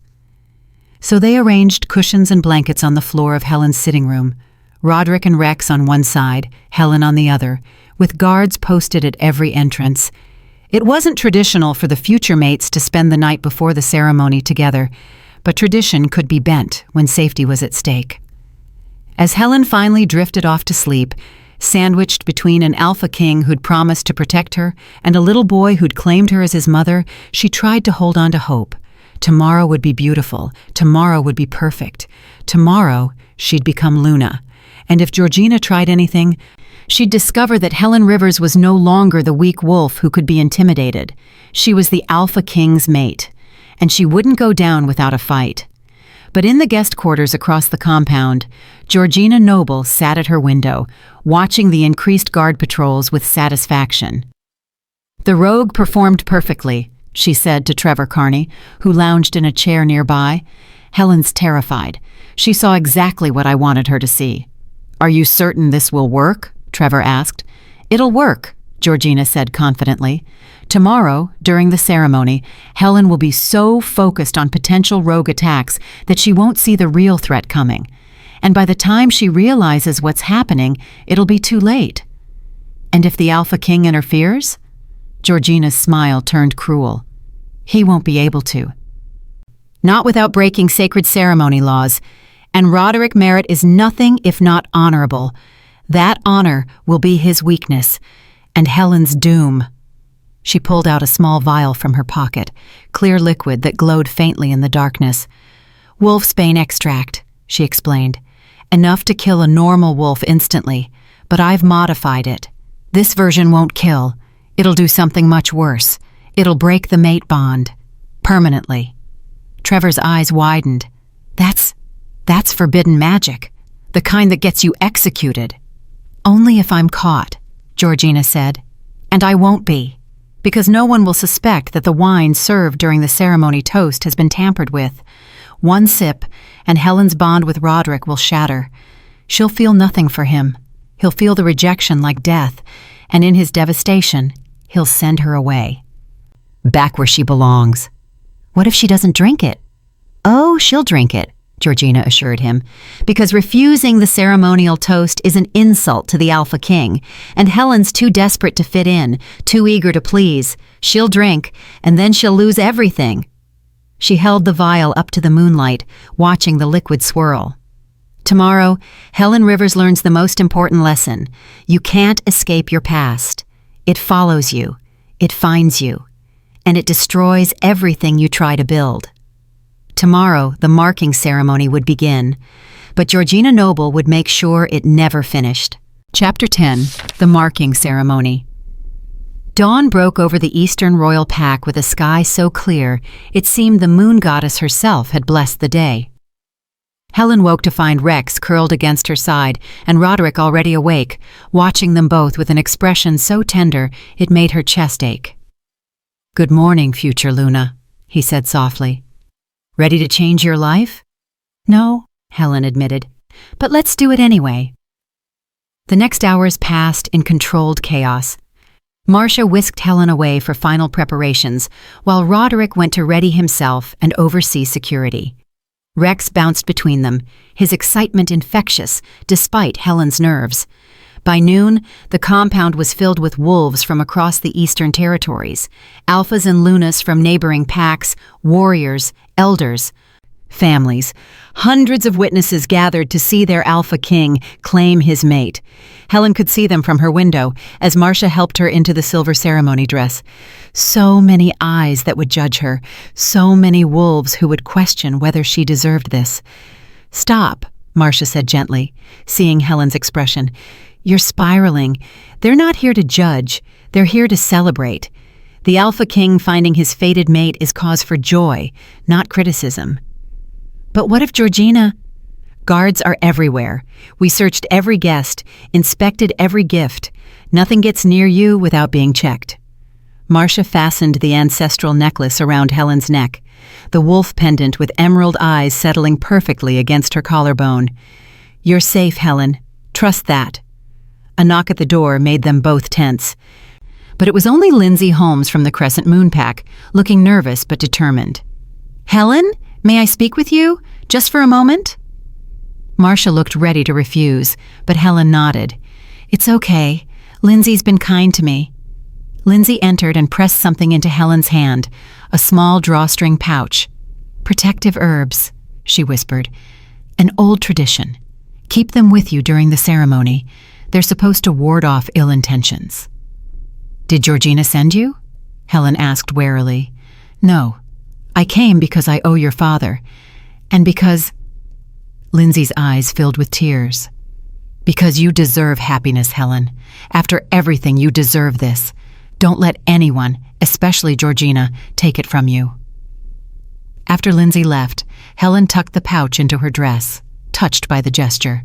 So they arranged cushions and blankets on the floor of Helen's sitting room, Roderick and Rex on one side, Helen on the other, with guards posted at every entrance. It wasn't traditional for the future mates to spend the night before the ceremony together, but tradition could be bent when safety was at stake. As Helen finally drifted off to sleep, sandwiched between an Alpha King who'd promised to protect her and a little boy who'd claimed her as his mother, she tried to hold on to hope. Tomorrow would be beautiful. Tomorrow would be perfect. Tomorrow, she'd become Luna. And if Georgina tried anything, she'd discover that Helen Rivers was no longer the weak wolf who could be intimidated. She was the Alpha King's mate, and she wouldn't go down without a fight. But in the guest quarters across the compound, Georgina Noble sat at her window, watching the increased guard patrols with satisfaction. "The rogue performed perfectly," she said to Trevor Carney, who lounged in a chair nearby. "Helen's terrified. She saw exactly what I wanted her to see." "Are you certain this will work?" Trevor asked. "It'll work," Georgina said confidently. "Tomorrow, during the ceremony, Helen will be so focused on potential rogue attacks that she won't see the real threat coming. And by the time she realizes what's happening, it'll be too late." "And if the Alpha King interferes?" Georgina's smile turned cruel. "He won't be able to. Not without breaking sacred ceremony laws. And Roderick Merritt is nothing if not honorable. That honor will be his weakness, and Helen's doom." She pulled out a small vial from her pocket, clear liquid that glowed faintly in the darkness. "Wolfsbane extract," she explained. "Enough to kill a normal wolf instantly, but I've modified it. This version won't kill. It'll do something much worse. It'll break the mate bond. Permanently." Trevor's eyes widened. That's forbidden magic. The kind that gets you executed." "Only if I'm caught," Georgina said. "And I won't be, because no one will suspect that the wine served during the ceremony toast has been tampered with. One sip, and Helen's bond with Roderick will shatter. She'll feel nothing for him. He'll feel the rejection like death, and in his devastation, he'll send her away. Back where she belongs." "What if she doesn't drink it?" "Oh, she'll drink it," Georgina assured him, "because refusing the ceremonial toast is an insult to the Alpha King, and Helen's too desperate to fit in, too eager to please. She'll drink, and then she'll lose everything." She held the vial up to the moonlight, watching the liquid swirl. "Tomorrow, Helen Rivers learns the most important lesson. You can't escape your past. It follows you, it finds you, and it destroys everything you try to build." Tomorrow, the marking ceremony would begin, but Georgina Noble would make sure it never finished. Chapter 10, The Marking Ceremony. Dawn broke over the eastern royal pack with a sky so clear it seemed the moon goddess herself had blessed the day. Helen woke to find Rex curled against her side and Roderick already awake, watching them both with an expression so tender it made her chest ache. "Good morning, future Luna," he said softly. "Ready to change your life?" "No," Helen admitted, "but let's do it anyway." The next hours passed in controlled chaos. Marcia whisked Helen away for final preparations, while Roderick went to ready himself and oversee security. Rex bounced between them, his excitement infectious despite Helen's nerves. By noon, the compound was filled with wolves from across the eastern territories, alphas and lunas from neighboring packs, warriors, elders, families. Hundreds of witnesses gathered to see their Alpha King claim his mate. Helen could see them from her window as Marcia helped her into the silver ceremony dress. So many eyes that would judge her, so many wolves who would question whether she deserved this. "Stop," Marcia said gently, seeing Helen's expression. "You're spiraling. They're not here to judge. They're here to celebrate. The Alpha King finding his fated mate is cause for joy, not criticism. But what if Georgina... Guards are everywhere. We searched every guest, inspected every gift. Nothing gets near you without being checked. Marcia fastened the ancestral necklace around Helen's neck, the wolf pendant with emerald eyes settling perfectly against her collarbone. You're safe, Helen. Trust that. A knock at the door made them both tense. But it was only Lindsay Holmes from the Crescent Moon Pack, looking nervous but determined. Helen, may I speak with you? Just for a moment? Marcia looked ready to refuse, but Helen nodded. It's okay. Lindsay's been kind to me. Lindsay entered and pressed something into Helen's hand, a small drawstring pouch. Protective herbs, she whispered. An old tradition. Keep them with you during the ceremony. They're supposed to ward off ill intentions. Did Georgina send you? Helen asked warily. No. I came because I owe your father. And because... Lindsay's eyes filled with tears. Because you deserve happiness, Helen. After everything, you deserve this. Don't let anyone, especially Georgina, take it from you. After Lindsay left, Helen tucked the pouch into her dress, touched by the gesture.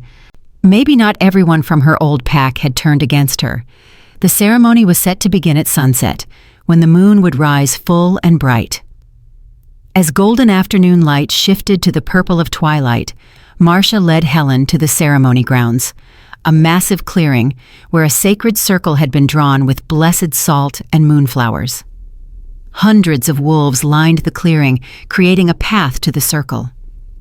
Maybe not everyone from her old pack had turned against her. The ceremony was set to begin at sunset, when the moon would rise full and bright. As golden afternoon light shifted to the purple of twilight, Marcia led Helen to the ceremony grounds, a massive clearing where a sacred circle had been drawn with blessed salt and moonflowers. Hundreds of wolves lined the clearing, creating a path to the circle.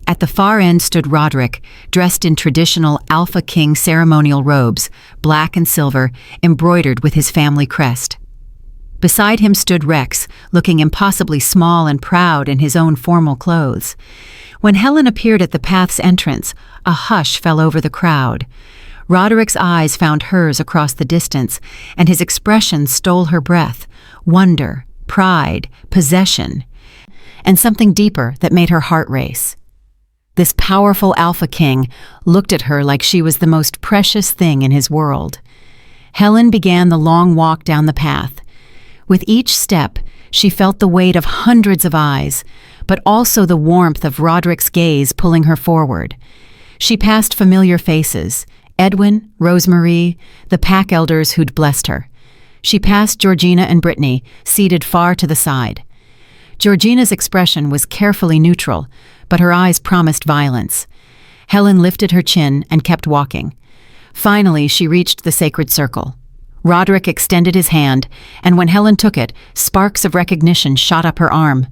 At the far end stood Roderick, dressed in traditional Alpha King ceremonial robes, black and silver, embroidered with his family crest. Beside him stood Rex, looking impossibly small and proud in his own formal clothes. When Helen appeared at the path's entrance, a hush fell over the crowd. Roderick's eyes found hers across the distance, and his expression stole her breath, wonder, pride, possession, and something deeper that made her heart race. This powerful Alpha King looked at her like she was the most precious thing in his world. Helen began the long walk down the path. With each step, she felt the weight of hundreds of eyes, but also the warmth of Roderick's gaze pulling her forward. She passed familiar faces, Edwin, Rosemarie, the pack elders who'd blessed her. She passed Georgina and Brittany, seated far to the side. Georgina's expression was carefully neutral, but her eyes promised violence. Helen lifted her chin and kept walking. Finally, she reached the sacred circle. Roderick extended his hand, and when Helen took it, sparks of recognition shot up her arm.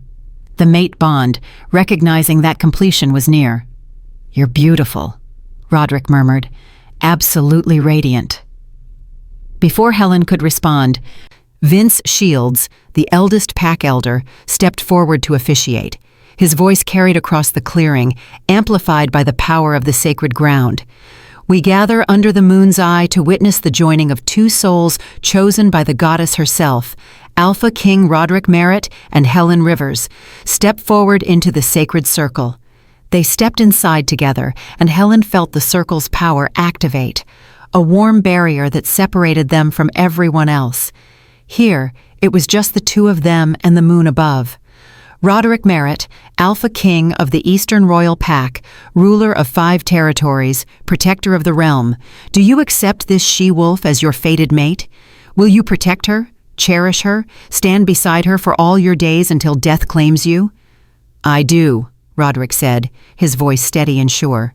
The mate bond, recognizing that completion was near. "You're beautiful," Roderick murmured, "absolutely radiant." Before Helen could respond, Vince Shields, the eldest pack elder, stepped forward to officiate. His voice carried across the clearing, amplified by the power of the sacred ground. "We gather under the moon's eye to witness the joining of two souls chosen by the goddess herself, Alpha King Roderick Merritt and Helen Rivers. Step forward into the sacred circle." They stepped inside together, and Helen felt the circle's power activate, a warm barrier that separated them from everyone else. Here, it was just the two of them and the moon above. Roderick Merritt, Alpha King of the Eastern Royal Pack, ruler of 5 territories, protector of the realm, do you accept this she-wolf as your fated mate? Will you protect her, cherish her, stand beside her for all your days until death claims you? "I do," Roderick said, his voice steady and sure.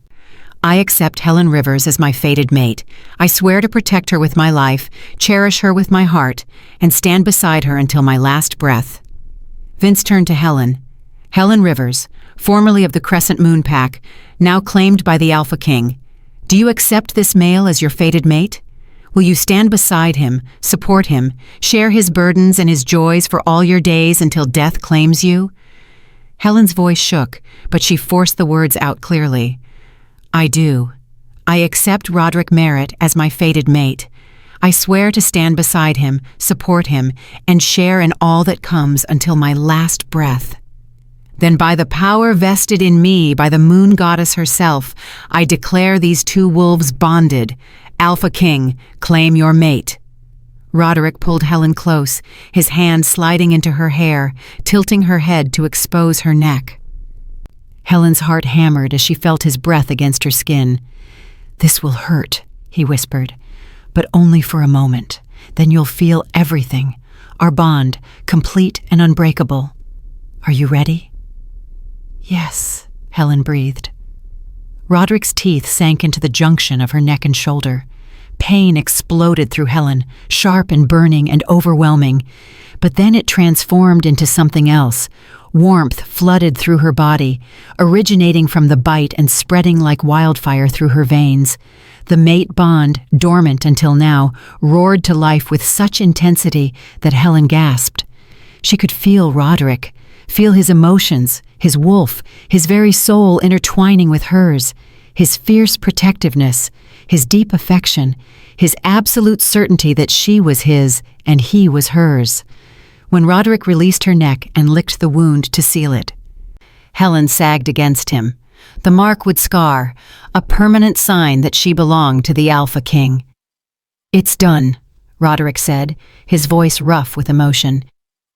"I accept Helen Rivers as my fated mate. I swear to protect her with my life, cherish her with my heart, and stand beside her until my last breath." Vince turned to Helen. "Helen Rivers, formerly of the Crescent Moon Pack, now claimed by the Alpha King. Do you accept this male as your fated mate? Will you stand beside him, support him, share his burdens and his joys for all your days until death claims you?" Helen's voice shook, but she forced the words out clearly. "I do. I accept Roderick Merritt as my fated mate. I swear to stand beside him, support him, and share in all that comes until my last breath. Then by the power vested in me by the moon goddess herself, I declare these two wolves bonded. Alpha King, claim your mate." Roderick pulled Helen close, his hand sliding into her hair, tilting her head to expose her neck. Helen's heart hammered as she felt his breath against her skin. "This will hurt," he whispered, "but only for a moment. Then you'll feel everything, our bond, complete and unbreakable. Are you ready?" "Yes," Helen breathed. Roderick's teeth sank into the junction of her neck and shoulder. Pain exploded through Helen, sharp and burning and overwhelming. But then it transformed into something else. Warmth flooded through her body, originating from the bite and spreading like wildfire through her veins. The mate bond, dormant until now, roared to life with such intensity that Helen gasped. She could feel Roderick, feel his emotions, his wolf, his very soul intertwining with hers, his fierce protectiveness, his deep affection, his absolute certainty that she was his and he was hers. When Roderick released her neck and licked the wound to seal it, Helen sagged against him. The mark would scar, a permanent sign that she belonged to the Alpha King. "It's done," Roderick said, his voice rough with emotion.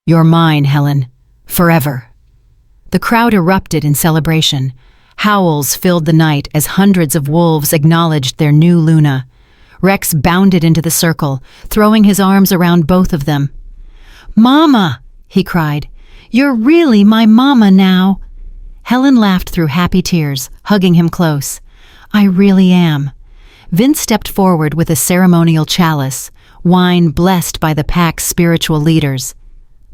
"You're mine, Helen. Forever." The crowd erupted in celebration. Howls filled the night as hundreds of wolves acknowledged their new Luna. Rex bounded into the circle, throwing his arms around both of them. "Mama!" he cried. "You're really my mama now." Helen laughed through happy tears, hugging him close. "I really am." Vince stepped forward with a ceremonial chalice, wine blessed by the pack's spiritual leaders.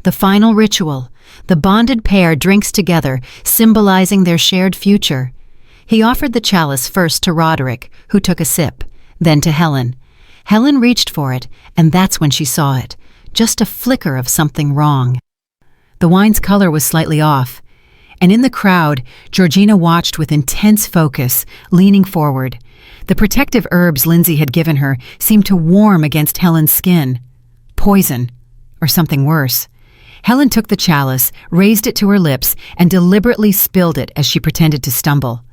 The final ritual. The bonded pair drinks together, symbolizing their shared future. He offered the chalice first to Roderick, who took a sip, then to Helen. Helen reached for it, and that's when she saw it. Just a flicker of something wrong. The wine's color was slightly off, and in the crowd, Georgina watched with intense focus, leaning forward. The protective herbs Lindsay had given her seemed to warm against Helen's skin. Poison, or something worse. Helen took the chalice, raised it to her lips, and deliberately spilled it as she pretended to stumble.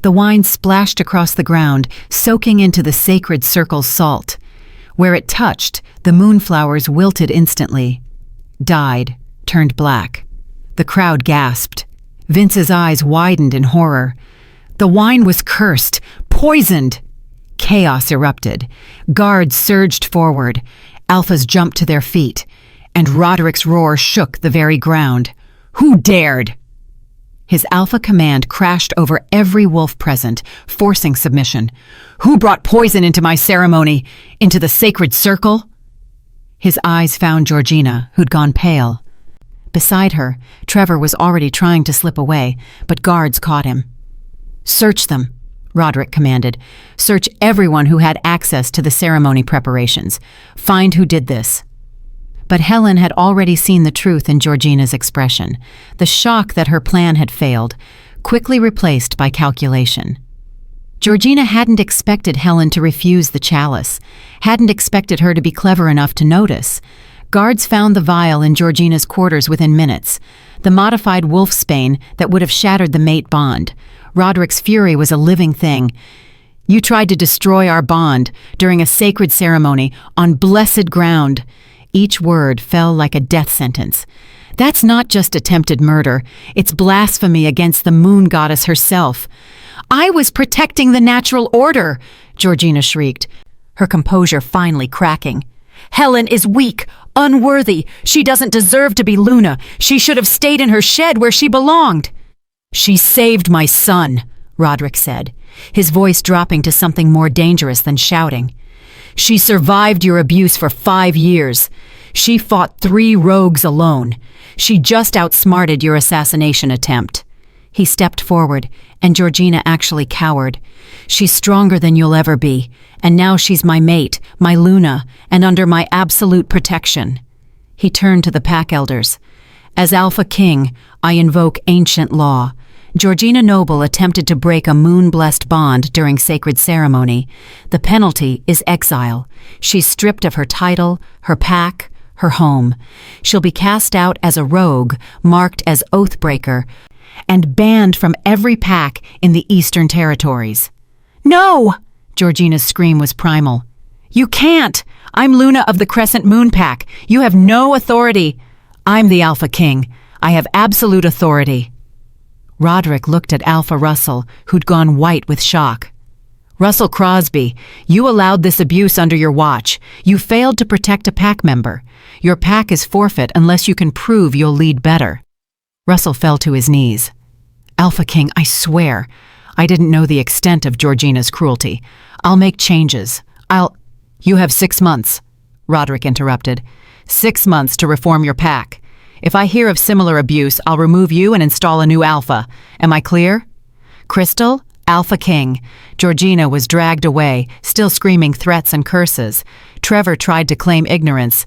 The wine splashed across the ground, soaking into the sacred circle's salt. Where it touched, the moonflowers wilted instantly. Died, turned black. The crowd gasped. Vince's eyes widened in horror. The wine was cursed, poisoned. Chaos erupted. Guards surged forward. Alphas jumped to their feet. And Roderick's roar shook the very ground. "Who dared?" His alpha command crashed over every wolf present, forcing submission. "Who brought poison into my ceremony? Into the sacred circle?" His eyes found Georgina, who'd gone pale. Beside her, Trevor was already trying to slip away, but guards caught him. "Search them," Roderick commanded. "Search everyone who had access to the ceremony preparations. Find who did this." But Helen had already seen the truth in Georgina's expression, the shock that her plan had failed, quickly replaced by calculation. Georgina hadn't expected Helen to refuse the chalice, hadn't expected her to be clever enough to notice. Guards found the vial in Georgina's quarters within minutes, the modified wolfsbane that would have shattered the mate bond. Roderick's fury was a living thing. "You tried to destroy our bond during a sacred ceremony on blessed ground." Each word fell like a death sentence. "That's not just attempted murder. It's blasphemy against the moon goddess herself." "I was protecting the natural order," Georgina shrieked, her composure finally cracking. "Helen is weak, unworthy. She doesn't deserve to be Luna. She should have stayed in her shed where she belonged." "She saved my son," Roderick said, his voice dropping to something more dangerous than shouting. "She survived your abuse for 5 years. She fought 3 rogues alone. She just outsmarted your assassination attempt." He stepped forward, and Georgina actually cowered. "She's stronger than you'll ever be, and now she's my mate, my Luna, and under my absolute protection." He turned to the pack elders. "As Alpha King, I invoke ancient law. Georgina Noble attempted to break a moon-blessed bond during sacred ceremony. The penalty is exile. She's stripped of her title, her pack, her home. She'll be cast out as a rogue, marked as Oathbreaker, and banned from every pack in the Eastern Territories." "No!" Georgina's scream was primal. You can't! I'm Luna of the Crescent Moon Pack. You have no authority. I'm the Alpha King. I have absolute authority. Roderick looked at Alpha Russell, who'd gone white with shock. Russell Crosby, you allowed this abuse under your watch. You failed to protect a pack member. Your pack is forfeit unless you can prove you'll lead better. Russell fell to his knees. Alpha King, I swear. I didn't know the extent of Georgina's cruelty. I'll make changes. You have 6 months, Roderick interrupted. 6 months to reform your pack. If I hear of similar abuse, I'll remove you and install a new Alpha. Am I clear? Crystal, Alpha King. Georgina was dragged away, still screaming threats and curses. Trevor tried to claim ignorance,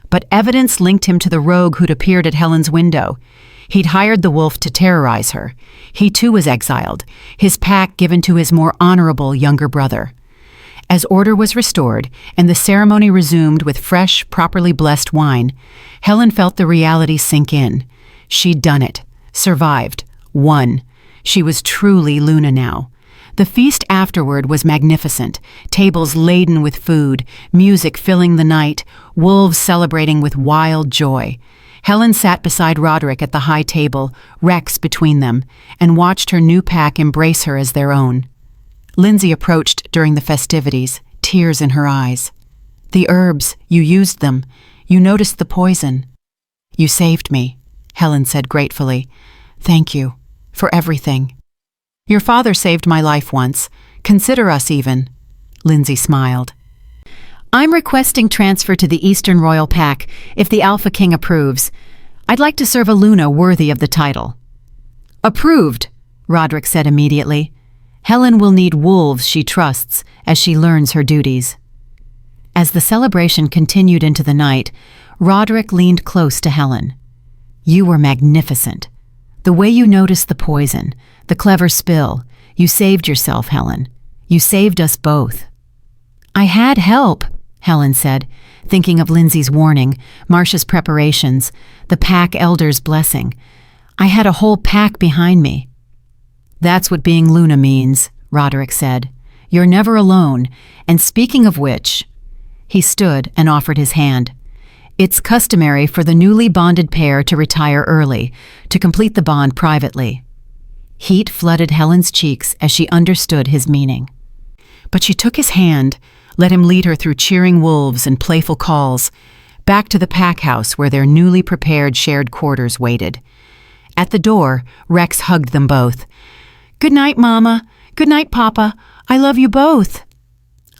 but evidence linked him to the rogue who'd appeared at Helen's window. He'd hired the wolf to terrorize her. He too was exiled, his pack given to his more honorable younger brother. As order was restored and the ceremony resumed with fresh, properly blessed wine, Helen felt the reality sink in. She'd done it, survived, won. She was truly Luna now. The feast afterward was magnificent, tables laden with food, music filling the night, wolves celebrating with wild joy. Helen sat beside Roderick at the high table, Rex between them, and watched her new pack embrace her as their own. Lindsay approached during the festivities, tears in her eyes. The herbs, you used them. You noticed the poison. You saved me, Helen said gratefully. Thank you, for everything. Your father saved my life once. Consider us even. Lindsay smiled. I'm requesting transfer to the Eastern Royal Pack, if the Alpha King approves. I'd like to serve a Luna worthy of the title. Approved, Roderick said immediately. Helen will need wolves she trusts as she learns her duties. As the celebration continued into the night, Roderick leaned close to Helen. You were magnificent. The way you noticed the poison, the clever spill, you saved yourself, Helen. You saved us both. I had help, Helen said, thinking of Lindsay's warning, Marcia's preparations, the pack elder's blessing. I had a whole pack behind me. That's what being Luna means, Roderick said. You're never alone, and speaking of which, he stood and offered his hand. It's customary for the newly bonded pair to retire early, to complete the bond privately. Heat flooded Helen's cheeks as she understood his meaning. But she took his hand, let him lead her through cheering wolves and playful calls, back to the pack house where their newly prepared shared quarters waited. At the door, Rex hugged them both. Good night, Mama. Good night, Papa. I love you both.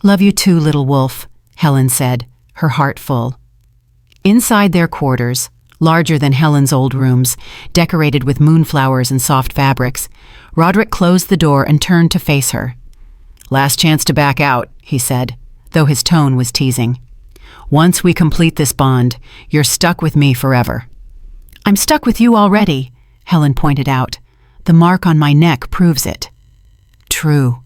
Love you too, little wolf, Helen said, her heart full. Inside their quarters, larger than Helen's old rooms, decorated with moonflowers and soft fabrics, Roderick closed the door and turned to face her. Last chance to back out, he said, though his tone was teasing. Once we complete this bond, you're stuck with me forever. I'm stuck with you already, Helen pointed out. The mark on my neck proves it. True.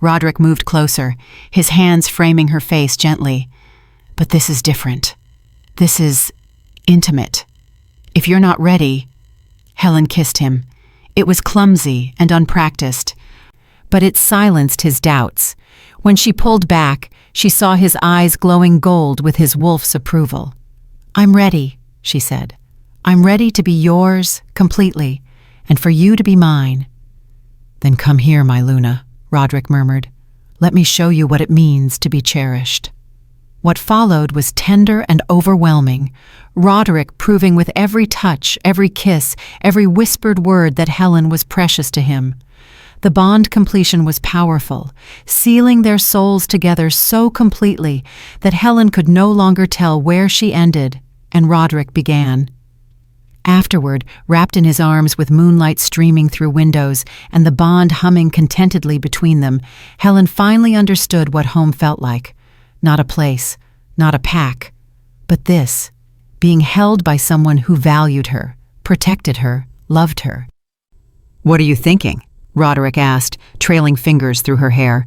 Roderick moved closer, his hands framing her face gently. But this is different. This is intimate. If you're not ready... Helen kissed him. It was clumsy and unpracticed, but it silenced his doubts. When she pulled back, she saw his eyes glowing gold with his wolf's approval. I'm ready, she said. I'm ready to be yours completely, and for you to be mine. Then come here, my Luna, Roderick murmured. Let me show you what it means to be cherished. What followed was tender and overwhelming, Roderick proving with every touch, every kiss, every whispered word that Helen was precious to him. The bond completion was powerful, sealing their souls together so completely that Helen could no longer tell where she ended and Roderick began. Afterward, wrapped in his arms with moonlight streaming through windows and the bond humming contentedly between them, Helen finally understood what home felt like. Not a place, not a pack, but this, being held by someone who valued her, protected her, loved her. What are you thinking? Roderick asked, trailing fingers through her hair.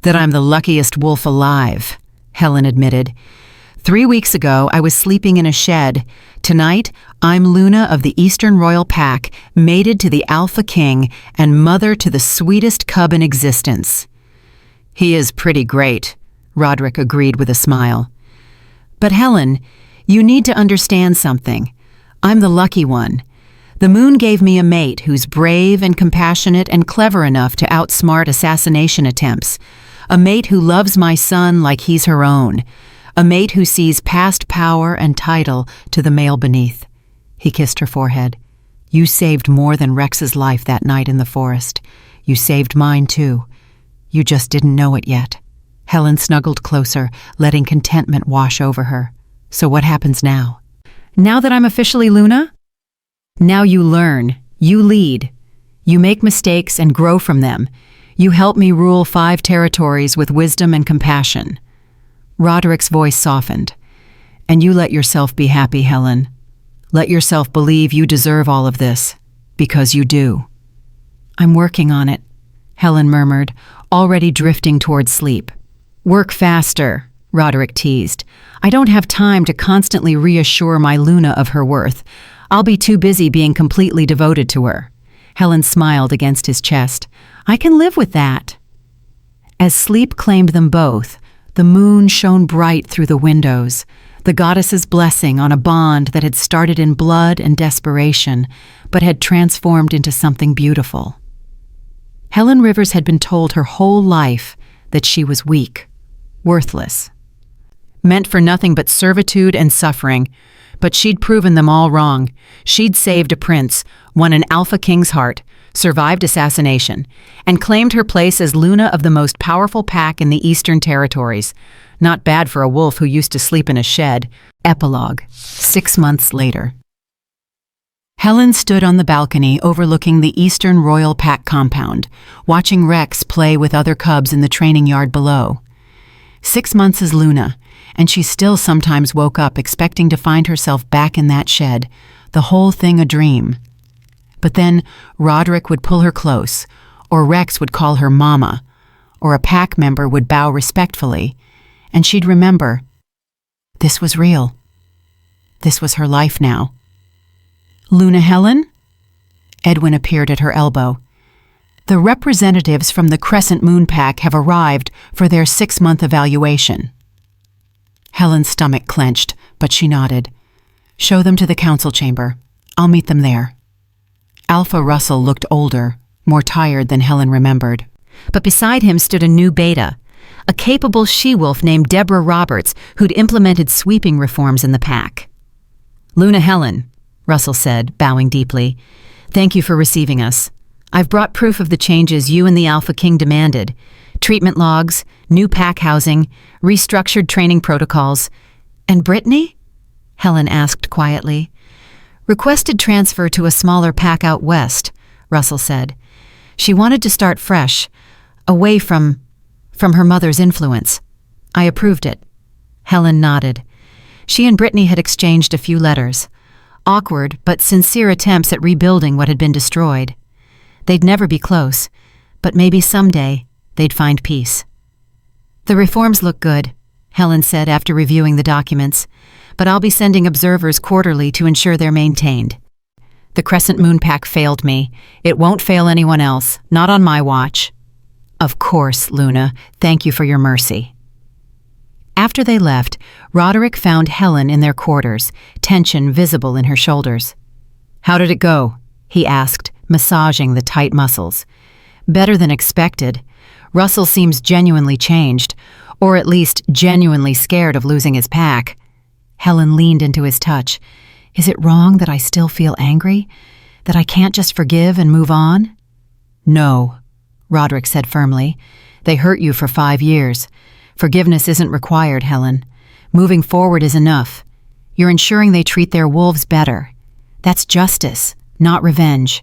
That I'm the luckiest wolf alive, Helen admitted. 3 weeks ago, I was sleeping in a shed. Tonight, I'm Luna of the Eastern Royal Pack, mated to the Alpha King and mother to the sweetest cub in existence. He is pretty great, Roderick agreed with a smile. But Helen, you need to understand something. I'm the lucky one. The moon gave me a mate who's brave and compassionate and clever enough to outsmart assassination attempts. A mate who loves my son like he's her own. A mate who sees past power and title to the male beneath. He kissed her forehead. You saved more than Rex's life that night in the forest. You saved mine too. You just didn't know it yet. Helen snuggled closer, letting contentment wash over her. So what happens now? Now that I'm officially Luna? Now you learn, you lead. You make mistakes and grow from them. You help me rule 5 territories with wisdom and compassion. Roderick's voice softened. And you let yourself be happy, Helen. Let yourself believe you deserve all of this, because you do. I'm working on it, Helen murmured, already drifting toward sleep. Work faster, Roderick teased. I don't have time to constantly reassure my Luna of her worth. I'll be too busy being completely devoted to her. Helen smiled against his chest. I can live with that. As sleep claimed them both, the moon shone bright through the windows, the goddess's blessing on a bond that had started in blood and desperation, but had transformed into something beautiful. Helen Rivers had been told her whole life that she was weak, worthless, meant for nothing but servitude and suffering, but she'd proven them all wrong. She'd saved a prince, won an Alpha King's heart, survived assassination, and claimed her place as Luna of the most powerful pack in the Eastern Territories. Not bad for a wolf who used to sleep in a shed. Epilogue. 6 months later. Helen stood on the balcony overlooking the Eastern Royal Pack compound, watching Rex play with other cubs in the training yard below. 6 months as Luna, and she still sometimes woke up expecting to find herself back in that shed, the whole thing a dream. But then Roderick would pull her close, or Rex would call her Mama, or a pack member would bow respectfully, and she'd remember, this was real. This was her life now. Luna Helen? Edwin appeared at her elbow. The representatives from the Crescent Moon Pack have arrived for their 6-month evaluation. Helen's stomach clenched, but she nodded. Show them to the council chamber. I'll meet them there. Alpha Russell looked older, more tired than Helen remembered. But beside him stood a new beta, a capable she-wolf named Deborah Roberts who'd implemented sweeping reforms in the pack. Luna Helen, Russell said, bowing deeply, thank you for receiving us. I've brought proof of the changes you and the Alpha King demanded. Treatment logs, new pack housing, restructured training protocols. And Brittany? Helen asked quietly. Requested transfer to a smaller pack out west, Russell said. She wanted to start fresh, away from her mother's influence. I approved it. Helen nodded. She and Brittany had exchanged a few letters. Awkward but sincere attempts at rebuilding what had been destroyed. They'd never be close, but maybe someday they'd find peace. The reforms look good, Helen said after reviewing the documents, but I'll be sending observers quarterly to ensure they're maintained. The Crescent Moon Pack failed me. It won't fail anyone else, not on my watch. Of course, Luna. Thank you for your mercy. After they left, Roderick found Helen in their quarters, tension visible in her shoulders. How did it go? He asked, massaging the tight muscles. Better than expected. Russell seems genuinely changed, or at least genuinely scared of losing his pack. Helen leaned into his touch. Is it wrong that I still feel angry? That I can't just forgive and move on? No, Roderick said firmly. They hurt you for 5 years. Forgiveness isn't required, Helen. Moving forward is enough. You're ensuring they treat their wolves better. That's justice, not revenge.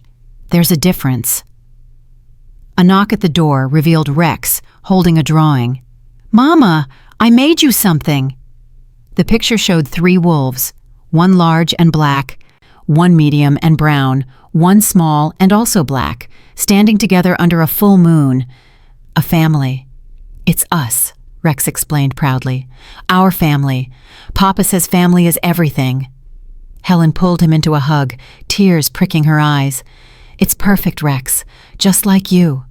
There's a difference. A knock at the door revealed Rex, holding a drawing. Mama, I made you something. The picture showed 3 wolves, one large and black, one medium and brown, one small and also black, standing together under a full moon. A family. It's us, Rex explained proudly. Our family. Papa says family is everything. Helen pulled him into a hug, tears pricking her eyes. It's perfect, Rex, just like you.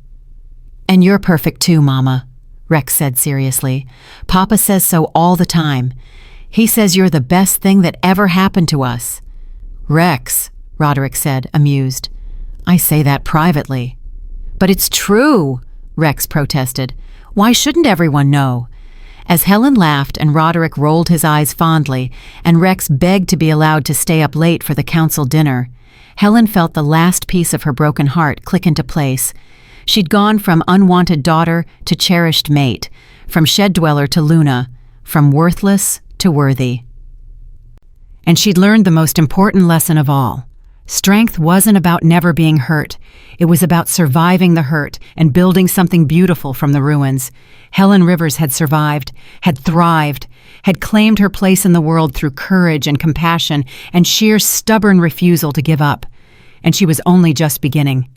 And you're perfect too, Mama, Rex said seriously. "Papa says so all the time. He says you're the best thing that ever happened to us." "Rex," Roderick said, amused. "I say that privately." "But it's true," Rex protested. "Why shouldn't everyone know?" As Helen laughed and Roderick rolled his eyes fondly, and Rex begged to be allowed to stay up late for the council dinner, Helen felt the last piece of her broken heart click into place. She'd gone from unwanted daughter to cherished mate, from shed dweller to Luna, from worthless to worthy. And she'd learned the most important lesson of all. Strength wasn't about never being hurt. It was about surviving the hurt and building something beautiful from the ruins. Helen Rivers had survived, had thrived, had claimed her place in the world through courage and compassion and sheer stubborn refusal to give up. And she was only just beginning.